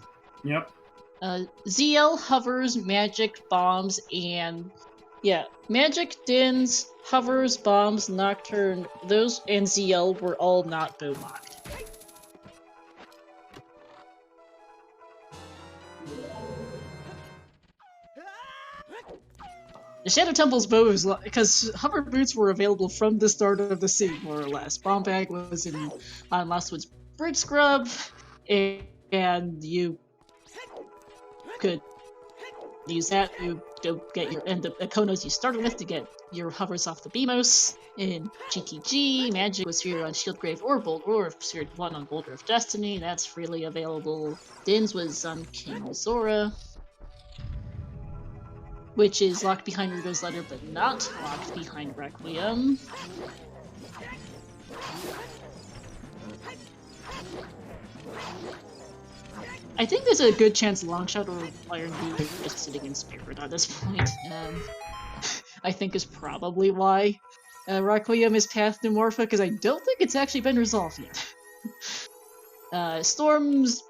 Yep. ZL, hovers, magic, bombs, and... yeah, magic, dins, hovers, bombs, nocturne, those and ZL were all not bow locked. The Shadow Temple's bow is because hover boots were available from the start of the scene, more or less. Bomb bag was on Lastwood's bridge scrub, and you could use that to get your and the Konos you started with to get your hovers off the Beamos. In GTG, magic was here on Shieldgrave or Bolt, or Seared 1 on Boulder of Destiny. That's freely available. Dins was on King Zora, which is locked behind Rudo's letter, but not locked behind Requiem. I think there's a good chance Longshot or Iron Bee are just sitting in Spirit at this point. I think is probably why Requiem is path to Morpha, because I don't think it's actually been resolved yet. Storms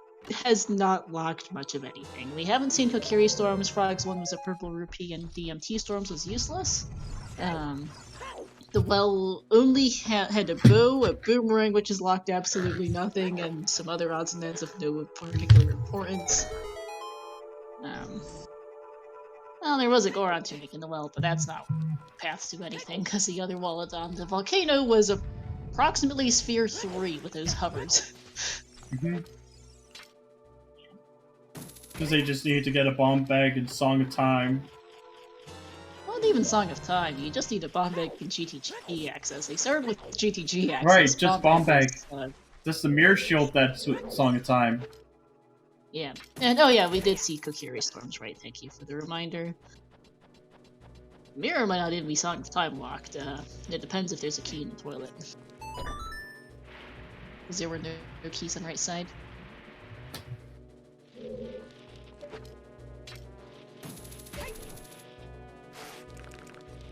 has not locked much of anything. We haven't seen Kokiri Storms. Frogs 1 was a purple rupee, and DMT Storms was useless. The well only had a bow, a boomerang, which is locked absolutely nothing, and some other odds and ends of no particular importance. Well, there was a Goron tunic in the well, but that's not paths to anything, because the other wallet on the volcano was approximately Sphere 3 with those hovers. Because they just need to get a bomb bag and Song of Time. Not even Song of Time, you just need a bomb bag and GTG access. They started with GTG access. Right, just bomb bag. Was, Just the mirror shield that's Song of Time. yeah. And oh yeah, we did see Kokiri Storms, right? Thank you for the reminder. Mirror might not even be Song of Time locked. It depends if there's a key in the toilet. Because there were no keys on the right side.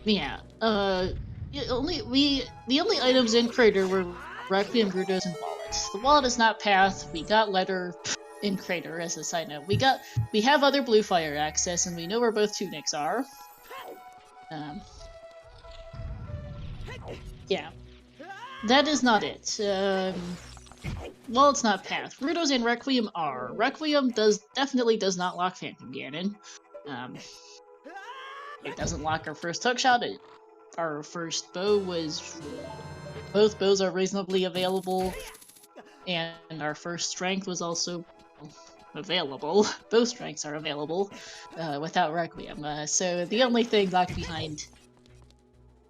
Yeah, the only items in Crater were Requiem, Rudos, and Wallets. The wallet is not path. We got letter in Crater as a side note. We have other Blue Fire access, and we know where both tunics are. Yeah, that is not it. Wallet's not path. Rudos and Requiem are. Requiem definitely does not lock Phantom Ganon. It doesn't lock our first hookshot. Our first bow was... both bows are reasonably available, and our first strength was also available. Both strengths are available without Requiem. So the only thing locked behind...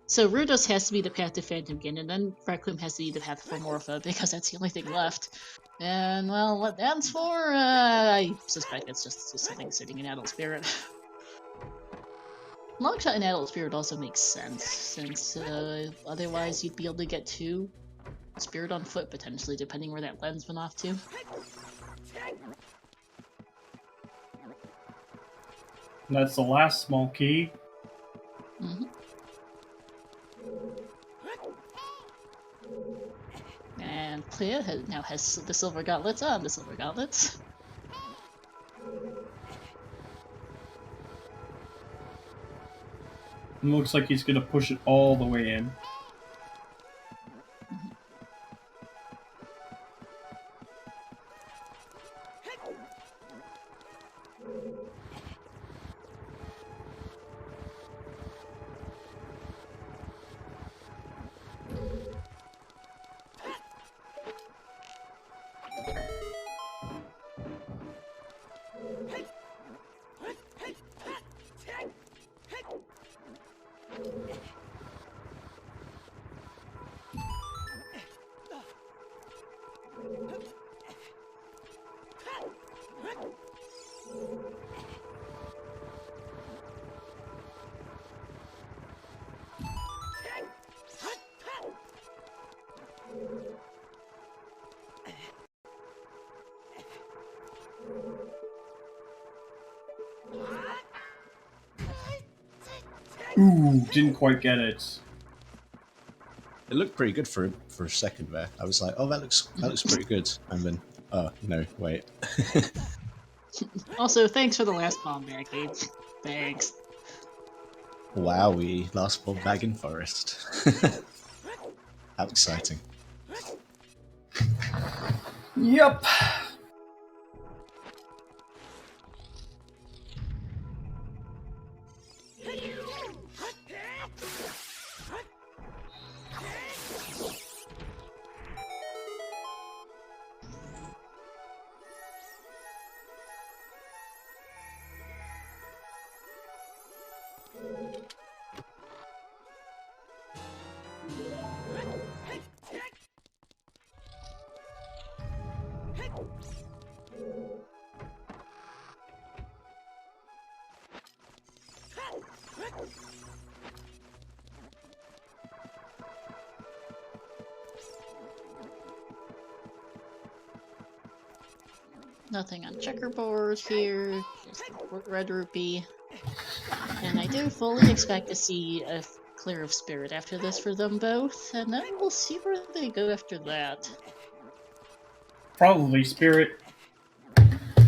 So Rudos has to be the path to Phantom Ganon, and then Requiem has to be the path for Morpha, because that's the only thing left. And, well, what that's for, I suspect it's just something sitting in Adult Spirit. Longshot and Adult Spirit also makes sense, since otherwise you'd be able to get 2 Spirit on foot, potentially, depending where that lens went off to. And that's the last small key. Mm-hmm. And Clea now has the Silver Gauntlets on the Silver Gauntlets. It looks like he's gonna push it all the way in. Ooh, didn't quite get it. It looked pretty good for a second there. I was like, oh, that looks pretty good. And then, oh, no, wait. Also, thanks for the last bomb barricade. Thanks. Wowie, last bomb bag in forest. How exciting. Yep. Nothing on checkerboard here, just the red rupee. And I do fully expect to see a clear of spirit after this for them both, and then we'll see where they go after that. Probably spirit.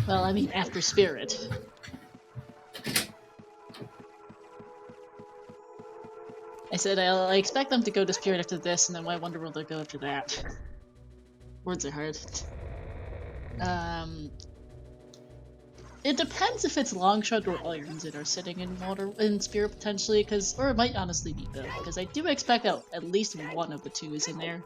Well, I mean after spirit. I said I expect them to go to spirit after this, and then I wonder where they'll go after that. Words are hard. It depends if it's Longshot or Irons that are sitting in water in spirit potentially, or it might honestly be both, because I do expect that at least one of the two is in there.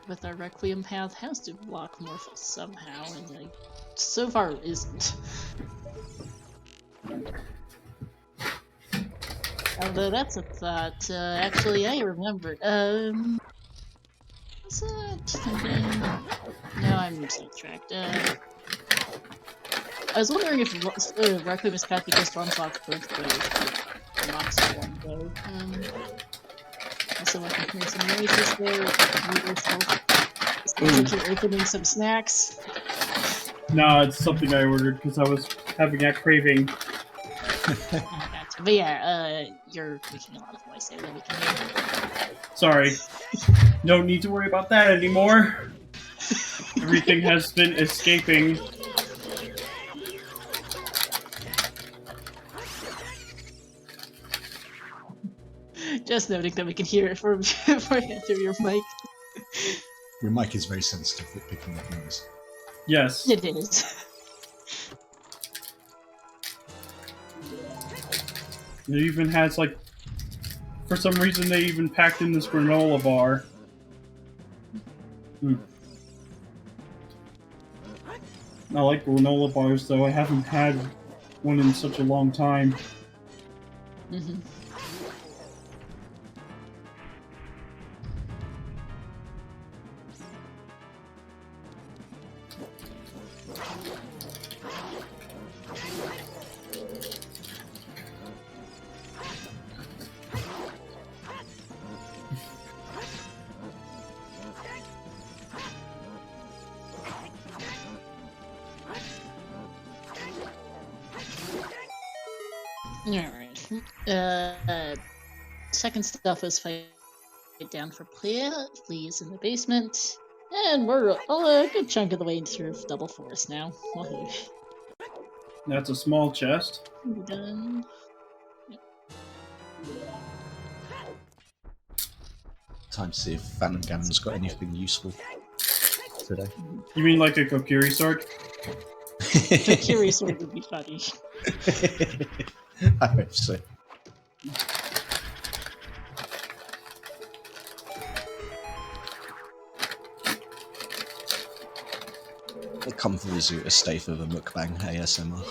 With our Requiem path has to block Morphle somehow, and so far isn't. Although that's a thought. Actually, I remember. Was it? No, I'm sidetracked. I was wondering if Requiem's path because Stormclock's both go. Or not so long ago. Also, I can hear some noises there. It sounds like you're opening some snacks. Nah, it's something I ordered because I was having that craving. Gotcha. But yeah, you're making a lot of noise there that we can hear. Sorry. No need to worry about that anymore. Everything has been escaping. Just noting that we can hear it from through your mic. Your mic is very sensitive at picking up noise. Yes. It is. It even has, like, for some reason they even packed in this granola bar. I like granola bars, though. I haven't had one in such a long time. Mm-hmm. Alright. Second stuff is fight down for Plea. Flee is in the basement. And we're a good chunk of the way through Double Forest now. Woohoo. That's a small chest. Done. Time to see if Phantom Ganon's got anything useful today. You mean like a Kokiri sword? The Kiri sword would be funny. I hope so. Come for Vizu to stay for the mukbang ASMR.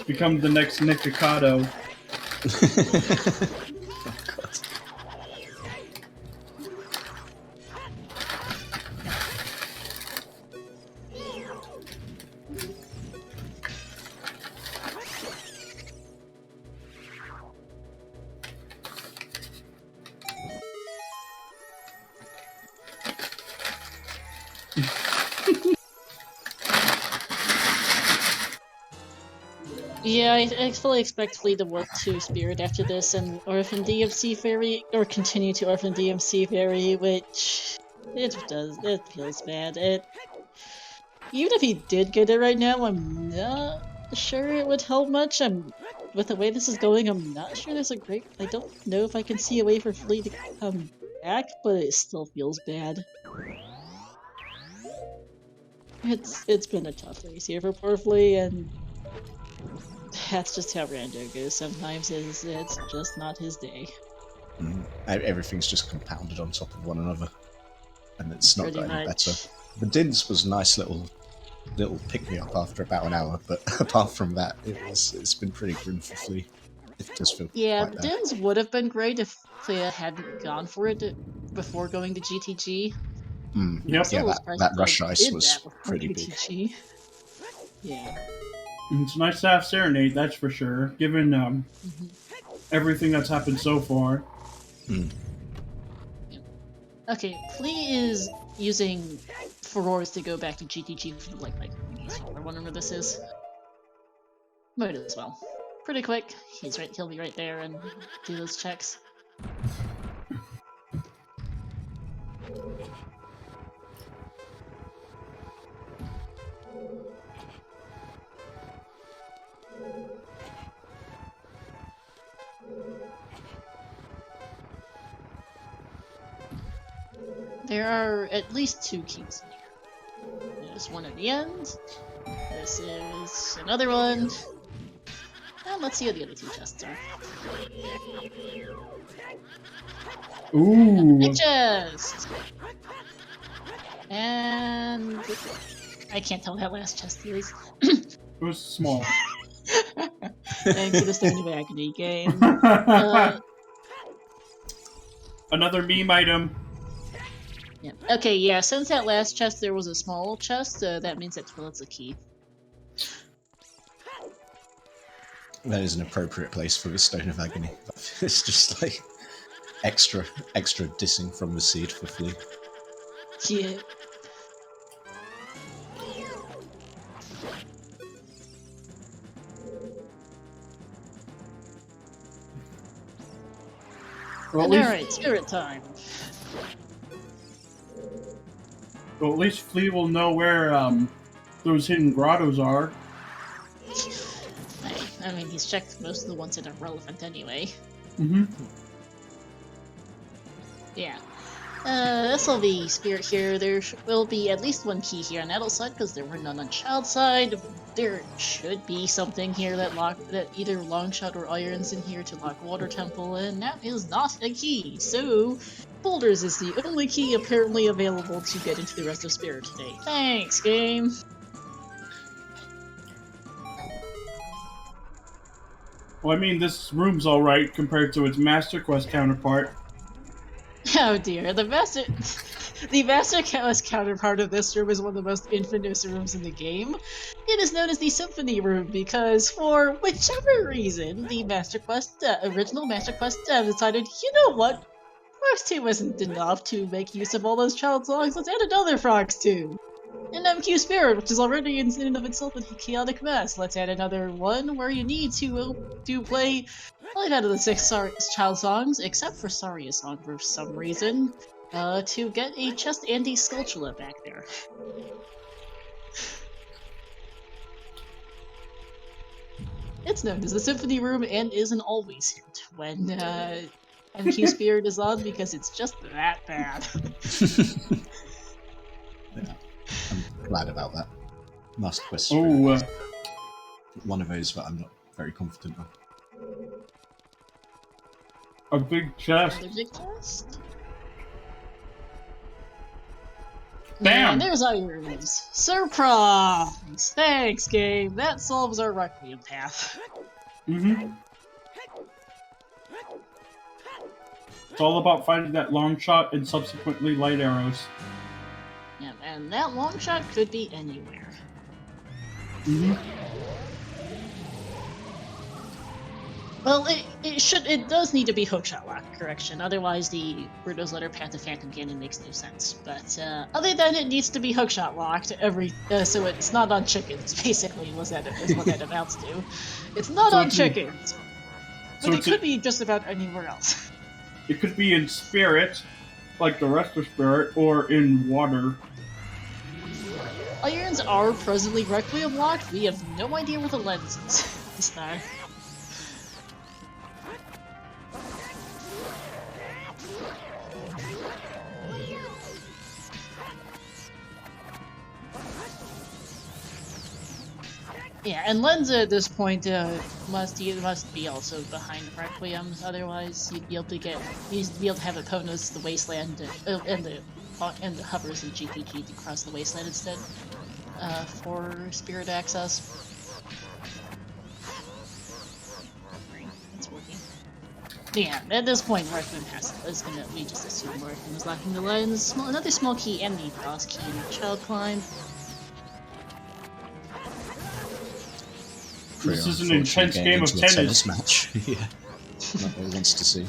Become the next Nikocado. Oh god. Yeah, I fully expect Flee to work to Spirit after this and Orphan DMC Fairy, or continue to Orphan DMC Fairy, which it feels bad. Even if he did get it right now, I'm not sure it would help much. With the way this is going, I'm not sure there's I don't know if I can see a way for Flee to come back, but it still feels bad. It's been a tough race here for poor Flee, and that's just how Rando goes. Sometimes it's just not his day. Everything's just compounded on top of one another, and it's not Pretty got any much. better. The Dins was a nice little pick me up after about an hour, but apart from that, it's been pretty grim for Flea. It does feel Yeah, quite bad. Dims would have been great if Clea hadn't gone for it before going to GTG. Yep. Yeah, that rush Clea ice did was that before pretty big. GTG. Yeah. It's nice to have Serenade, that's for sure, given everything that's happened so far. Okay, Flea is using Furores to go back to GTG for like or whatever this is. Might as well. Pretty quick. He'll be right there and do those checks. There are at least 2 keys in here. There's one at the end. This is another one. And let's see what the other 2 chests are. Ooh. Big chest! And I can't tell what that last chest is. It was small. Thanks to the Stone of Agony game. Another meme item. Yeah. Okay, yeah, since that last chest there was a small chest, that means that Toilet's a key. That is an appropriate place for the Stone of Agony. It's just like extra dissing from the seed for Flea. Yeah. Alright, spirit time. Well, at least Flea will know where those hidden grottos are. I mean, he's checked most of the ones that are relevant anyway. Yeah. This will be spirit here. There will be at least 1 key here on adult side because there were none on child side. There should be something here that either Longshot or Iron's in here to lock Water Temple, and that is not a key. So, Boulders is the only key apparently available to get into the rest of Spirit today. Thanks, game. Well, I mean, this room's alright compared to its Master Quest counterpart. Oh dear, the Master Quest counterpart of this room is one of the most infamous rooms in the game. It is known as the Symphony Room because, for whichever reason, the original Master Quest dev decided, you know what? Frogs 2 isn't enough to make use of all those child songs, let's add another Frogs 2! An MQ Spirit, which is already in and of itself a chaotic mess. Let's add another one where you need to play 5 out of the 6 child songs, except for Saria song for some reason, to get a chest and a Skulltula back there. It's known as the Symphony Room and is an always hit when MQ Spirit is on because it's just that bad. Yeah, I'm glad about that. Master Quest. Oh, One of those that I'm not very confident on. a big chest. Another big chest? Bam! And there's Irons. Surprise! Thanks, game. That solves our Requiem path. Mm-hmm. It's all about finding that long shot and subsequently light arrows. Yeah, and that long shot could be anywhere. Mm-hmm. Well, it does need to be hookshot lock, correction. Otherwise, the Bruto's Letter Path to Phantom Cannon makes no sense. But other than it needs to be hookshot locked, so it's not on chickens. Basically, is what that amounts to. It's not on chickens, but it could be just about anywhere else. It could be in spirit, like the rest of spirit, or in water. Irons are presently Requiem locked. We have no idea where the lens is this time. Yeah, and Lenza at this point must be also behind Requiems. Otherwise, you'd be able to have Epona's the Wasteland and the hovers of GPG to cross the Wasteland instead for Spirit access. It's working. Yeah, at this point, Requiem we just assume Requiem is locking the lens. Another small key and the boss key in the Child Climb. This is an intense game of tennis. Match. Yeah, not what he wants to see.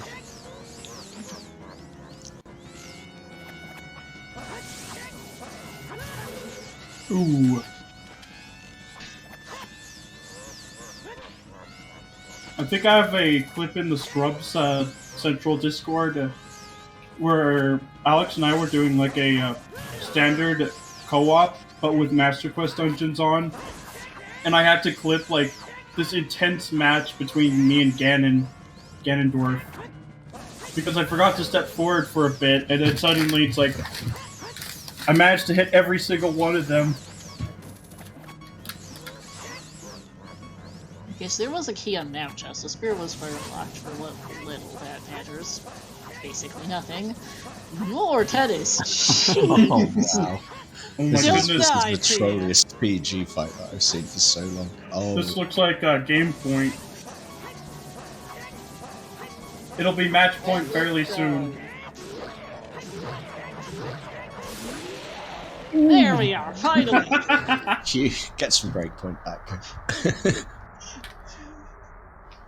Ooh. I think I have a clip in the Scrubs Central Discord where Alex and I were doing like a standard co-op, but with Master Quest dungeons on, and I had to clip like this intense match between me and Ganondorf, because I forgot to step forward for a bit, and then suddenly it's like I managed to hit every single one of them. Okay, so there was a key on Mount Chest, so Spirit was fire blocked for what little that matters. Basically nothing. More tennis! Oh, wow. Oh my Just goodness. die, This is the trolliest PG fight that I've seen for so long. Oh, This looks like a game point. It'll be match point fairly soon. There we are, finally! you get some breakpoint back.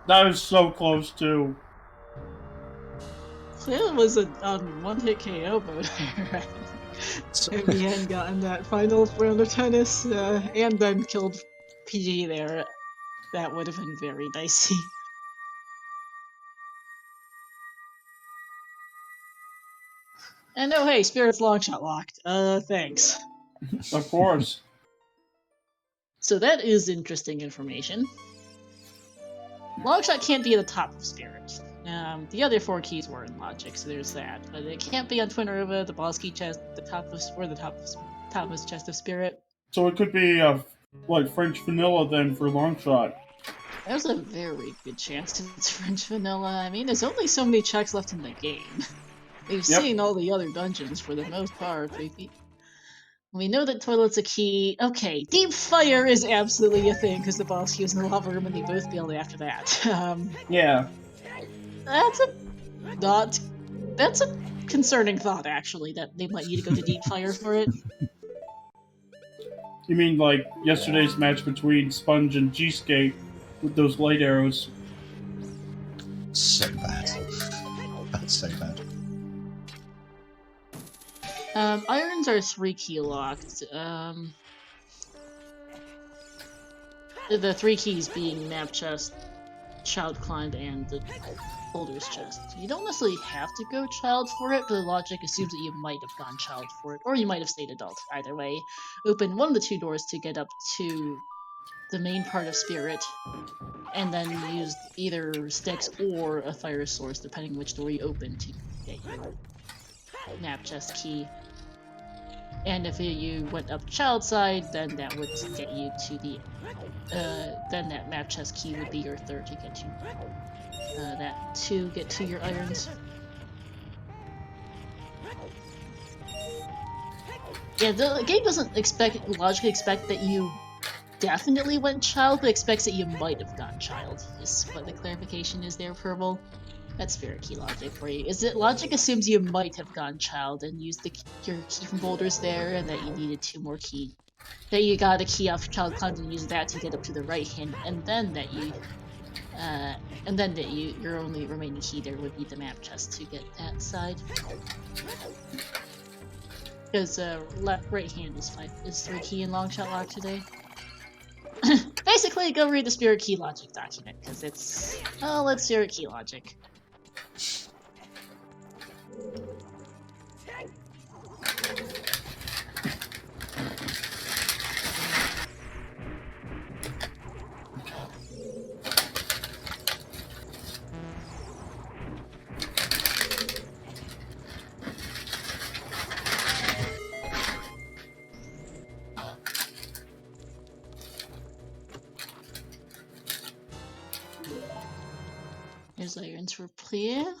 That was so close too. It was a one-hit KO mode. In the end, gotten that final round of tennis, and then killed PG there. That would have been very dicey. And oh hey, Spirit's longshot locked. Thanks. Of course. So that is interesting information. Longshot can't be at the top of Spirit. The other 4 keys were in Logic, so there's that. But it can't be on Twinnerova, the boss key chest, the topmost chest of Spirit. So it could be like French vanilla then for Longshot. There's a very good chance it's French vanilla. I mean, there's only so many checks left in the game. We've seen all the other dungeons for the most part. We know that Toilet's a key. Okay, Deep Fire is absolutely a thing, because the boss key is in the lava room and they both build after that. Yeah. That's a concerning thought, actually, that they might need to go to Deep Fire for it. You mean like yesterday's match between Sponge and G-Skate with those light arrows? So bad. That's so bad. Irons are 3 key locked. The 3 keys being map chest, child climb, and the boulder's chest. You don't necessarily have to go child for it, but the logic assumes that you might have gone child for it, or you might have stayed adult. Either way, open one of the 2 doors to get up to the main part of Spirit, and then use either sticks or a fire source, depending which door you open, to get your map chest key. And if you went up child side, then that would get you to the then that map chest key would be your third to get to your irons. Yeah, the game doesn't logically expect that you definitely went child, but expects that you might have gone child. Is what the clarification is there, Purple. That's spirit key logic for you. Is it logic assumes you might have gone child and used your key from boulders there, and that you needed 2 more key. That you got a key off child climb and use that to get up to the right hand, and then that your only remaining key there would be the map chest to get that side. Because right hand is 3 key in long shot lock today. Basically, go read the spirit key logic document because it's spirit key logic. Here's irons for prieR.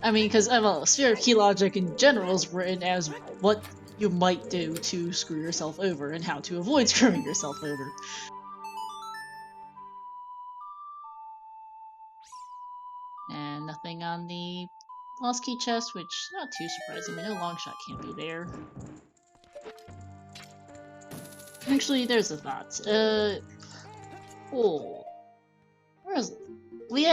I mean, because spirit key logic in general is written as what you might do to screw yourself over and how to avoid screwing yourself over. And nothing on the lost key chest, which not too surprising. I know long shot can't be there. Actually, there's a thought. Where is it? We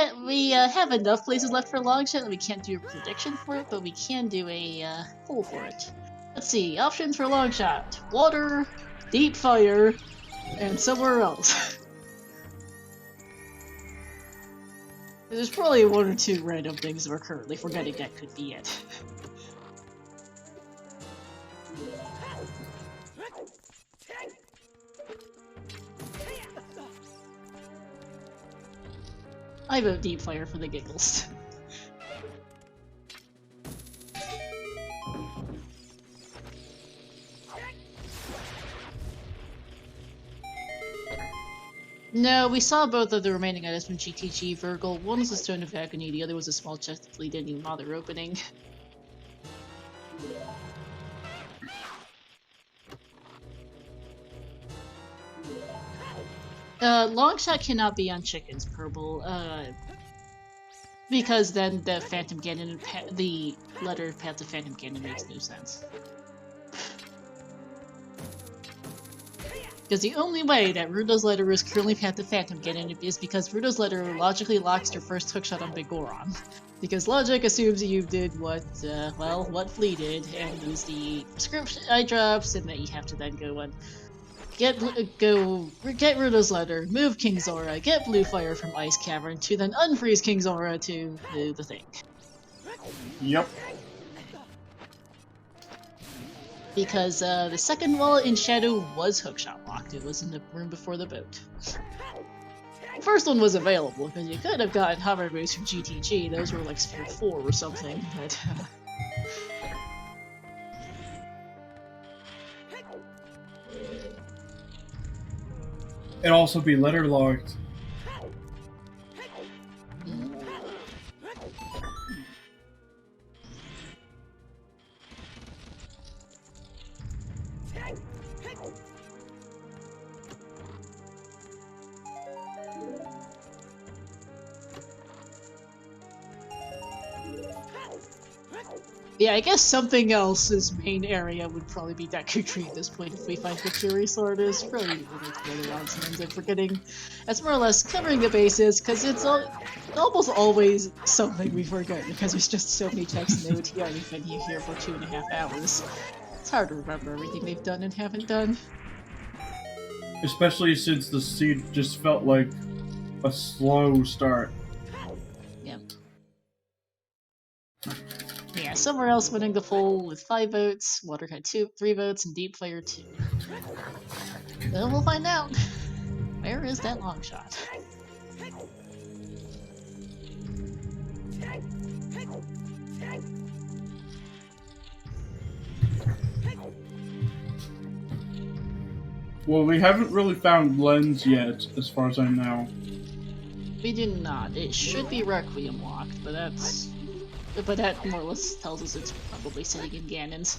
have enough places left for long shot that we can't do a prediction for it, but we can do a poll for it. Let's see, options for long shot: water, deep fire, and somewhere else. There's probably 1 or 2 random things we're currently forgetting that could be it. I vote deep fire for the giggles. No, we saw both of the remaining items from GTG Virgil. One was a Stone of Agony, the other was a small chest that we didn't even bother opening. Long shot cannot be on chickens, Purple, because then the Phantom Ganon, the letter Path to Phantom Ganon makes no sense. Because the only way that Rudo's letter is currently Path to Phantom Ganon is because Rudo's letter logically locks your first hookshot on Big Goron. Because logic assumes you did what Flee did, and use the prescription eye drops, and that you have to then go and get Rudo's letter, move King Zora, get Blue Fire from Ice Cavern, to then unfreeze King Zora to do the thing. Yep. Because the second wallet in Shadow was hookshot locked. It was in the room before the boat. The first one was available, because you could have gotten hover boots from GTG. Those were like Sphere 4 or something, but... It'd also be letter locked. Yeah, I guess something else's main area would probably be Deku Tree at this point if we find the Fury Sword. Is probably one or two other odds I'm forgetting. That's more or less covering the bases, because it's almost always something we forget, because there's just so many texts in the OTR we've been here for 2.5 hours. It's hard to remember everything they've done and haven't done. Especially since the seed just felt like a slow start. Yeah, somewhere else winning the poll with 5 votes, Water had 3 votes, and Deep Fire 2. Then we'll find out. Where is that long shot? Well, we haven't really found Lens yet, as far as I know. We do not. It should be Requiem locked, but that more or less tells us it's probably sitting in Ganon's.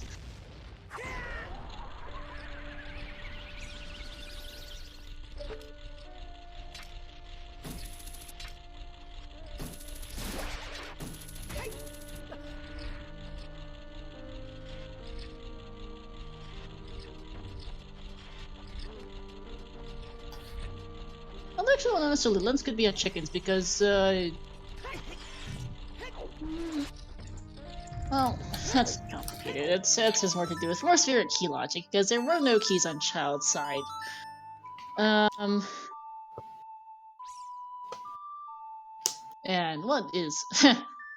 Well, actually, not necessarily. Lens could be on chickens because, well, that's complicated. It has more to do with more spirit key logic, because there were no keys on Child's side. And what is...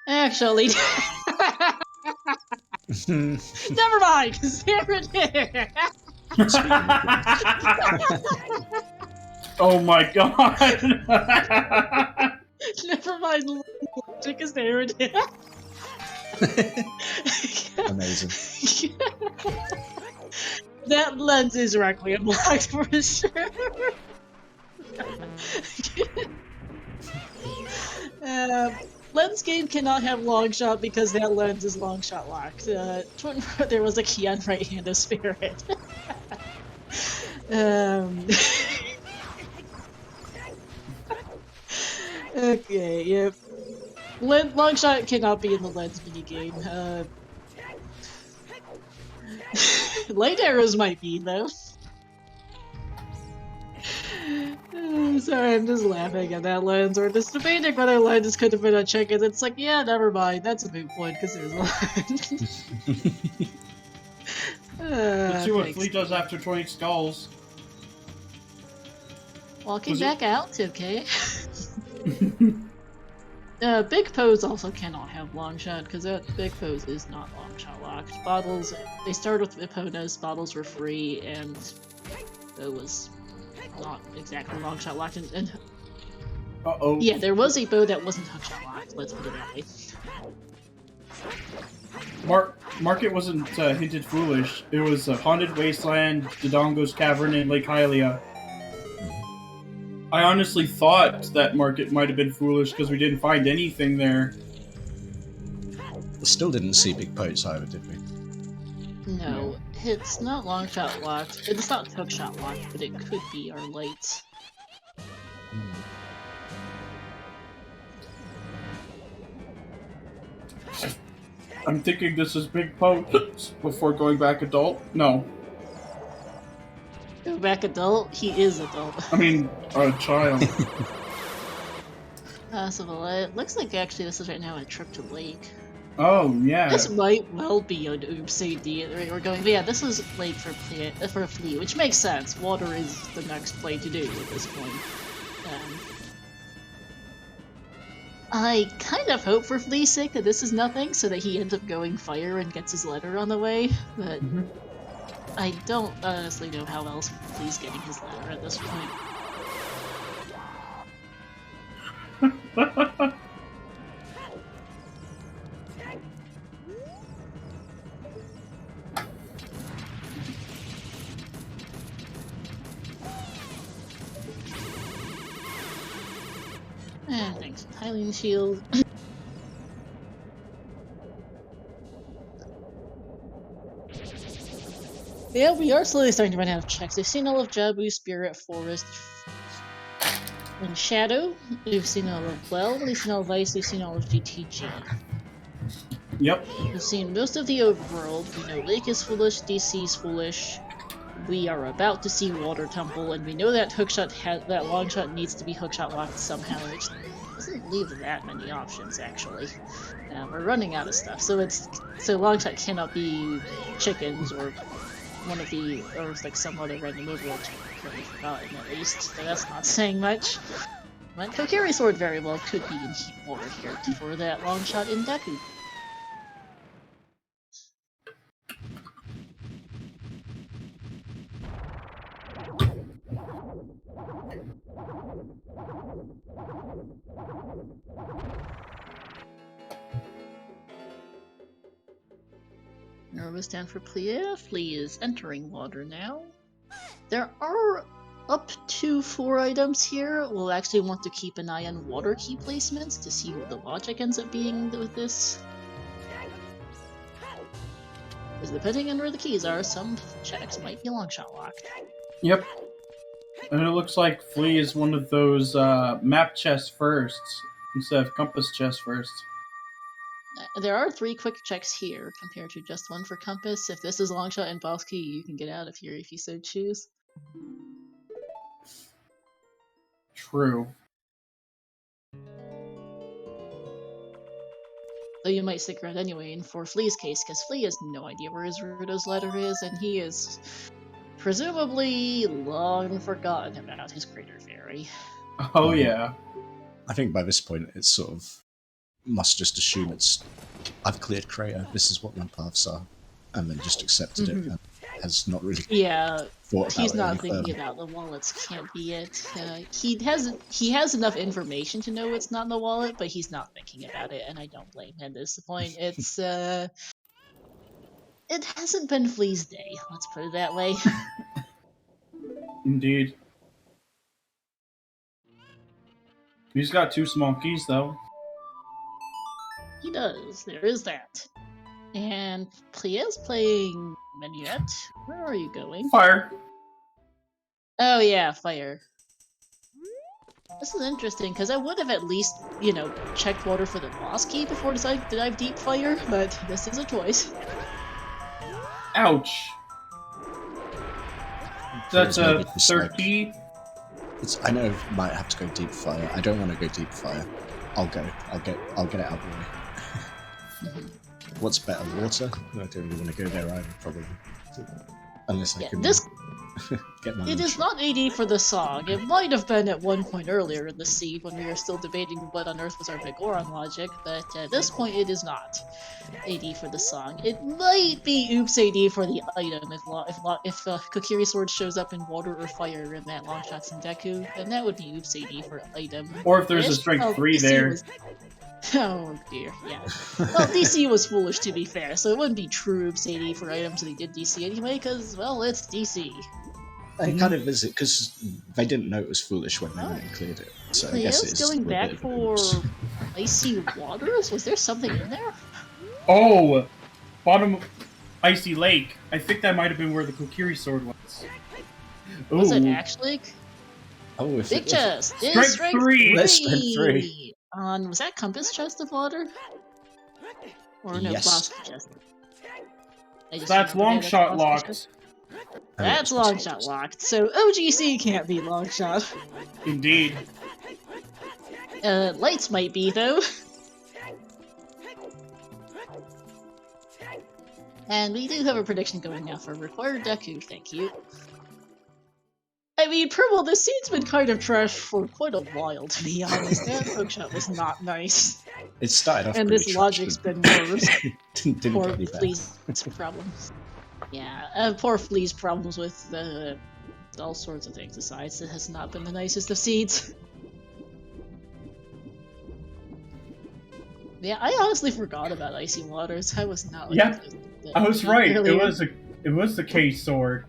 actually... Never mind, because there it is! Oh my god! Never mind, logic is there it is. Amazing. That Lens is Requiem blocked for sure. Lens game cannot have long shot because that Lens is long shot locked. There was a key on right hand of spirit. Okay, yep. Long shot cannot be in the Lens minigame. Light arrows might be, though. Sorry, I'm just laughing at that Lens, or just debating whether Lens could have been a chicken. It's like, yeah, never mind, that's a moot point, because there's Lens. Let's see what Flee does after 20 skulls. Walking back out, okay. Big Pose also cannot have long shot, because Big Pose is not long shot locked. Bottles, they started with Eponas, bottles were free, and it was not exactly long shot locked. And uh-oh. Yeah, there was a bow that wasn't hook shot locked, let's put it that way. Market wasn't hinted foolish. It was a Haunted Wasteland, Dodongo's Cavern, and Lake Hylia. I honestly thought that Market might have been foolish because we didn't find anything there. Still didn't see big boats either, did we? No, it's not long shot locked. It's not hook shot locked, but it could be our lights. I'm thinking this is Big Poach before going back adult. No. Go back adult? He is adult. I mean, a child. Possible. It looks like actually this is right now a trip to Lake. Oh, yeah. This might well be an OopsAD that we're going, but yeah, this is Lake for Flee, which makes sense. Water is the next play to do at this point. I kind of hope for Flea's sake that this is nothing, so that he ends up going fire and gets his letter on the way, but I don't honestly know how else Flea's getting his letter at this point. And thanks for Hylian Shield. Yeah, we are slowly starting to run out of checks. We've seen all of Jabu, Spirit, Forest, and Shadow. We've seen all of Well, we've seen all of Ice, we've seen all of GTG. Yep. We've seen most of the overworld. We know Lake is foolish, DC is foolish. We are about to see Water Temple, and we know that that long shot needs to be hookshot locked somehow, which doesn't leave that many options actually. We're running out of stuff, so long shot cannot be chickens or like some other random overworld check I've currently forgotten at least. So that's not saying much. But Kokiri Sword very well could be in heat water here for that long shot in Deku. Nervous down for prieR. Flee is entering water now. There are up to 4 items here. We'll actually want to keep an eye on water key placements to see what the logic ends up being with this. Because depending on where the keys are, some checks might be longshot locked. Yep. And it looks like Flee is one of those map chests first instead of compass chests first. There are 3 quick checks here compared to just 1 for compass. If this is longshot and boss key, you can get out of here if you so choose. True. Though you might stick around anyway in for Flea's case, because Flea has no idea where his Ruto's letter is, and he is presumably long forgotten about his Crater Fairy. Oh yeah. I think by this point it's sort of must just assume I've cleared Crater, this is what my paths are, and then just accepted it and has not really thought about he's it not any thinking further. about the wallets can't be it. He has enough information to know it's not in the wallet, but he's not thinking about it, and I don't blame him at this point. It's it hasn't been Flea's day, let's put it that way. Indeed. He's got 2 small keys though. He does, there is that. And prieR's playing Minuet. Where are you going? Fire. Oh yeah, fire. This is interesting, because I would have at least, checked water for the boss key before deciding to dive deep fire, but this is a choice. Ouch. That's a 3rd key. I know I might have to go deep fire. I don't want to go deep fire. I'll get it out of the way. What's better, water? I don't really want to go there either, probably. Unless I can get my It is not AD for the song. It might have been at one point earlier in the seed when we were still debating what on earth was our big Goron logic, but at this point it is not AD for the song. It might be oops AD for the item if Kokiri Sword shows up in water or fire in that long shots in Deku, then that would be oops AD for item. Or if there's a strength 3 there. Oh dear, yeah. Well, DC was foolish to be fair, so it wouldn't be true oops AD for items that he did DC anyway, because, well, it's DC. It kind of is it, because they didn't know it was foolish when they went and cleared it. So I guess it's going back for icy waters? Was there something in there? Oh! Bottom of Icy Lake. I think that might have been where the Kokiri Sword was. Ooh. Was it actually? Oh, if Big chest! Strength 3! Strength 3! Was that compass chest of water? Or no, Yes. boss chest? That's long shot locked. That's long shot locked, so OGC can't be long shot. Indeed. Lights might be, though. And we do have a prediction going now for required Deku, thank you. I mean, Purple, this scene's been kind of trash for quite a while, to be honest. That hookshot was not nice. It started off and pretty this trash, logic's been worse. didn't Poor get any better. Flea's problems. Yeah, poor Flea's problems with all sorts of things aside, it has not been the nicest of seeds. Yeah, I honestly forgot about Icy Waters. I was not like I was right. earlier. It was the K sword.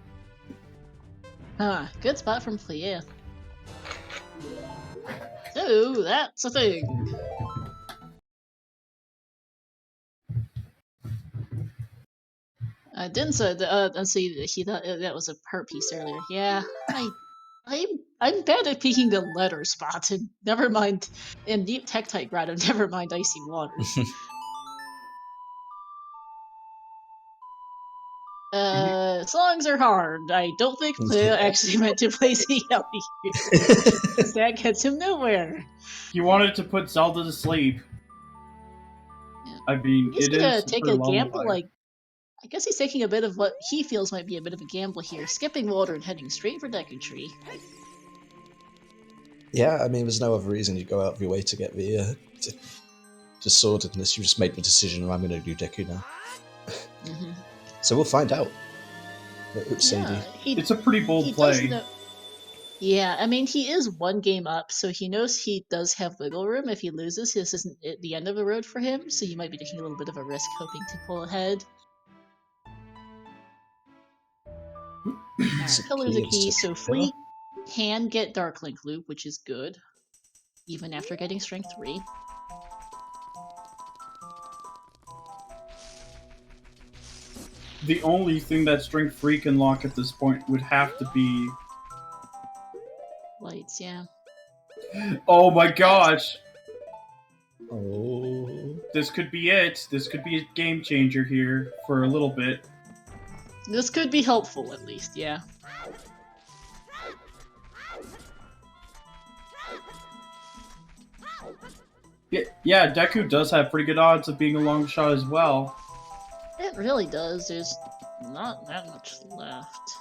Good spot from prieR. So that's a thing. Dinsa, let's see, he thought that was a part piece earlier. Yeah, I'm bad at picking a letter spot, and never mind, in Deep Tektite Grotto, never mind Icy Waters. Songs are hard. I don't think Playa actually meant to play Zelda here. Because that gets him nowhere. He wanted to put Zelda to sleep. Yeah. I mean, He's it gonna is take her a lullaby. gamble, like, I guess he's taking a bit of what he feels might be a bit of a gamble here, skipping water and heading straight for Deku Tree. Yeah, I mean, there's no other reason you go out of your way to get the sword unless you just made the decision, I'm going to do Deku now. Mm-hmm. So we'll find out. Oops, Yeah, It's a pretty bold he play. does know. Yeah, I mean, he is one game up, so he knows he does have wiggle room. If he loses, this isn't at the end of the road for him, so you might be taking a little bit of a risk hoping to pull ahead. Alright, color's a key, so Flee can get Dark Link Loop, which is good, even after getting Strength 3. The only thing that Strength 3 can lock at this point would have to be... Lights, yeah. Oh my gosh! Oh. This could be it. This could be a game changer here for a little bit. This could be helpful, at least, yeah. Yeah, Deku does have pretty good odds of being a long shot as well. It really does. There's not that much left.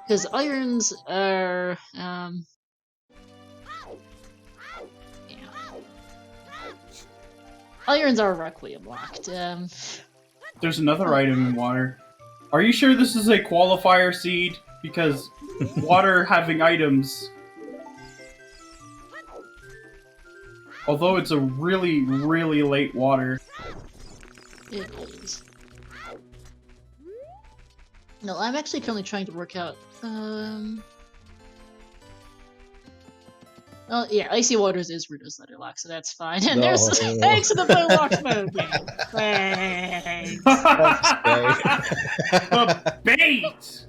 Because irons are, yeah. Irons are Requiem locked. There's another item in water. Are you sure this is a qualifier seed? Because water having items... Although it's a really, really late water. It is. No, I'm actually currently trying to work out, well, yeah, Icy Waters is Ruto's letter lock, so that's fine. And there's thanks to the bow locked mode game. Thanks. The bait!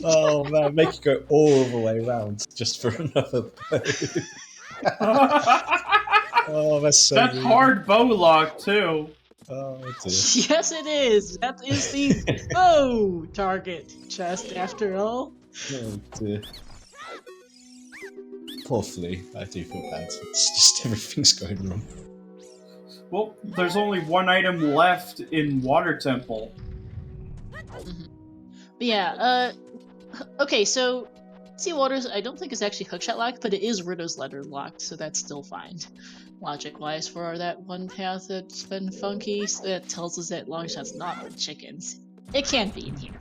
Oh man, make you go all the way around just for another bow. Oh, that's so That's weird. hard bow lock too. Oh dear. Yes, it is. That is the bow target chest, after all. Oh dear. Poor Flea, I do feel bad. It's just everything's going wrong. Well, there's only one item left in Water Temple. Mm-hmm. But yeah, okay, so Sea Waters I don't think is actually hookshot locked, but it is Ruto's letter locked, so that's still fine. Logic-wise, for that one path that's been funky, so that tells us that Longshot's not with chickens. It can't be in here.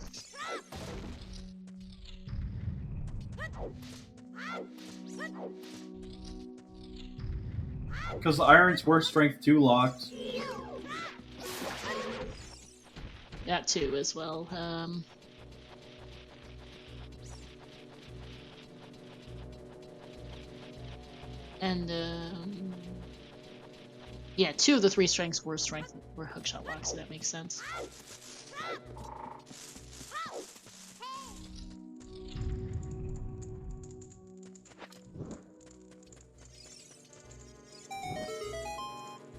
Because the irons were Strength 2 locked. That too, as well. And yeah, 2 of the 3 strengths were hookshot locks, so that makes sense.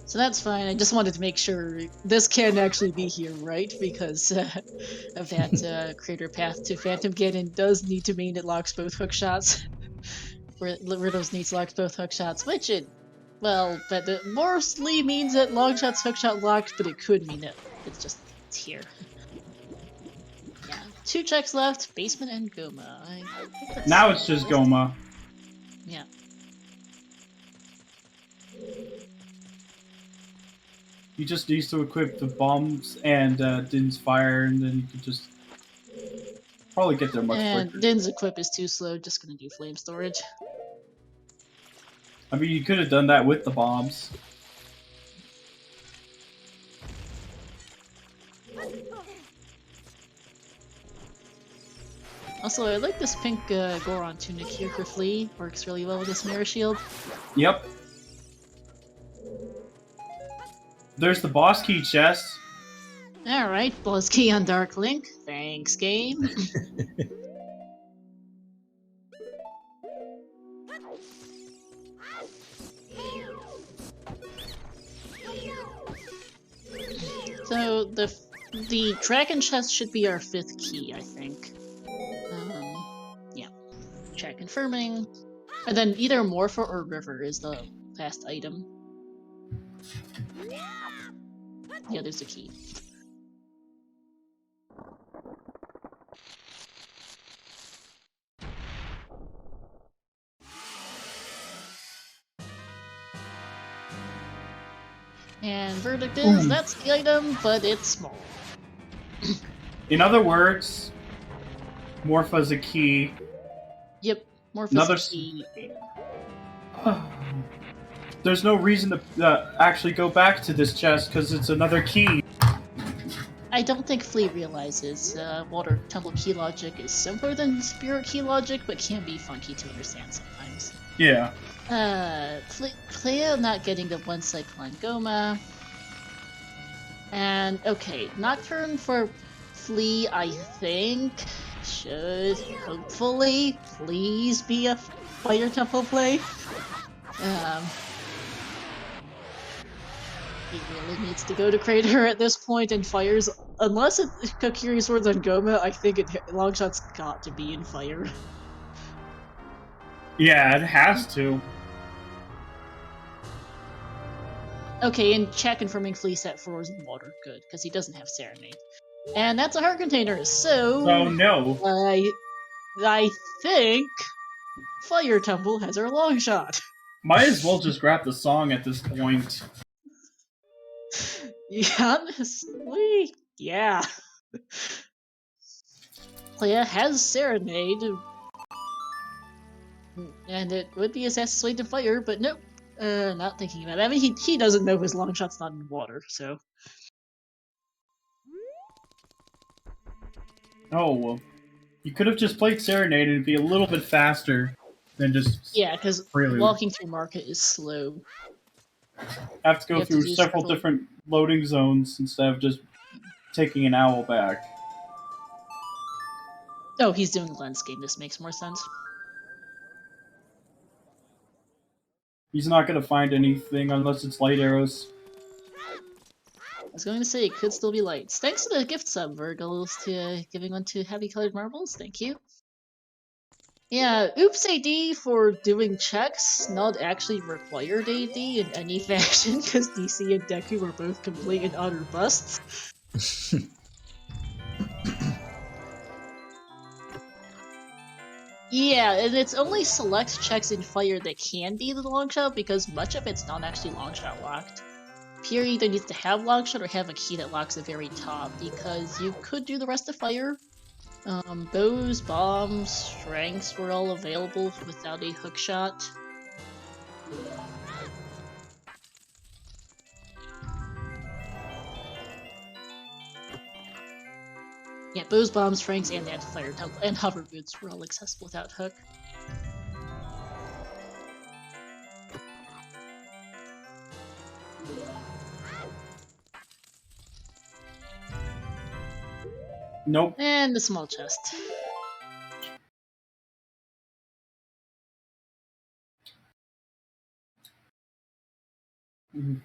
So that's fine. I just wanted to make sure this can actually be here, right? Because of that crater path to Phantom Ganon does need to mean it locks both hook shots. Where Riddles needs locks both hook shots, which it, well, but it mostly means that Longshot's hookshot locked, but it could mean that it's here. Yeah, 2 checks left, Basement and Goma. I think that's Now it's just Goma. Yeah. He just needs to equip the bombs and Din's fire, and then you can just probably get there much And quicker. Din's equip is too slow, just gonna do flame storage. I mean, you could have done that with the bombs. Also, I like this pink Goron tunic here for Flee. Works really well with this mirror shield. Yep. There's the boss key chest. Alright, boss key on Dark Link. Thanks, game. So the dragon chest should be our 5th key, I think. Yeah. Chat confirming. And then either Morpha or River is the last item. Yeah, there's a key. And verdict is, that's the item, but it's small. In other words, Morpha's a key. Yep, Morpha's a key. There's no reason to actually go back to this chest, because it's another key. I don't think Flee realizes Water Temple key logic is simpler than Spirit key logic, but can be funky to understand sometimes. Yeah. Playa not getting the 1 Cyclone Goma. And, okay, Nocturne for Flee, I think, should hopefully please be a Fire Temple play. He really needs to go to Crater at this point and fires. Unless Kokiri Swords on Goma, I think Longshot's got to be in fire. Yeah, it has to. Okay, and chat confirming Flea set floors in water. Good, because he doesn't have Serenade. And that's a heart container, so... So, no. I think Fire Temple has our long shot. Might as well just grab the song at this point. Honestly, yeah. Playa has Serenade, and it would be his fastest way to fire, but nope. Not thinking about it. I mean, he doesn't know his long shot's not in water, so... Oh, well. You could have just played Serenade and be a little bit faster than just... Yeah, because walking through Market is slow. Have to go through several different loading zones instead of just taking an owl back. Oh, he's doing Lens game. This makes more sense. He's not going to find anything unless it's light arrows. I was going to say, it could still be lights. Thanks to the gift sub, Virgils, to giving one to Happy Colored Marbles. Thank you. Yeah, oops AD for doing checks, not actually required AD in any fashion, because DC and Deku were both complete and utter busts. Yeah, and it's only select checks in Fire that can be the longshot, because much of it's not actually longshot locked. prieR either needs to have longshot or have a key that locks the very top, because you could do the rest of Fire. Bows, bombs, strengths were all available without a hookshot. Yeah, bows, bombs, strengths, and anti-fire temple and hover boots were all accessible without hook. Nope. And the small chest. Mm-hmm.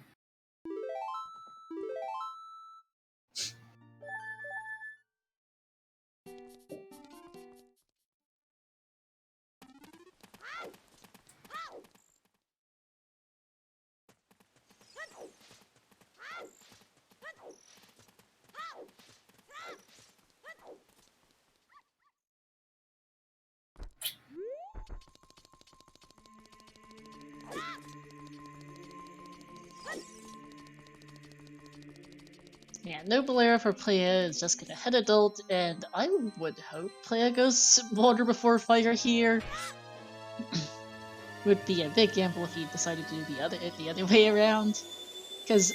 Yeah, no Bolero for Playa is just gonna head adult, and I would hope Playa goes water before fire here. Would be a big gamble if he decided to do the other way around. Because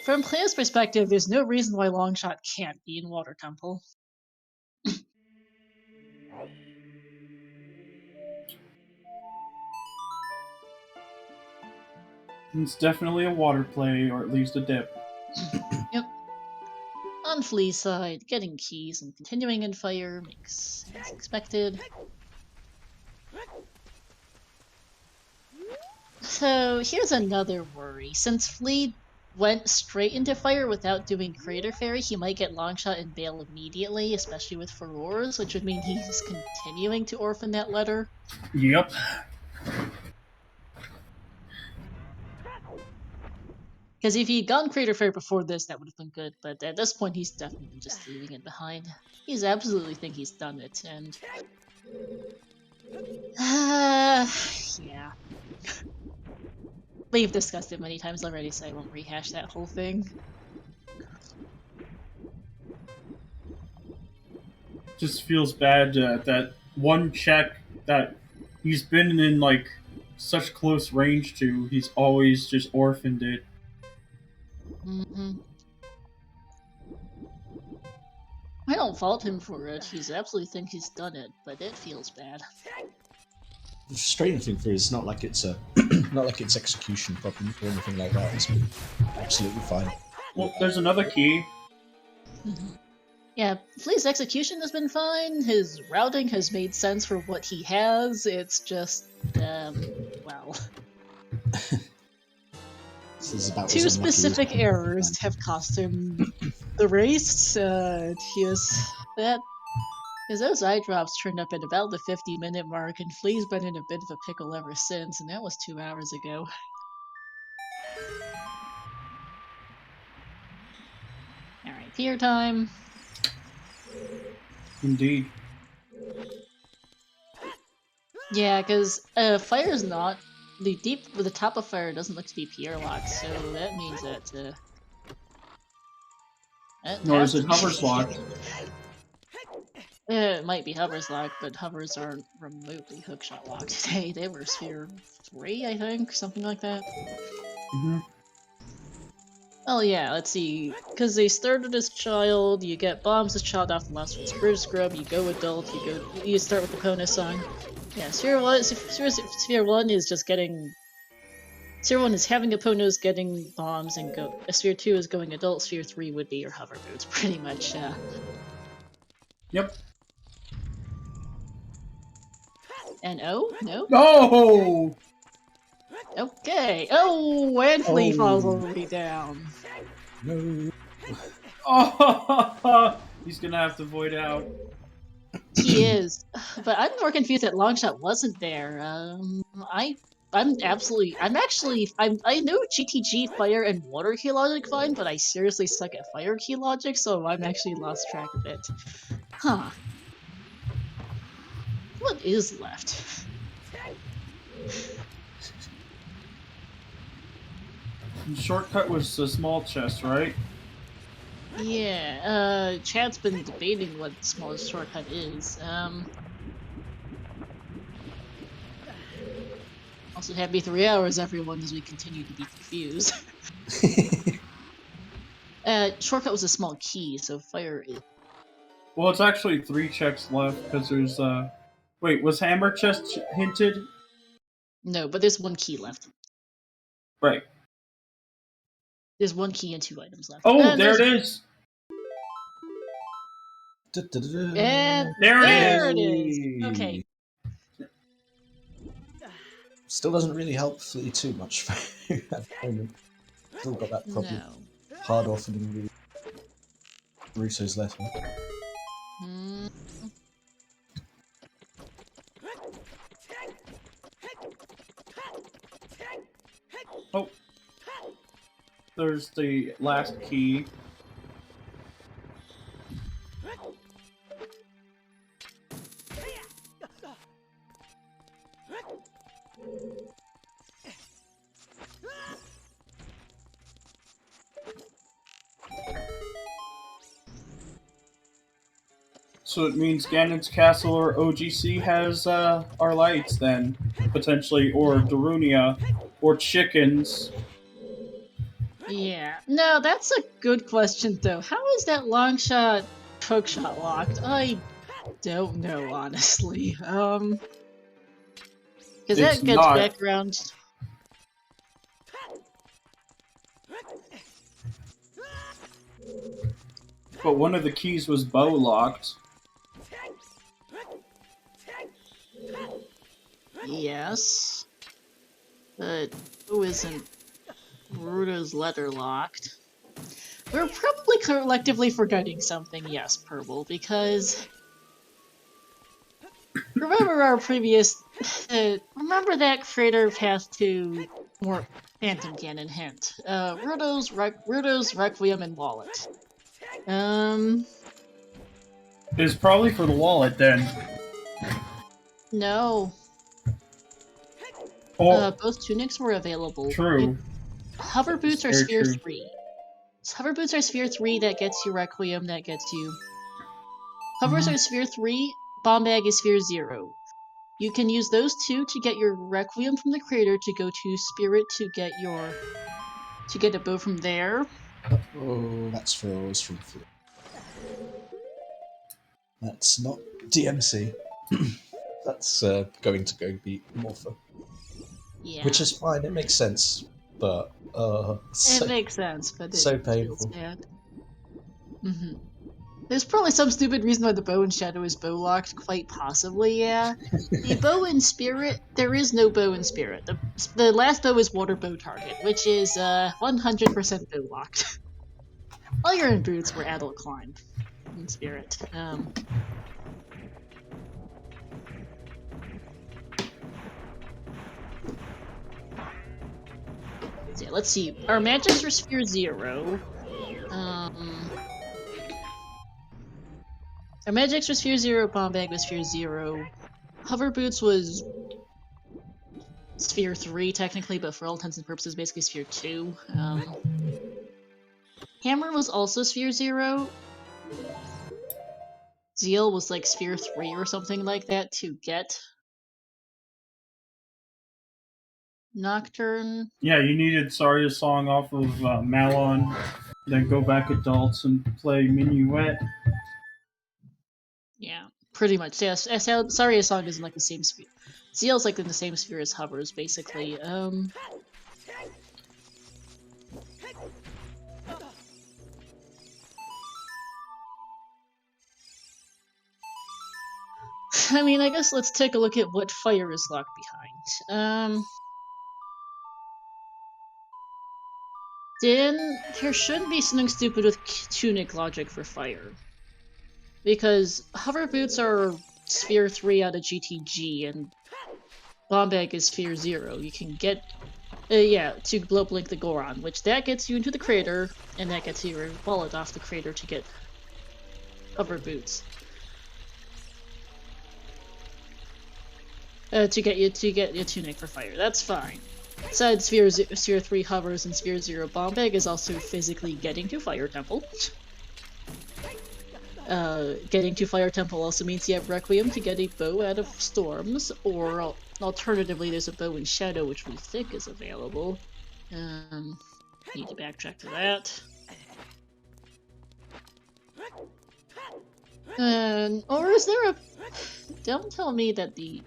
from Playa's perspective, there's no reason why Longshot can't be in Water Temple. It's definitely a water play, or at least a dip. Yep. On Flea's side, getting keys and continuing in Fire makes as expected. So here's another worry. Since Flee went straight into fire without doing Crater Fairy, he might get Longshot and Bail immediately, especially with Furores, which would mean he's continuing to orphan that letter. Yep. Because if he'd gone Crater Fairy before this, that would have been good, but at this point, he's definitely just leaving it behind. He's absolutely think he's done it, and... yeah. We've discussed it many times already, so I won't rehash that whole thing. Just feels bad that one check that he's been in, like, such close range to, he's always just orphaned it. Mm-hmm. I don't fault him for it. He's absolutely think he's done it, but it feels bad. The frustrating thing for it is not like it's a not like it's execution problem or anything like that. It's been absolutely fine. Well, there's another key. Yeah, Flea's execution has been fine. His routing has made sense for what he has. It's just, well, This is about two as unlucky as specific one errors can. have cost him the race. Because those eye drops turned up at about the 50-minute mark, and Flea's been in a bit of a pickle ever since, and that was 2 hours ago. Alright, pier time. Indeed. Yeah, because fire's not the top of fire doesn't look to be pier locked, so that means that Nor is it hovers locked. It might be hovers locked, but hovers aren't remotely hookshot locked today. They were sphere 3, I think, something like that. Mm-hmm. Oh yeah, let's see. Because they started as child, you get bombs as child off the last one. Spruce Scrub, you go adult, you start with the Pona song. Yeah, Sphere 1 is just getting... Sphere 1 is having Ponos, getting bombs, and Sphere 2 is going adult, Sphere 3 would be your hover boots, pretty much, Yep. And oh? No? Oh! Okay. Oh, and Flea falls all the way down. No. Oh! He's gonna have to void out. He is. But I'm more confused that Longshot wasn't there. I know GTG, fire, and water key logic fine, but I seriously suck at fire key logic, so I'm actually lost track of it. Huh. What is left? The shortcut was the small chest, right? Yeah, Chad's been debating what the smallest shortcut is. Also happy 3 hours, everyone, as we continue to be confused. Shortcut was a small key, so fire is... Well, it's actually 3 checks left, because there's, Wait, was hammer chest hinted? No, but there's 1 key left. Right. There's 1 key and 2 items left. Oh, And there it is! And There it is! Okay. Still doesn't really help Flea too much at the moment. Still got that problem. No. Hard orphaning the Russo's letter. Hmm. Oh. There's the last key. So it means Ganon's Castle or OGC has our lights then, potentially, or Darunia, or chickens. Yeah. No, that's a good question, though. How is that long shot, hook shot locked? I don't know, honestly. Because that It's gets not. background. But one of the keys was bow locked. Yes. But who isn't Ruda's letter locked. We're probably collectively forgetting something, yes, Purple, because remember our previous. Remember that crater path to more Phantom Cannon hint. Rudo's Requiem and Wallet. It's probably for the wallet then. No. Oh, Both tunics were available. true. Hover It's boots are very Sphere true. 3. Hover boots are Sphere 3, that gets you Requiem, that gets you. Hovers are Sphere 3, Bomb Bag is Sphere 0. You can use those two to get your Requiem from the crater to go to Spirit to get a bow from there. Oh, that's Phil's from Flee. That's not DMC. That's going to go beat Morpher. Yeah. Which is fine, it makes sense. But, It makes sense, but it so feels painful. bad. There's probably some stupid reason why the bow and shadow is bow locked, quite possibly, yeah. The bow and spirit, there is no bow and spirit. The last bow is water bow target, which is 100% bow locked. Iron boots were adult climb in spirit. So yeah, let's see. Our magics were Sphere 0. Our magics was Sphere 0, Bomb Bag was Sphere 0. Hover Boots was Sphere 3, technically, but for all intents and purposes, basically Sphere 2. Hammer was also Sphere 0. Zeal was like Sphere 3 or something like that to get Nocturne. Yeah, you needed Sarya's song off of Malon, then go back adults and play Minuet. Yeah, pretty much. Yeah, sorry, a song is in like the same sphere. Zeal's like in the same sphere as Hovers, basically. I mean, I guess let's take a look at what Fire is locked behind. Then there shouldn't be something stupid with tunic logic for Fire. Because Hover Boots are Sphere 3 out of GTG, and Bomb Bag is Sphere 0. You can get, to blow blink the Goron, which that gets you into the crater, and that gets you your wallet off the crater to get Hover Boots. To get your tunic for Fire. That's fine. Besides, Sphere 3 hovers and Sphere 0 Bomb Bag is also physically getting to Fire Temple. Getting to Fire Temple also means you have Requiem to get a bow out of storms, or alternatively there's a bow and shadow which we think is available. Need to backtrack to that. Or is there a... Don't tell me that the...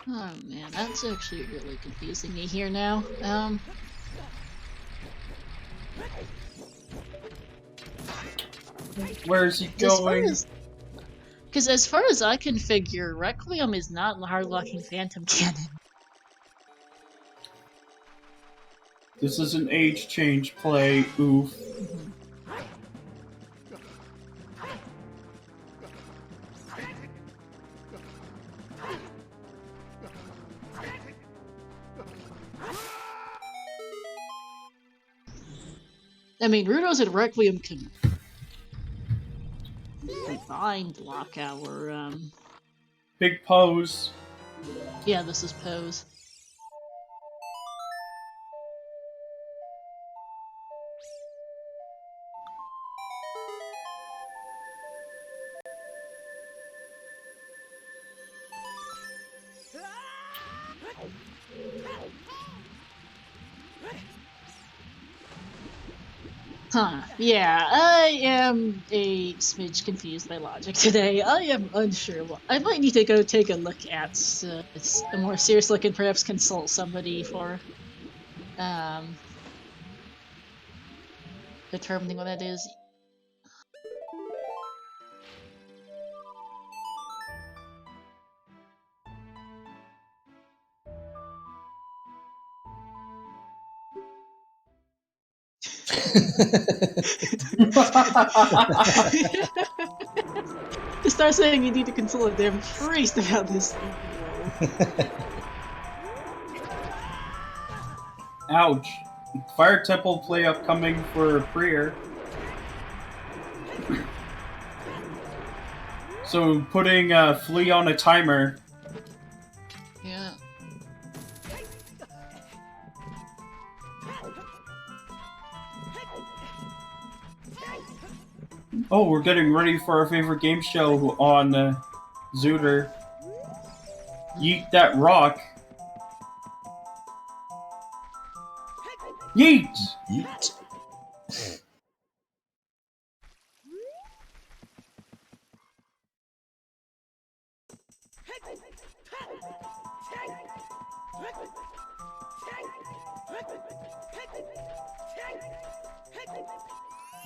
Oh man, that's actually really confusing me here now. Where is he going? Because as far as I can figure, Requiem is not in the hard-locking Phantom Cannon. This is an age change play, oof. I mean, Rudos and Requiem can combined block our, Big pose. Yeah, this is Pose. Huh. Yeah, I am a smidge confused by logic today. I am unsure. I might need to go take a look at a more serious look and perhaps consult somebody for determining what that is. To start saying you need to consult a damn priest about this. Ouch. Fire Temple play upcoming for prieR. So putting Flee on a timer. Yeah. Oh, we're getting ready for our favorite game show on Zooter. Yeet that rock. Yeet! Yeet.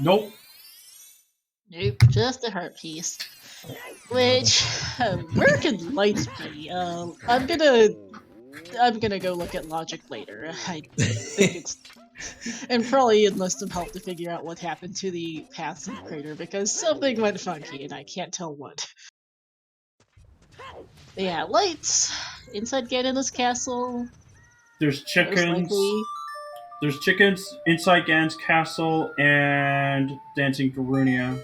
Nope. Nope, just a heart piece. Which, where can lights be? I'm gonna go look at logic later. I think it's, and probably enlist some help to figure out what happened to the paths in the crater because something went funky and I can't tell what. But yeah, lights inside Ganon's castle. There's Most chickens. likely. There's chickens inside Gan's castle and Dancing Garunia.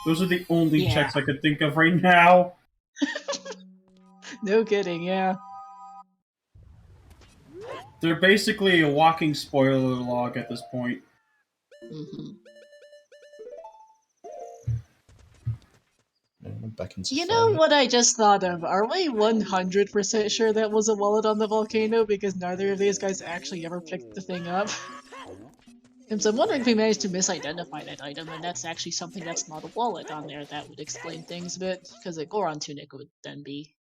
Those are the only checks I could think of right now. No kidding, yeah. They're basically a walking spoiler log at this point. Mm-hmm. Back into You know what I just thought of? Are we 100% sure that was a wallet on the volcano because neither of these guys actually ever picked the thing up? And so I'm wondering if we managed to misidentify that item, and that's actually something that's not a wallet on there. That would explain things a bit, because a Goron tunic would then be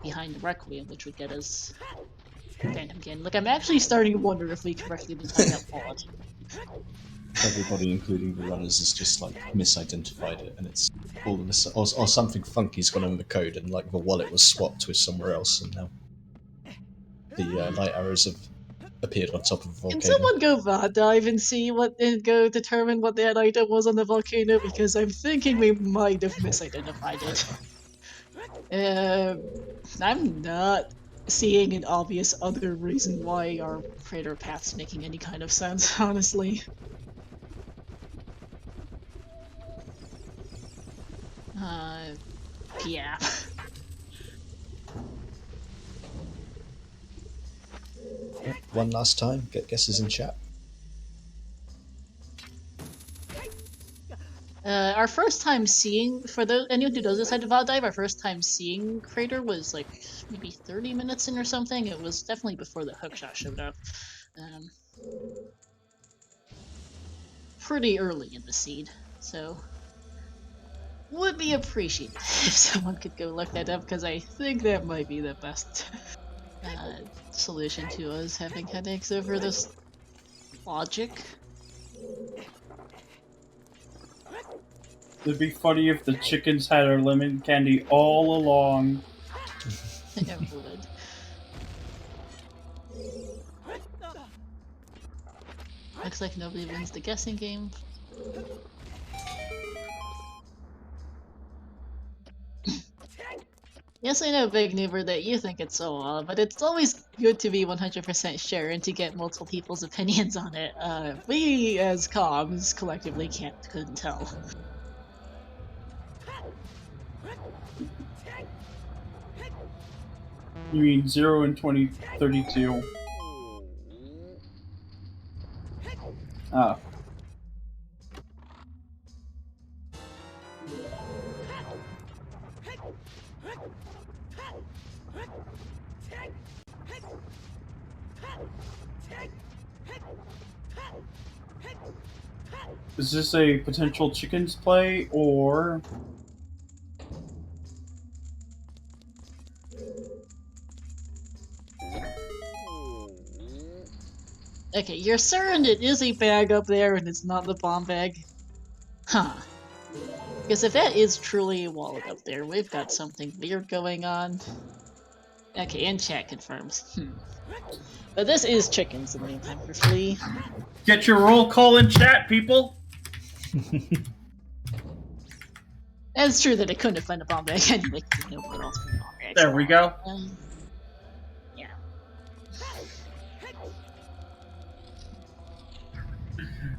behind the Requiem, which would get us Phantom Kin. Like, I'm actually starting to wonder if we correctly designed that wallet. Everybody, including the runners, has just like misidentified it, and it's all of a or something funky's gone on the code, and like the wallet was swapped with somewhere else, and now the light arrows have appeared on top of the volcano. Can someone go VOD dive and see what, and go determine what that item was on the volcano? Because I'm thinking we might have misidentified it. I'm not seeing an obvious other reason why our crater path's making any kind of sense, honestly. Yeah. One last time, get guesses in chat. Our first time seeing, for anyone who does decide to VOD dive, our first time seeing Crater was like maybe 30 minutes in or something. It was definitely before the hookshot showed up. Pretty early in the seed, so would be appreciated if someone could go look that up, because I think that might be the best solution to us having headaches over this logic. It'd be funny if the chickens had our lemon candy all along. It would. Looks like nobody wins the guessing game. Yes, I know, Big Noober, that you think it's so odd, but it's always good to be 100% sure and to get multiple people's opinions on it. We, as comms, collectively couldn't tell. You mean 0 and 2032. Ah. Is this a potential chickens play, or... Okay, you're certain it is a bag up there and it's not the bomb bag? Huh. Because if that is truly a wallet up there, we've got something weird going on. Okay, and chat confirms. But this is chickens in the meantime for Flee. Get your roll call in chat, people! And it's true that I couldn't have found a bomb bag anyway, because no one else bomb bags. There we go. Yeah.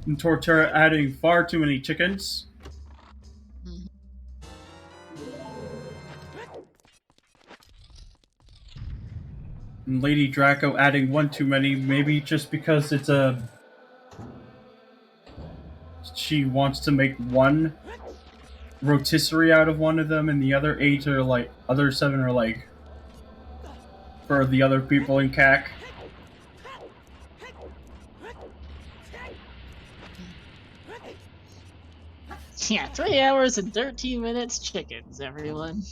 And Torterra adding far too many chickens. And Lady Draco adding one too many, maybe just because it's a... She wants to make one rotisserie out of one of them, and the other 8 are like... Other 7 are like... For the other people in CAC. Yeah, 3 hours and 13 minutes chickens, everyone.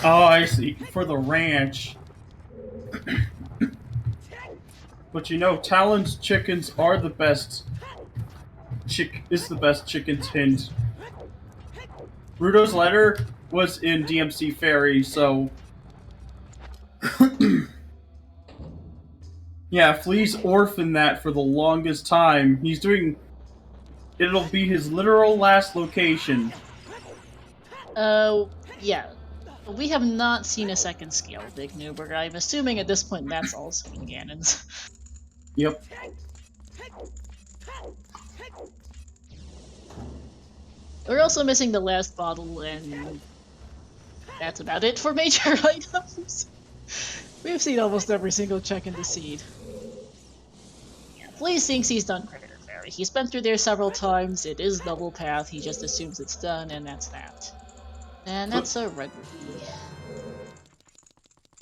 Oh, I see. For the ranch. But you know, Talon's chickens are the best. Is the best chickens hint. Rudo's letter was in DMC Fairy, so... Yeah, Flea's orphaned that for the longest time. He's doing... It'll be his literal last location. Yeah. We have not seen a second scale Big Noober. I'm assuming at this point that's also in Ganon's. Yep. We're also missing the last bottle, and that's about it for major items. We've seen almost every single check in the seed. Yeah, Flee thinks he's done Crater Fairy. He's been through there several times. It is double path. He just assumes it's done, and that's that. And that's a red rupee.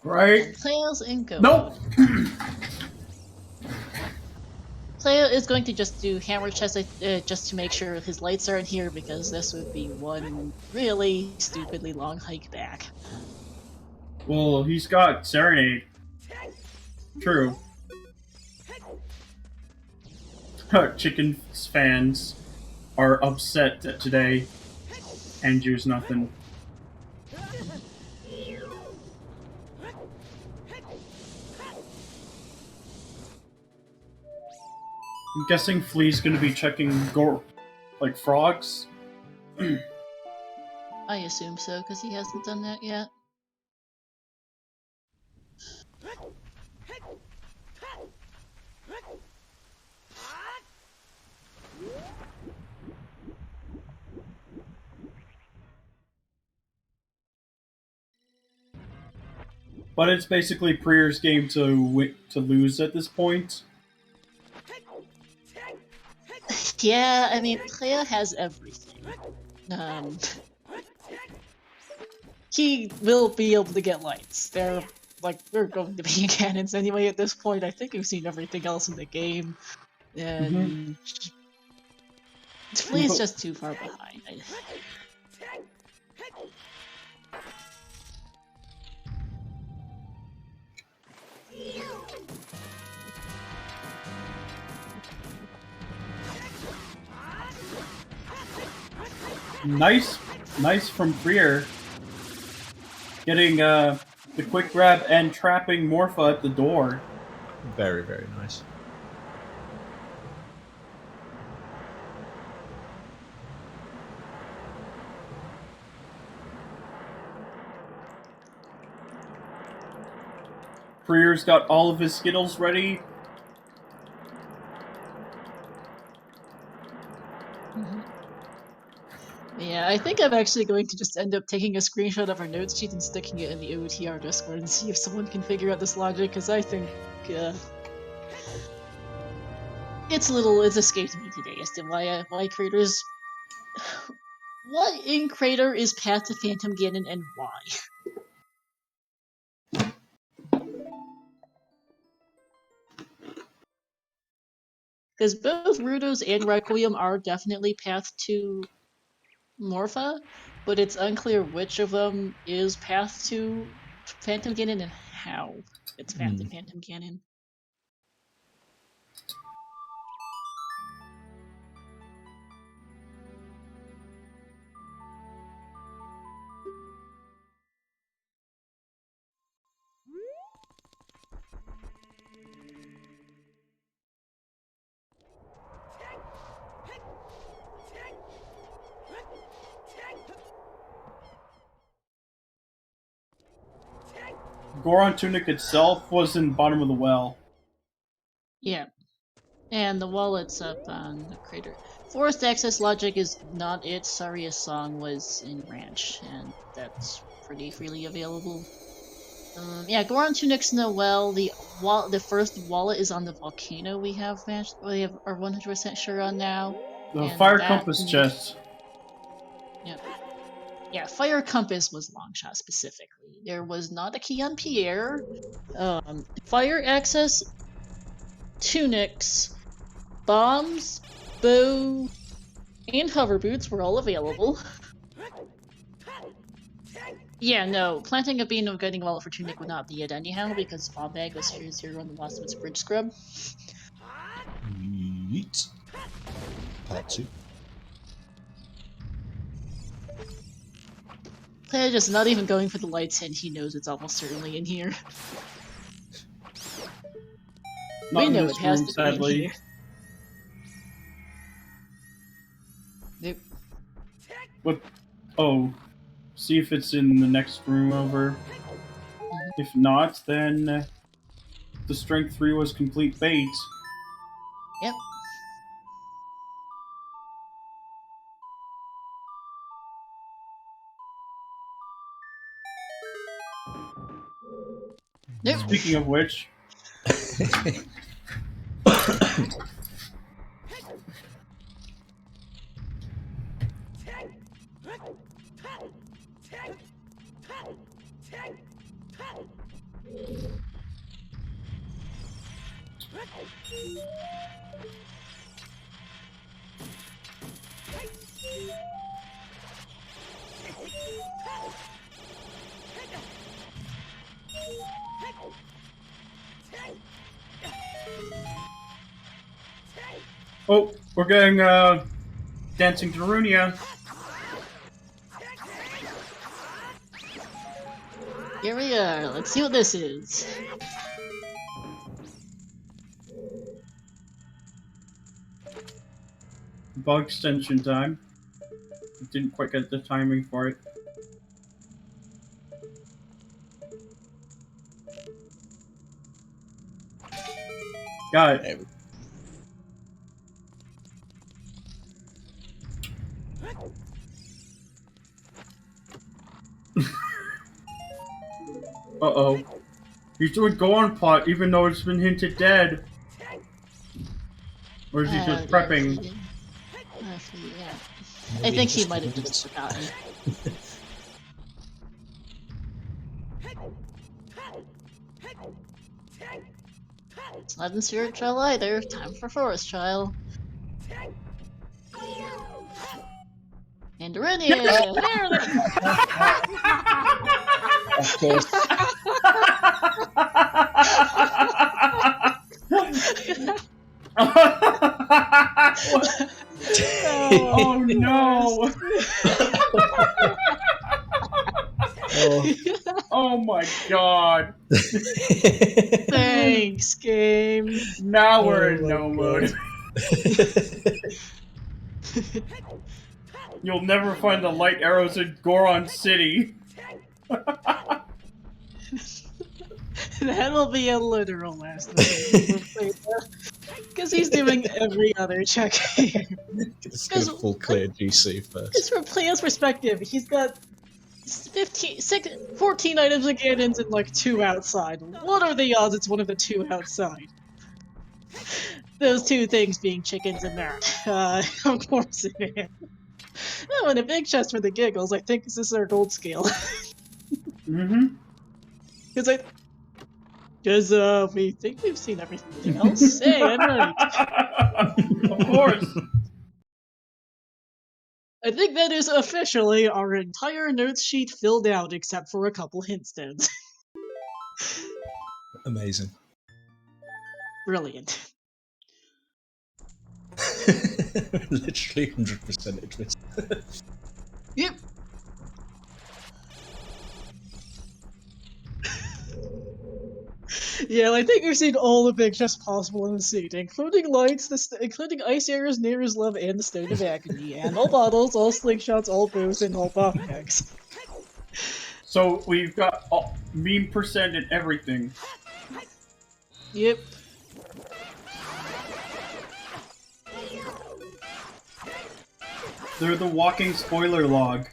Right? And Tails and Go. Nope! Cleo is going to just do hammer chest just to make sure his lights are in here, because this would be one really stupidly long hike back. Well, he's got Serenade. True. Chicken fans are upset that today Andrew's nothing. I'm guessing Flea's gonna be checking like frogs. I assume so, because he hasn't done that yet. But it's basically prieR's game to lose at this point. Yeah, I mean, Cleo has everything. He will be able to get lights. They're going to be cannons anyway at this point. I think we've seen everything else in the game. And Flea's just too far behind. Nice from prieR. Getting the quick grab and trapping Morpha at the door. Very, very nice. prieR's got all of his Skittles ready. Yeah, I think I'm actually going to just end up taking a screenshot of our notes sheet and sticking it in the OTR Discord and see if someone can figure out this logic, because I think it's escaped me today as to why Crater's... What in Crater is Path to Phantom Ganon and why? Because both Rudos and Requiem are definitely path to Morpha, but it's unclear which of them is path to Phantom Ganon and how it's path to Phantom Ganon. Goron Tunic itself was in the bottom of the well. Yeah. And the wallet's up on the crater. Forest access logic is not it. Saria's song was in Ranch, and that's pretty freely available. Yeah, Goron Tunic's in the well. The first wallet is on the volcano we are 100% sure on now. The And Fire that Compass needs- chest. Yeah, Fire Compass was Longshot specifically. There was not a key on prieR. Fire access tunics, bombs, bow, and hover boots were all available. Yeah, no, planting a bean of guiding wallet for tunic would not be it anyhow, because Bomb Bag was tier 0 on the last of its bridge scrub. Yeet. Part 2. Player just not even going for the lights, and he knows it's almost certainly in here. Not We in know this it has room, to sadly. be in here. Nope. What? Oh, see if it's in the next room over. If not, then the Strength 3 was complete bait. Yep. Nope. Speaking of which, oh, we're getting Dancing Darunia. Here we are. Let's see what this is. Bug extension time. Didn't quite get the timing for it. Got it. Uh-oh. He's doing Goron Pot even though it's been hinted dead. Or is he just prepping? Yeah. I think he might have just forgotten. It's not in Spirit Trial either. Time for Forest Trial. And Darunia! Of course. Oh no! Oh my god! Thanks, game. Now we're Oh in my no mode. You'll never find the light arrows in Goron City. That'll be a literal last because he's doing every other check here. Just get a full clear GC first. Because from player's perspective, he's got 14 items of cannons and like 2 outside. What are the odds it's one of the 2 outside? Those 2 things being chickens and that. Of course it is. Oh, and a big chest for the giggles. I think this is our gold scale. Mm-hmm. Because Because we think we've seen everything else. Hey, I'm right. Of course. I think that is officially our entire notes sheet filled out, except for a couple hint stones. Amazing. Brilliant. Literally 100% it was. Yep. Yeah, I think we've seen all the pictures possible in the suit, including lights, including ice arrows, Nero's love, and the Stone of Agony, and all bottles, all slingshots, all bows, and all pop packs. So we've got meme percent and everything. Yep. They're the walking spoiler log.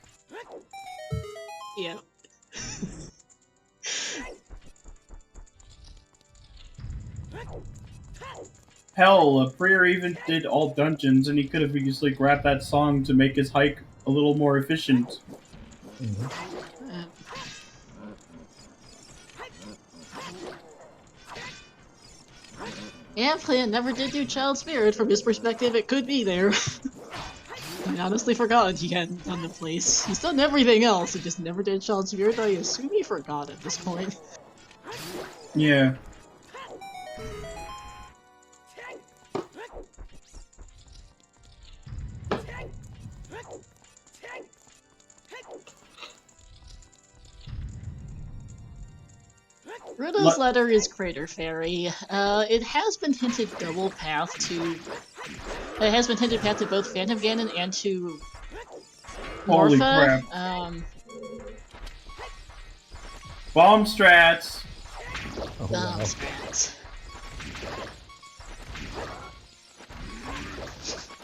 Yeah. Hell, prieR even did all dungeons, and he could have easily grabbed that song to make his hike a little more efficient. Yeah, Plan never did do Child Spirit. From his perspective, it could be there. I honestly forgot he hadn't done the place. He's done everything else, he just never did Child Spirit. I assume he forgot at this point. Yeah. Rudo's letter is Crater Fairy. It has been hinted double path to... It has been hinted path to both Phantom Ganon and to Holy Morpha. crap. Bomb strats! Oh, wow. Strats.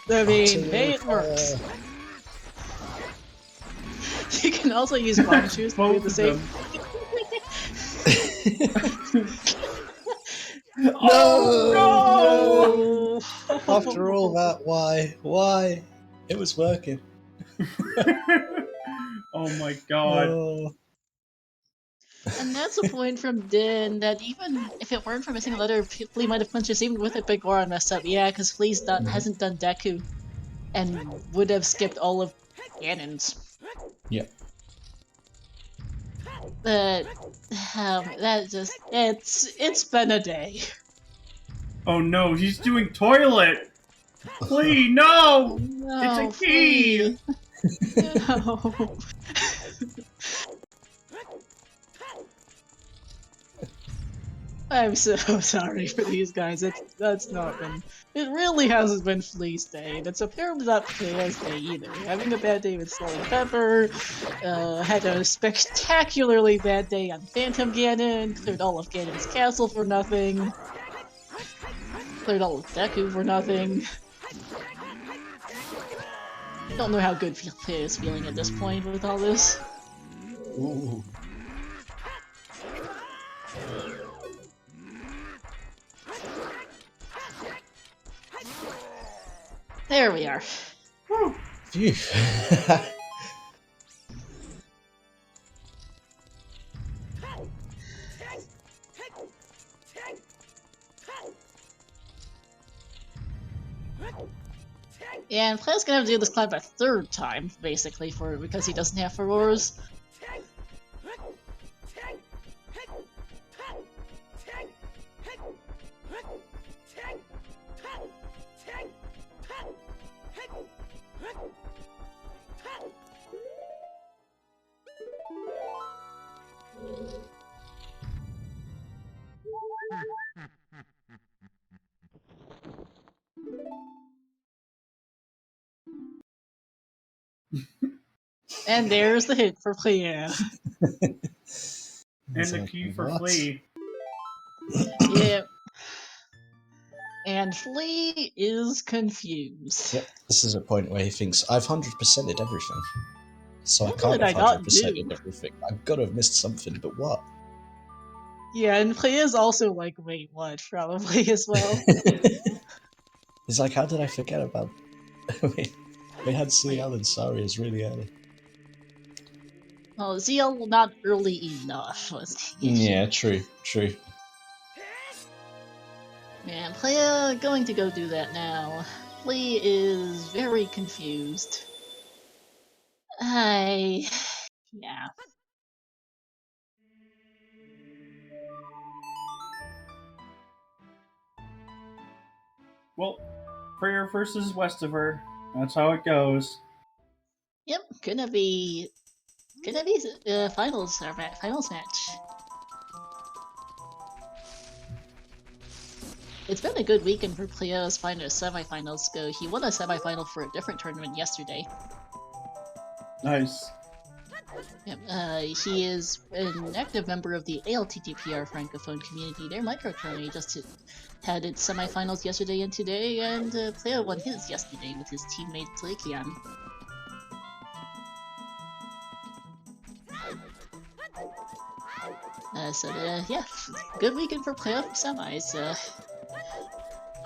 I mean, hey, it works. You can also use bomb shoes to do the same. Oh no! After all that, why? Why? It was working. Oh my god. Oh. And that's a point from Din that even if it weren't for missing a letter, Flea might have punched us even with a big Goron mess up. Yeah, because Flea's hasn't done Deku and would have skipped all of Ganon's. Yeah. But that just it's been a day. Oh no, he's doing toilet! Flea, no! No, It's a key! No. I'm so sorry for these guys. That's not been. It really hasn't been Flea's day. That's apparently not Flea's day either. Having a bad day with Salt and Pepper, had a spectacularly bad day on Phantom Ganon, cleared all of Ganon's castle for nothing, cleared all of Deku for nothing. Don't know how good Flea is feeling at this point with all this. Ooh. There we are. Phew. Yeah, and Flea's gonna have to do this climb a third time, basically, because he doesn't have Furores. And there's the hit for Flea. And the key for Flea. Yeah. And Flea is confused. Yep, this is a point where he thinks, I've 100%ed everything. So What I can't did I have not 100%ed do? everything. I've got to have missed something, but what? Yeah, and Flea is also like, wait, what? Probably as well. He's like, how did I forget about... we had CL and Saria's really early. Well, ZL not early enough was the issue. Yeah, true, true. Yeah, Playa going to go do that now. Flee is very confused. Yeah. Well, prieR versus Westiver. That's how it goes. Yep, gonna be finals finals match. It's been a good weekend for Playa as far as semifinals go. He won a semifinal for a different tournament yesterday. Nice. Yep, he is an active member of the ALTTPR Francophone community. Their micro tournament just had its semifinals yesterday and today, and Playa won his yesterday with his teammate Tlakian. Yeah, good weekend for Playa for semis.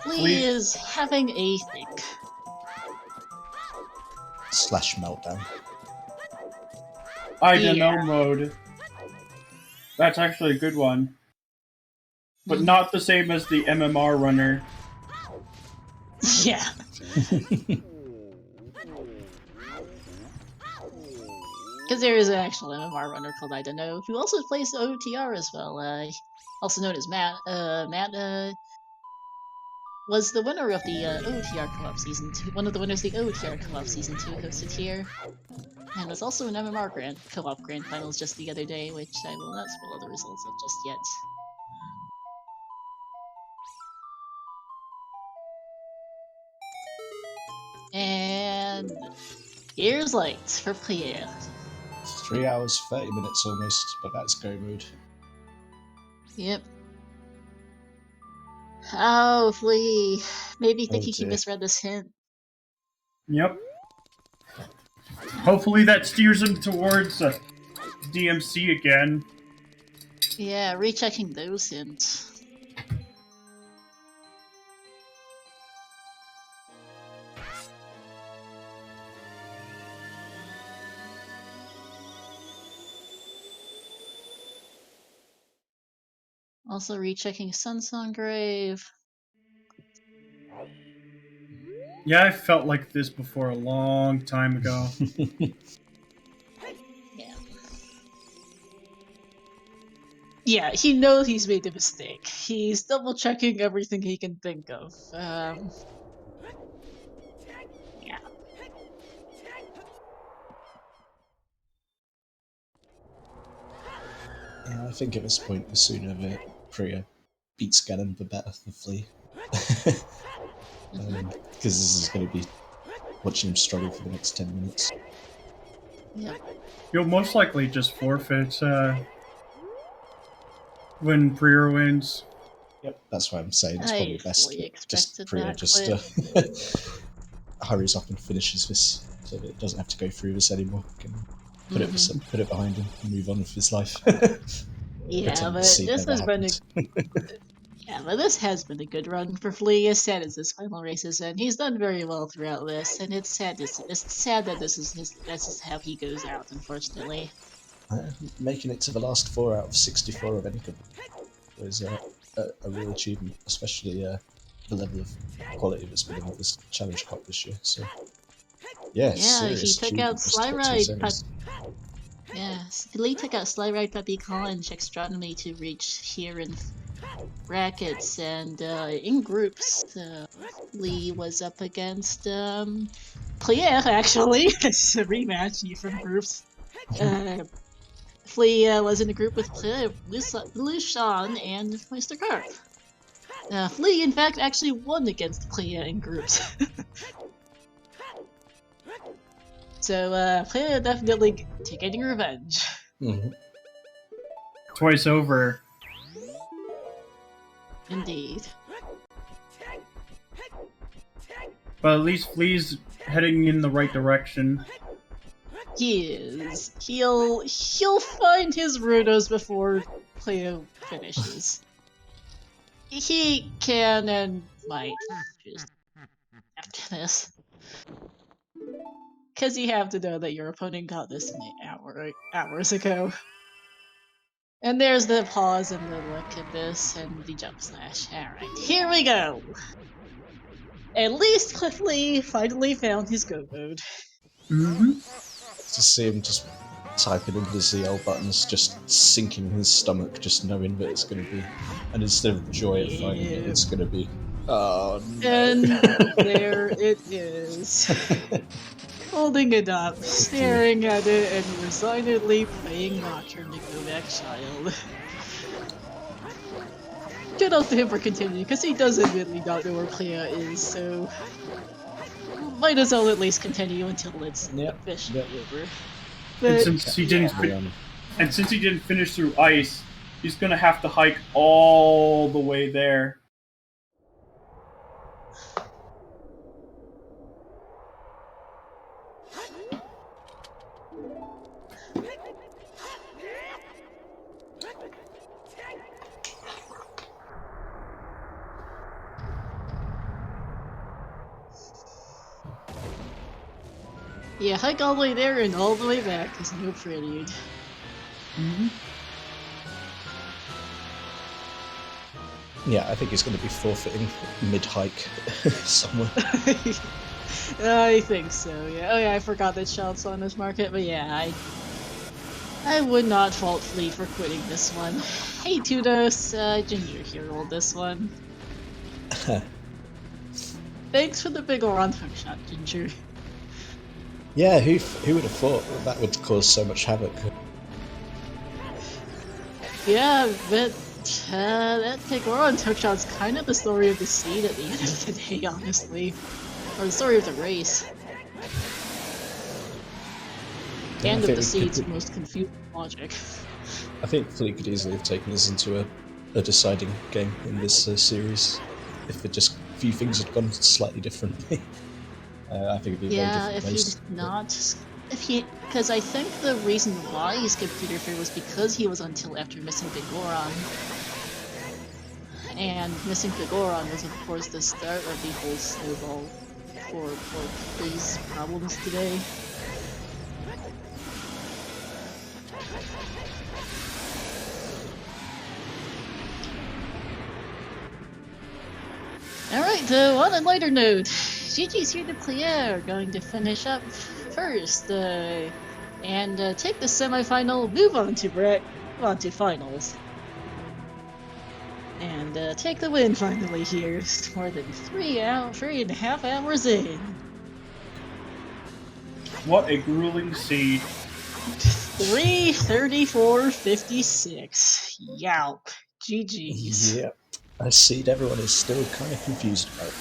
Flee is having a think. Slash meltdown. I don't know mode. That's actually a good one. But not the same as the MMR runner. Yeah. Because there is an actual MMR runner called I Don't Know, who also plays OTR as well, also known as Matt. Matt was the winner of the OTR Co-op Season 2, one of the winners of the OTR Co-op Season 2 hosted here, and was also in MMR Co-op Grand Finals just the other day, which I will not spoil the results of just yet. And here's lights for Playa. 3 hours, 30 minutes almost, but that's go mode. Yep. Oh, Flee. Maybe thinking he misread this hint. Yep. Hopefully that steers him towards DMC again. Yeah, rechecking those hints. Also rechecking Sunsong Grave. Yeah, I felt like this before a long time ago. Yeah. Yeah, he knows he's made a mistake. He's double checking everything he can think of. Yeah. Yeah, I think at this point, the sooner that prieR beats Ganon, the better for Flee. Because this is going to be watching him struggle for the next 10 minutes. Yep. You'll most likely just forfeit when prieR wins. Yep, that's why I'm saying it's probably best. Just prieR just hurries up and finishes this, so that it doesn't have to go through this anymore. Can put it behind him and move on with his life. Yeah, but this has been but this has been a good run for Flee, as sad as this final race is, and he's done very well throughout this, and it's sad that this is how he goes out, unfortunately. Making it to the last 4 out of 64 of anything was a real achievement, especially the level of quality that's been in this Challenge Cup this year. So yeah, he took out Slyride. Lee took out Slyride, Puppy Call, and Checkstronomy to reach here in brackets, and in groups, Lee was up against prieR, actually. It's a rematch from groups. Flee was in a group with prieR, Lushan, and Mr. Carp. Flee, in fact, actually won against prieR in groups. So, prieR definitely taking revenge. Twice over. Indeed. But at least Flee's heading in the right direction. He is. He'll find his Rudos before prieR finishes. He can and might just after this. Because you have to know that your opponent got this hours ago. And there's the pause and the look at this and the jump slash. Alright, here we go! At least Cliffley finally found his go mode. Mm-hmm. To see him just typing in the ZL buttons, just sinking his stomach, just knowing that it's going to be, and instead of joy at finding it, it's going to be, oh no. And there it is. Holding it up, staring at it, and resignedly playing Nocturne to go back child. Shout out to him for continuing, because he does admittedly not know where prieR is, so might as well at least continue until it's officially over. But, And since he didn't finish through ice, he's gonna have to hike all the way there. yeah, hike all the way there and all the way back is no prelude. Mm-hmm. Yeah, I think he's going to be forfeiting mid-hike somewhere. I think so, yeah. Oh yeah, I forgot that Shout's on this market, but yeah, I would not fault Flee for quitting this one. Hey Tudos, Ginger Harrold this one. Thanks for the big Goron hookshot, Ginger. Yeah, who would have thought that would cause so much havoc? Yeah, but that big Goron hookshot's kind of the story of the seed at the end of the day, honestly. Or the story of the race. Yeah, and of the seed's most confusing logic. I think Flee could easily have taken this into a deciding game in this series if it just a few things had gone slightly differently. I think it'd be a very different race. Because I think the reason why he skipped Peter Fair was because he was until after missing the Goron. And missing the Goron was of course the start of the whole snowball for Flea's problems today. Alright, on a lighter note, GG's here to prieR, going to finish up first, and take the semifinal, move on to finals. And take the win finally here, more than 3.5 hours in. What a grueling seed. 3:34:56. Yowp. GG's. Yep. I see everyone is still kind of confused about.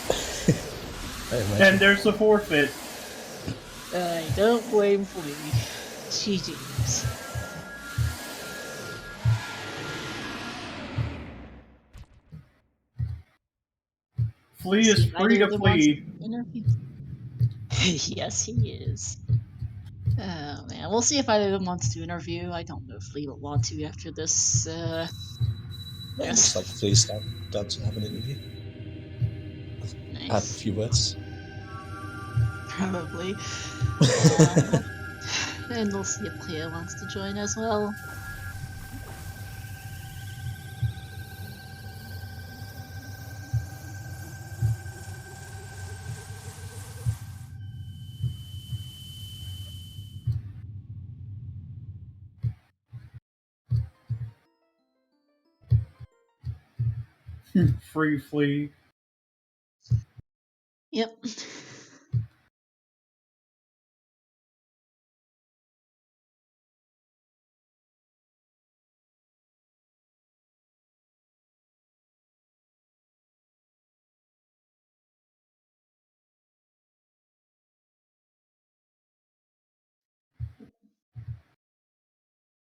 And there's the forfeit. I don't blame Flee. GG's. Flee is free to flee. Yes, he is. Oh man, we'll see if either of them wants to interview. I don't know if Flee will want to after this. Looks like Flea's down to have an interview. Nice. Add a few words. Probably. And we'll see if prieR wants to join as well. Free Flee. Yep.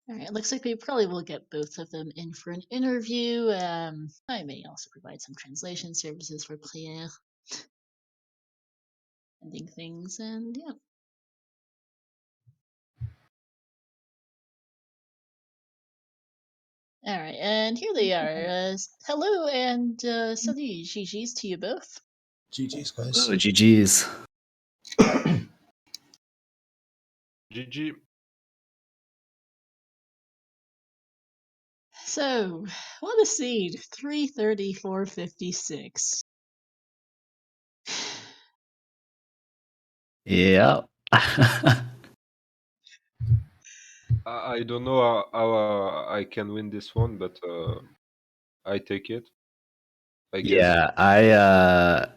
Alright, looks like we probably will get both of them in for an interview. I may also provide some translation services for prieR. Ending things, and yeah. Alright, and here they are. Hello and salut, GG's to you both. GG's, guys. Oh, GG's. GG. So, what a seed. 334.56. Yeah. I don't know how I can win this one, but I take it. I guess. Yeah, I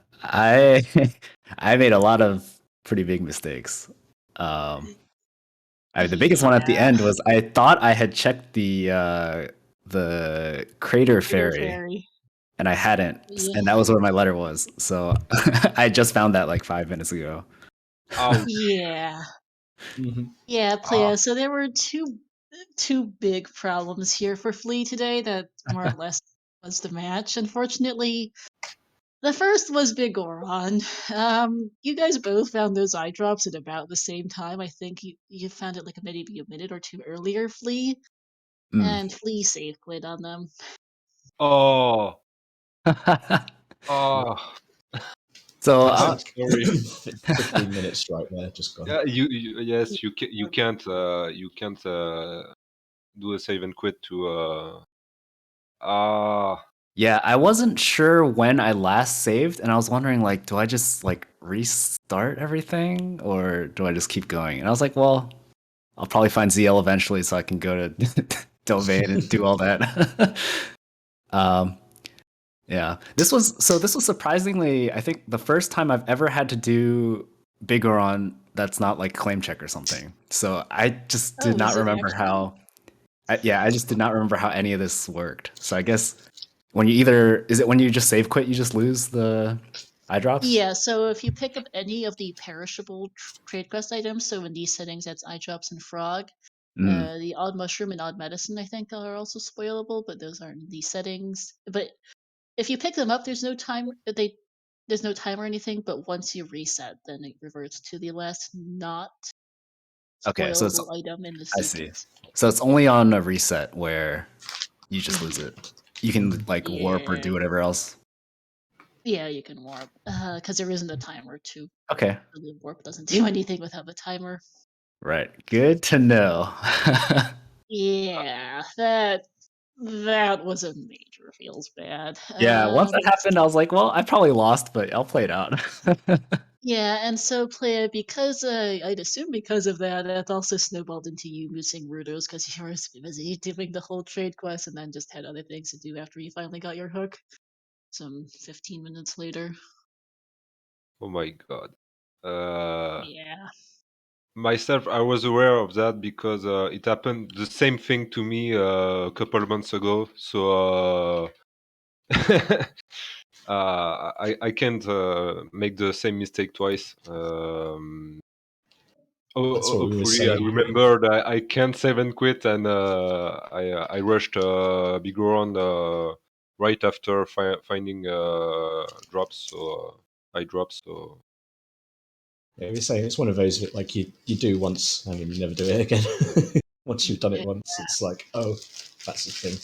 I made a lot of pretty big mistakes. The biggest one at the Yeah. end was I thought I had checked the crater Crater fairy, Fairy. and I hadn't, Yeah. and that was where my letter was. So I just found that like 5 minutes ago. Ouch. Yeah. Mm-hmm. Yeah, Ah. Playa. So there were two big problems here for Flea today that more or less was the match. Unfortunately, the first was Big Goron. You guys both found those eye drops at about the same time. I think you found it like maybe a minute or two earlier, Flea, Mm. and Flea save quit on them. Oh. Oh. So I'm Classic. sorry. 15 minutes right there, just gone. Yeah, yes, you can't do a save and quit to yeah, I wasn't sure when I last saved, and I was wondering like, do I just like restart everything, or do I just keep going? And I was like, well, I'll probably find ZL eventually, so I can go to Domain and do all that. um, yeah, this was surprisingly, I think, the first time I've ever had to do Bigoron that's not like claim check or something. So I just did Oh, not is it remember actually? how. I just did not remember how any of this worked. So I guess when you when you just save quit, you just lose the eye drops? Yeah, so if you pick up any of the perishable trade quest items, so in these settings that's eye drops and frog, Mm, the odd mushroom and odd medicine I think are also spoilable, but those aren't in these settings. But if you pick them up, there's no time. There's no time or anything. But once you reset, then it reverts to the last not okay, so it's spoilable item in the I see. sequence. So it's only on a reset where you just lose it. You can like warp or Yeah, do whatever else. yeah, you can warp because there isn't a timer to. Okay, The warp doesn't do anything without a timer. right. Good to know. Yeah, that was a major feels bad. Yeah, once that happened, I was like, well, I probably lost, but I'll play it out. Yeah, and so play because I'd assume because of that, that also snowballed into you missing Rudos because you were busy doing the whole trade quest and then just had other things to do after you finally got your hook. Some 15 minutes later. oh my god. Yeah. Myself, I was aware of that because it happened the same thing to me a couple of months ago. So I can't make the same mistake twice. That's what we were Hopefully, I saying. remembered I can't save and quit, and I rushed Big Round right after finding drops. So I dropped. So Yeah, we were saying it's one of those that like you do once and then you never do it again. Once you've done it once, it's like, oh, that's the thing.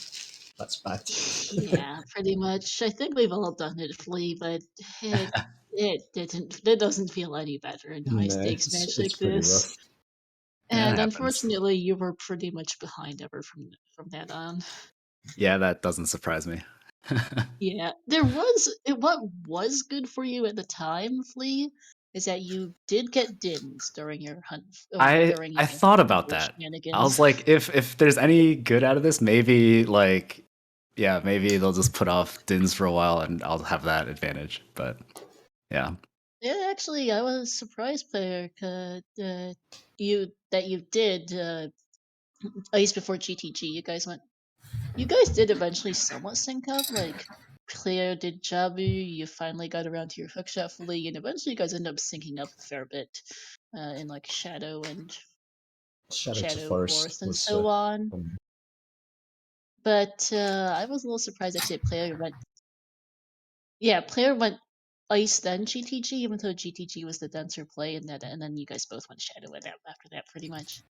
That's bad. Yeah, pretty much. I think we've all done it, Flea, but it doesn't feel any better in high No, stakes match it's like pretty this. rough. Yeah, it And happens. unfortunately, you were pretty much behind ever from that on. Yeah, that doesn't surprise me. Yeah, what was good for you at the time, Flea, is that you did get dins during your hunt during I your thought about jungle that. I was shenanigans. like, if there's any good out of this, maybe like, yeah, maybe they'll just put off Dins for a while, and I'll have that advantage. But yeah, Yeah, actually, I was surprised, player, you that you did at least before GTG. You guys did eventually somewhat sync up. Like Cleo did Jabu, you finally got around to your hookshot fully, and eventually you guys end up syncing up a fair bit in like Shadow and Shadow to Shadow Forest Forest and was so on. um, But I was a little surprised actually that player went Ice then GTG, even though GTG was the denser play, and then you guys both went Shadow after that, pretty much.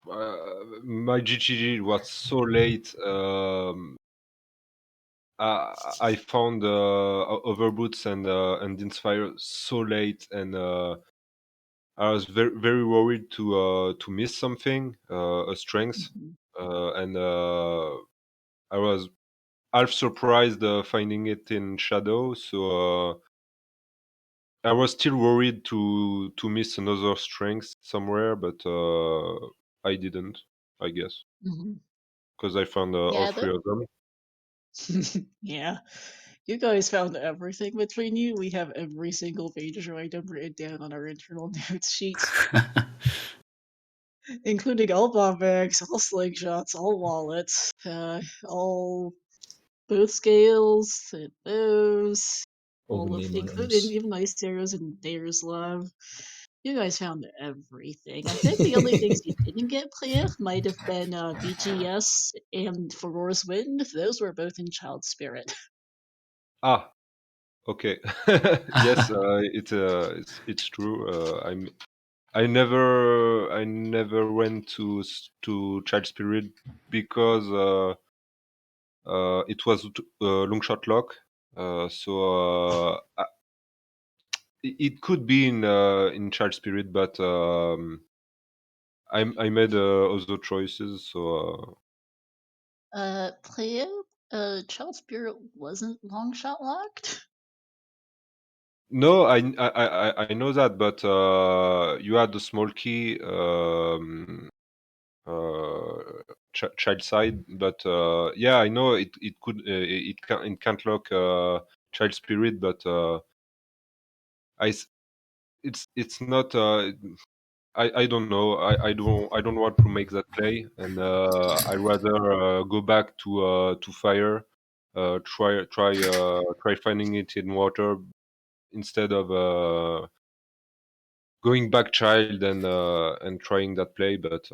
my GGG was so late. I found Overboots and Dinsfire so late, and I was very worried to miss something, a strength. Mhm. and I was half surprised finding it in Shadow. So I was still worried to miss another strength somewhere, but I didn't, I guess, Mhm. because I found all Yeah, three of them. yeah. You guys found everything between you. We have every single major item written down on our internal notes sheet, including all bomb bags, all slingshots, all wallets, all both scales and bows, All the all of meme including items. even ice arrows and Dare's love. You guys found everything. I think the only things you didn't get clear might have been BGS and Furor's Wind. Those were both in Child Spirit. Ah, okay. Yes, it's true. I never went to Child Spirit because it was long shot lock. So it could be in Child Spirit, but I made other choices. So Playa, Child Spirit wasn't long shot locked. no, I know that, but you had the small key. Child side, but yeah, I know it could it can't lock child spirit, but it's not I don't know, I don't want to make that play, and I rather go back to fire, try finding it in water instead of going back child and trying that play, but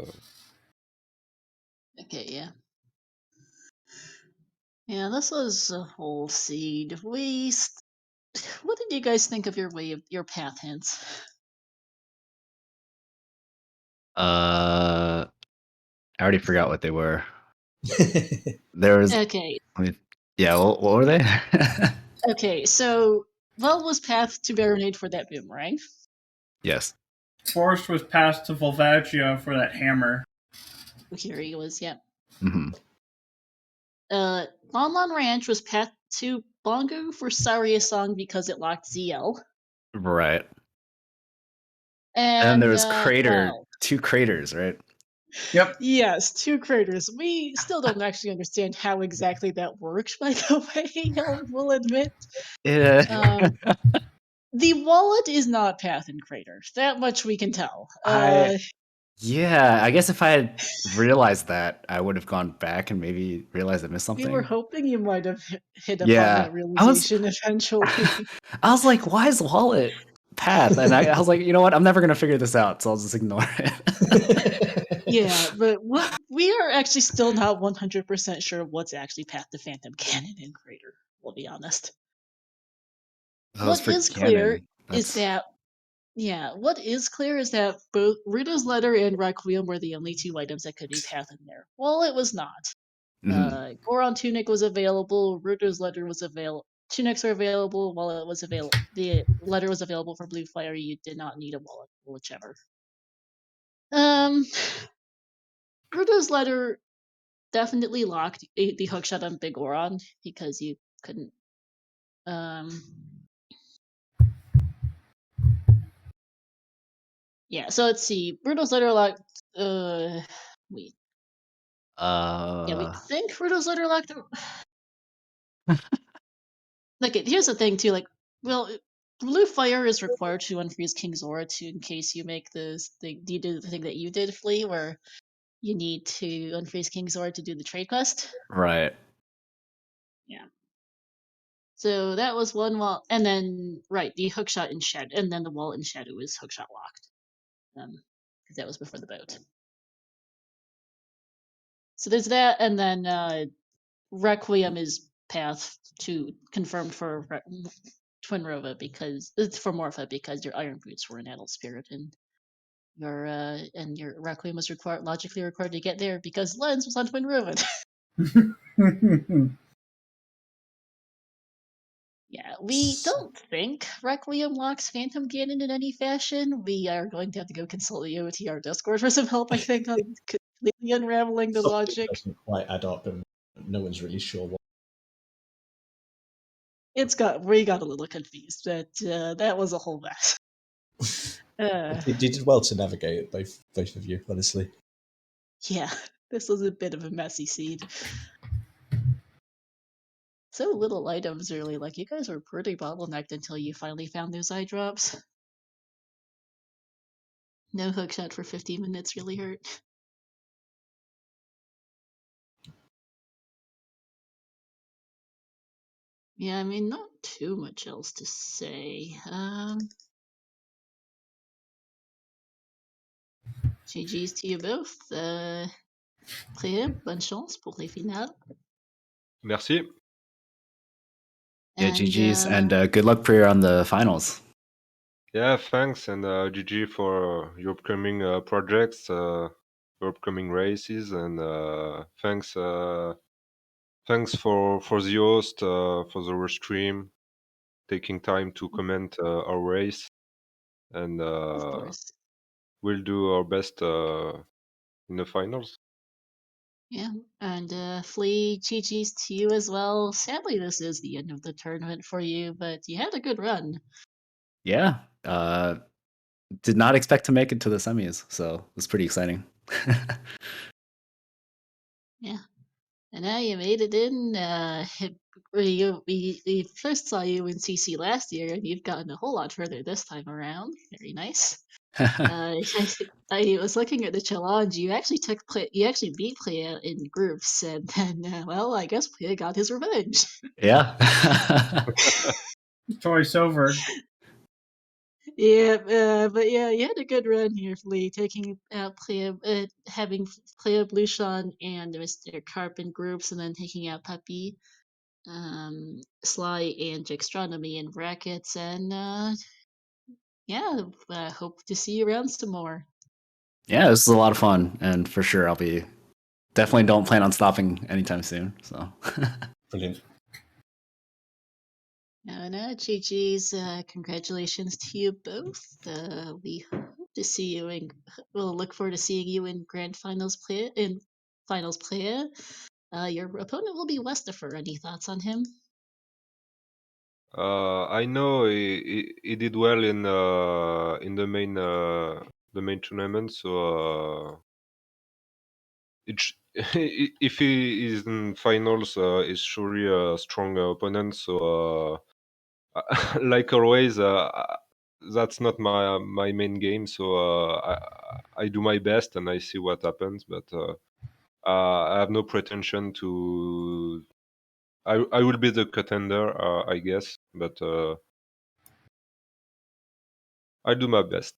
Okay, yeah. Yeah, this was a whole seed. What did you guys think of your path hints? I already forgot what they were. There was, Okay, I mean, yeah. What were they? okay. So, what was path to Baronade for that boomerang? Yes. Forest was passed to Volvagia for that hammer. Here he was. Yep. Hmm. Lon Lon Ranch was path to Bongo for Saria Song because it locked ZL. Right. And then there And was crater, well, two craters, right? Yep. yes, two craters. We still don't actually understand how exactly that works, by the way, I will admit. Yeah. Um, the wallet is not path and crater. That much we can tell. Yeah, I guess if I had realized that, I would have gone back and maybe realized I missed We were something. hoping you might have hit upon Yeah, that realization eventually. I was like, why is wallet path? And I was like, you know what? I'm never gonna figure this out, so I'll just ignore it. Yeah, but what we are actually still not 100% sure what's actually path to Phantom Cannon and Crater, we'll be honest. That was What for is clear Ganon. is That's that what is clear is that both Rita's Letter and Requiem were the only two items that could be path in there. Well, it was not. mhm. Goron Tunic was available, Rita's Letter was available. Tunics were available while it was available. The letter was available for Blue Fire. You did not need a wallet, whichever. Um, Rita's Letter definitely locked the hookshot on Big Goron because you couldn't. Um, yeah. So let's see. Bruto's Letter locked. Wait. Yeah, we uh think Bruto's Letter locked. Like, here's the thing too. Like, well, Blue Fire is required to unfreeze King Zora to in case you make this thing. You do the thing that you did, Flee, where you need to unfreeze King Zora to do the trade quest. right. Yeah. So that was one wall, and then right the hookshot in shadow, and then the wall in shadow is hookshot locked. Because that was before the boat. So there's that, and then Requiem is path to confirmed for Twin Rova because it's for Morpha because your Iron Boots were an adult spirit and your Requiem was logically required to get there because Lens was on Twin Rova. Yeah, we don't think Requiem locks Phantom Ganon in any fashion. We are going to have to go consult the OTR Discord for some help, I think, on completely unraveling the Something logic. doesn't quite add up, and no one's really sure what. We got a little confused, but that was a whole mess. You did well to navigate it, both of you, honestly. Yeah, this was a bit of a messy scene. So little items, really. Like, you guys were pretty bottlenecked until you finally found those eye drops. No hookshot for 15 minutes really hurt. Yeah, I mean, not too much else to say. GG's to you both. prieR, bonne chance pour les finales. Merci. Yeah, And, GG's, and good luck prieR on the finals. Yeah, thanks, and GG for your upcoming projects, your upcoming races, and thanks for the host for the restream, taking time to comment our race, and of course. we'll do our best in the finals. Yeah, and Flee, GG's to you as well. Sadly, this is the end of the tournament for you, but you had a good run. Yeah, did not expect to make it to the semis, so it was pretty exciting. Yeah, and now you made it in. We first saw you in CC last year, and you've gotten a whole lot further this time around. Very nice. I was looking at the challenge. You actually you actually beat prieR in groups, and then well, I guess prieR got his revenge. Yeah. Choice over. Yeah, but yeah, you had a good run here, Flee, taking out having prieR Bluchon and Mr. Carp in groups, and then taking out Puppy, Sly, and Gingersonny in brackets, and yeah, hope to see you around some more. Yeah, this is a lot of fun, and for sure I'll be definitely don't plan on stopping anytime soon. So Brilliant. GG's, congratulations to you both. We hope to see you we'll look forward to seeing you in grand finals prieR. Your opponent will be Westifer. Any thoughts on him? I know he did well in the main tournament, so if he is in finals, is surely a strong opponent. So like always, that's not my main game. So I do my best and I see what happens, but I have no pretension to. I will be the contender, I guess, but I do my best.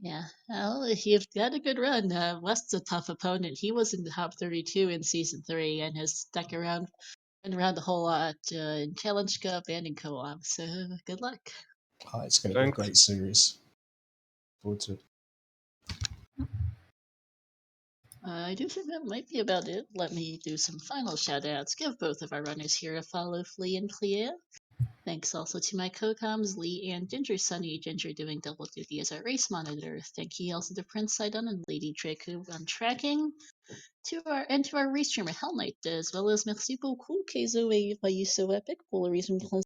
Yeah, well, you've got a good run. West's a tough opponent. He was in the top 32 in season 3 and has stuck around and around a whole lot in Challenge Cup and in co-op. So good luck. It's going to be a Thanks. great series. Forward to it. I do think that might be about it. Let me do some final shout-outs. Give both of our runners here a follow, Flee and prieR. Thanks also to my co-coms, Lee and Gingersonny. Ginger doing double duty as our race monitor. Thank you also to Prince Sidon and Lady Draco on tracking. To our race streamer Hell Knight, as well as merci beaucoup, Keizo, et you so epic pour le reason